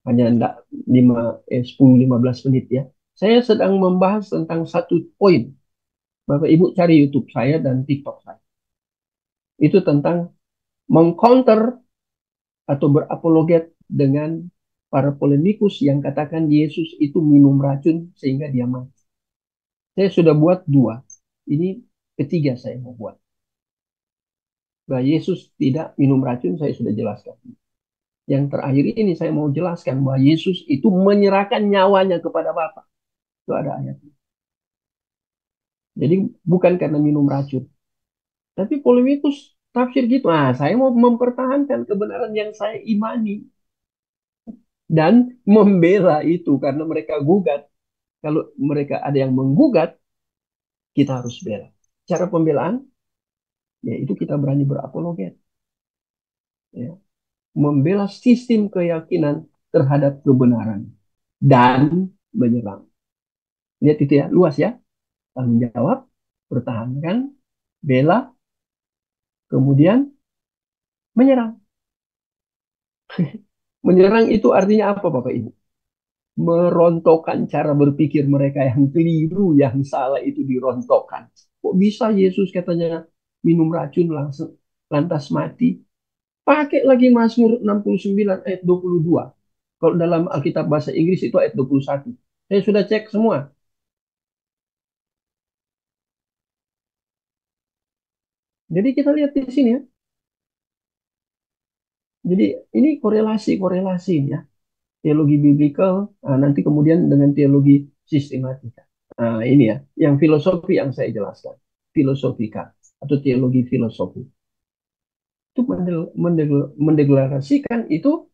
Speaker 1: Hanya enggak 10-15 menit ya. Saya sedang membahas tentang satu poin. Bapak Ibu cari YouTube saya dan TikTok saya. Itu tentang mengcounter atau berapologet dengan para polemikus yang katakan Yesus itu minum racun sehingga dia mati. Saya sudah buat 2. Ini ketiga saya mau buat. Bahwa Yesus tidak minum racun, saya sudah jelaskan. Yang terakhir ini saya mau jelaskan bahwa Yesus itu menyerahkan nyawanya kepada Bapa. Itu ada ayatnya. Jadi bukan karena minum racun. Tapi polemikus tafsir gitu. Nah, saya mau mempertahankan kebenaran yang saya imani. Dan membela itu karena mereka gugat. Kalau mereka ada yang menggugat, kita harus bela. Cara pembelaan, yaitu kita berani berapologet. Ya. Membela sistem keyakinan terhadap kebenaran. Dan menyerang. Lihat itu ya, luas ya. Tanggung jawab, pertahankan, bela, kemudian menyerang. Menyerang itu artinya apa Bapak Ibu? Merontokkan cara berpikir mereka yang keliru, yang salah itu dirontokkan. Kok bisa Yesus katanya minum racun langsung lantas mati? Pakai lagi Mazmur 69 ayat 22. Kalau dalam Alkitab bahasa Inggris itu ayat 21. Saya sudah cek semua. Jadi kita lihat di sini ya. Jadi ini korelasi ya. Teologi biblical, nanti kemudian dengan teologi sistematika. Nah, ini ya, yang filosofi yang saya jelaskan. Filosofika atau teologi filosofi. Itu mendeklarasikan itu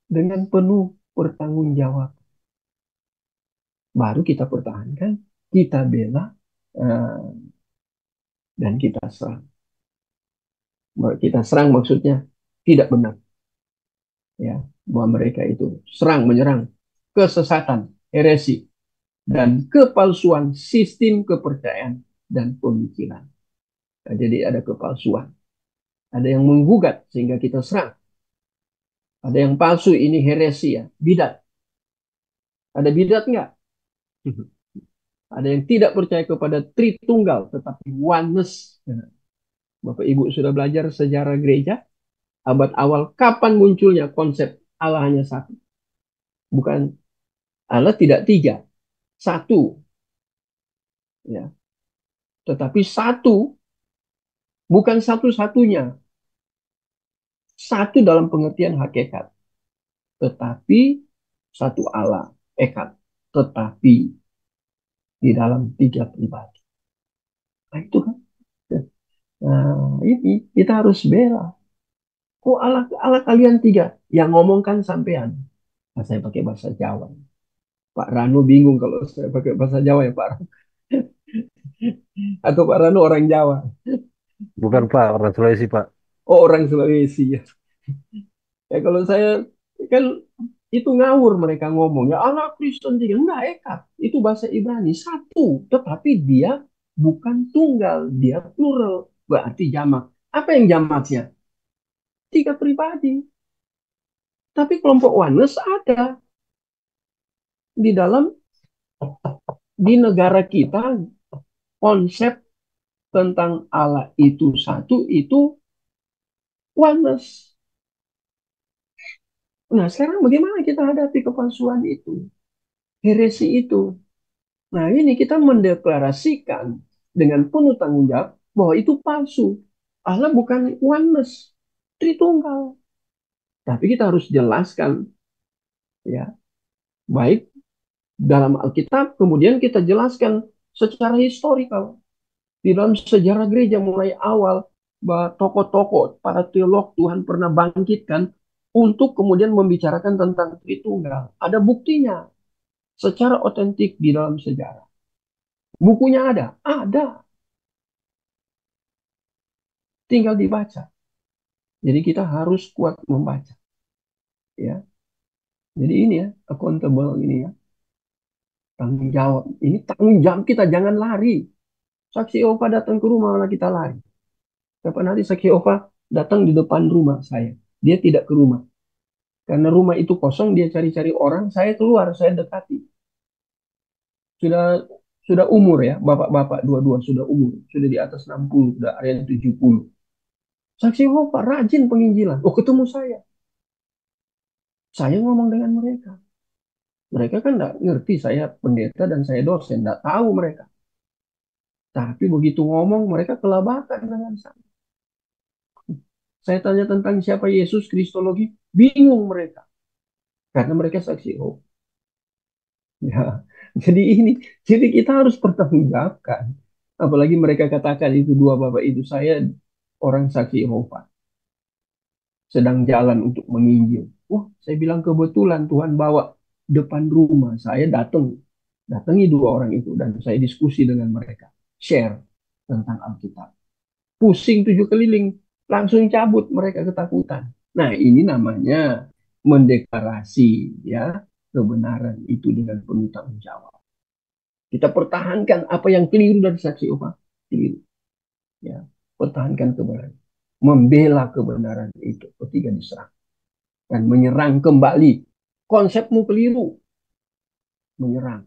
Speaker 1: dengan penuh pertanggungjawab. Baru kita pertahankan, kita bela, uh, dan kita serang. Kita serang maksudnya tidak benar. Ya, bahwa mereka itu menyerang kesesatan, heresi, dan kepalsuan sistem kepercayaan dan pemikiran. Nah, jadi ada kepalsuan. Ada yang menggugat sehingga kita serang. Ada yang palsu, ini heresi ya, bidat. Ada bidat enggak? Ada yang tidak percaya kepada Tritunggal, tetapi oneness. Bapak Ibu sudah belajar sejarah gereja, abad awal, kapan munculnya konsep Allah hanya satu? Bukan Allah tidak tiga, satu. Ya. Tetapi satu, bukan satu-satunya. Satu dalam pengertian hakikat. Tetapi satu Allah, ekat. Tetapi di dalam tiga pribadi. Nah itu kan. Nah ini kita harus bela. Kok Allah, Allah kalian tiga? Yang ngomongkan sampean. Nah, saya pakai bahasa Jawa. Pak Rano bingung kalau saya pakai bahasa Jawa ya Pak Rano. Atau Pak Rano orang Jawa.
Speaker 3: Bukan Pak, orang Sulawesi Pak.
Speaker 1: Oh orang Sulawesi ya. Ya kalau saya kan itu ngawur mereka ngomong ya Allah Kristen tiga enggak ekat itu bahasa Ibrani satu tetapi dia bukan tunggal dia plural berarti jamak apa yang jamaknya tiga pribadi tapi kelompok oneness ada di dalam di negara kita konsep tentang Allah itu satu itu oneness. Nah sekarang bagaimana kita hadapi kepalsuan itu heresi itu. Nah, ini kita mendeklarasikan dengan penuh tanggung jawab bahwa itu palsu. Allah bukan oneness, Tritunggal. Tapi kita harus jelaskan, ya, baik dalam Alkitab, kemudian kita jelaskan secara historikal. Di dalam sejarah gereja mulai awal, bahwa tokoh-tokoh, para teolog Tuhan pernah bangkitkan untuk kemudian membicarakan tentang Tritunggal. Ada buktinya secara otentik di dalam sejarah. Bukunya ada, tinggal dibaca. Jadi kita harus kuat membaca, ya. Jadi ini ya, accountable ini ya, tanggung jawab. Ini tanggung jawab kita, jangan lari. Saksi Yehova datang ke rumah malah kita lari. Kapan hari Saksi Yehova datang di depan rumah saya, dia tidak ke rumah. Karena rumah itu kosong, dia cari-cari orang, saya keluar, saya dekati. Sudah sudah umur ya, bapak-bapak dua-dua sudah umur, sudah di atas 60, sudah ada yang 70. Saksi Yehova rajin penginjilan. Oh, ketemu saya. Saya ngomong dengan mereka. Mereka kan nggak ngerti saya pendeta dan saya dosen, nggak tahu mereka. Tapi begitu ngomong mereka kelabakan dengan saya. Saya tanya tentang siapa Yesus, Kristologi, bingung mereka. Karena mereka saksi Yehova. Ya, jadi ini, jadi kita harus pertanggungjawabkan. Apalagi mereka katakan itu dua bapak itu saya orang saksi Yehova sedang jalan untuk menginjil. Wah, saya bilang kebetulan Tuhan bawa depan rumah saya datangi dua orang itu dan saya diskusi dengan mereka, share tentang Alkitab. Pusing tujuh keliling, langsung cabut mereka ketakutan. Nah, ini namanya mendeklarasi ya kebenaran itu dengan penuh tanggung jawab. Kita pertahankan apa yang keliru dari saksi Yehova. Keliru. Ya, pertahankan kebenaran. Membela kebenaran itu ketika diserang. Dan menyerang kembali. Konsepmu keliru. Menyerang.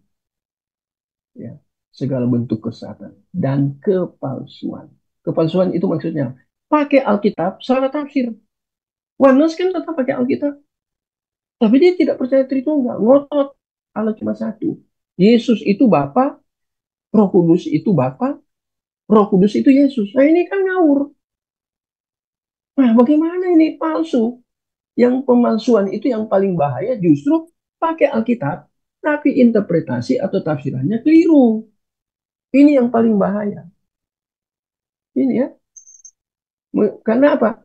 Speaker 1: Ya, segala bentuk kesesatan. Dan kepalsuan. Kepalsuan itu maksudnya pakai Alkitab, salah tafsir. Oneness kan tetap pakai Alkitab. Tapi dia tidak percaya Tritunggal. Ngotot. Allah cuma satu. Yesus itu Bapa, Roh Kudus itu Bapa, Roh Kudus itu Yesus. Nah ini kan ngawur. Nah bagaimana ini palsu? Yang pemalsuan itu yang paling bahaya justru pakai Alkitab, tapi interpretasi atau tafsirannya keliru. Ini yang paling bahaya. Ini ya. Karena apa?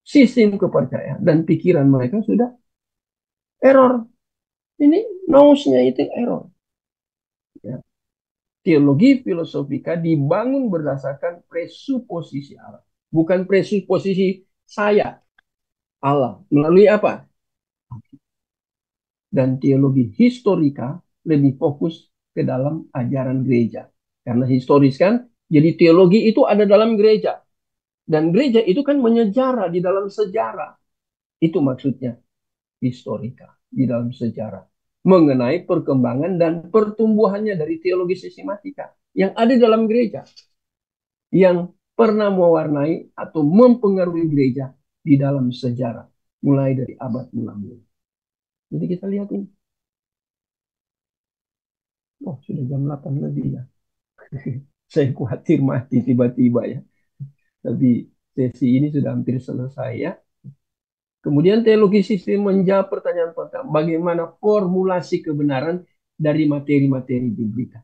Speaker 1: Sistem kepercayaan dan pikiran mereka sudah error. Ini nous-nya itu error. Ya. Teologi filosofika dibangun berdasarkan presuposisi Allah. Bukan presuposisi saya, Allah. Melalui apa? Dan teologi historika lebih fokus ke dalam ajaran gereja. Karena historis kan, jadi teologi itu ada dalam gereja. Dan gereja itu kan menyejarah di dalam sejarah. Itu maksudnya historika di dalam sejarah. Mengenai perkembangan dan pertumbuhannya dari teologi sistematika yang ada dalam gereja. Yang pernah mewarnai atau mempengaruhi gereja di dalam sejarah. Mulai dari abad mula-mula. Jadi kita lihat ini. Oh, sudah jam 8 lebih ya. Saya khawatir mati tiba-tiba ya. Tapi sesi ini sudah hampir selesai ya. Kemudian teologi sistem menjawab pertanyaan pertama. Bagaimana formulasi kebenaran dari materi-materi biblika.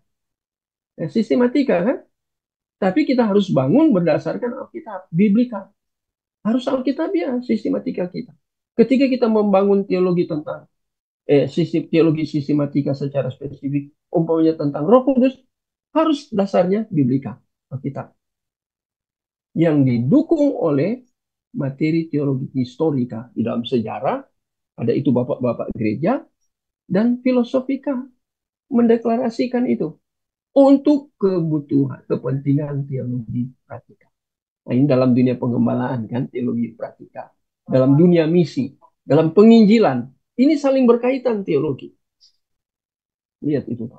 Speaker 1: Sistematika kan? Tapi kita harus bangun berdasarkan Alkitab, biblika. Harus Alkitabiah sistematika kita. Ketika kita membangun teologi tentang teologi sistematika secara spesifik, umpamanya tentang Roh Kudus, harus dasarnya biblika, Alkitab. Yang didukung oleh materi teologi historika di dalam sejarah, ada itu bapak-bapak gereja, dan filosofika mendeklarasikan itu untuk kebutuhan, kepentingan teologi praktika. Nah, ini dalam dunia pengembalaan kan, teologi praktika. Dalam dunia misi, dalam penginjilan, ini saling berkaitan teologi. Lihat itu.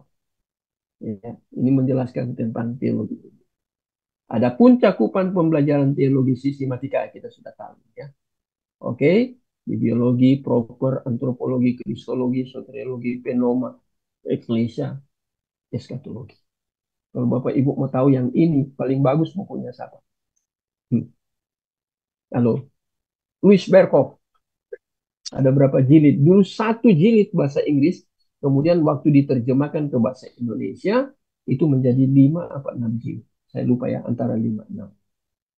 Speaker 1: Ya, ini menjelaskan tentang teologi. Adapun cakupan pembelajaran teologi sistematika kita sudah tahu ya. Oke, biologi, proper, antropologi, kristologi, soteriologi, penoma, eklesia, eskatologi. Kalau Bapak Ibu mau tahu yang ini paling bagus bukunya siapa? Halo, Louis Berkhof. Ada berapa jilid? Dulu satu jilid bahasa Inggris, kemudian waktu diterjemahkan ke bahasa Indonesia itu menjadi 5 apa 6 jilid. Saya lupa ya, antara 5 6.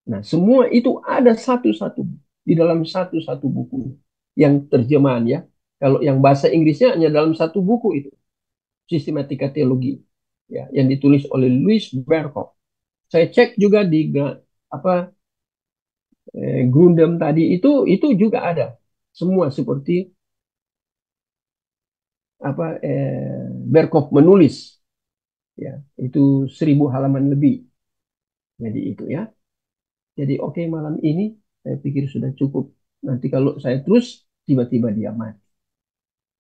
Speaker 1: Nah, semua itu ada satu-satu di dalam satu-satu buku yang terjemahan ya. Kalau yang bahasa Inggrisnya hanya dalam satu buku itu, Sistematika Teologi ya, yang ditulis oleh Louis Berkhof. Saya cek juga di apa Grundem tadi itu juga ada semua seperti apa Berkhof menulis ya, itu 1000 halaman lebih. Jadi itu ya. Jadi oke, malam ini saya pikir sudah cukup. Nanti kalau saya terus tiba-tiba dia mati.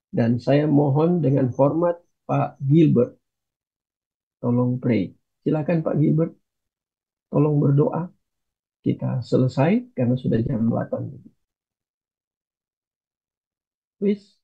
Speaker 1: Dan saya mohon dengan hormat Pak Gilbert, tolong pray. Silakan Pak Gilbert, tolong berdoa. Kita selesai karena sudah jam 8. Please.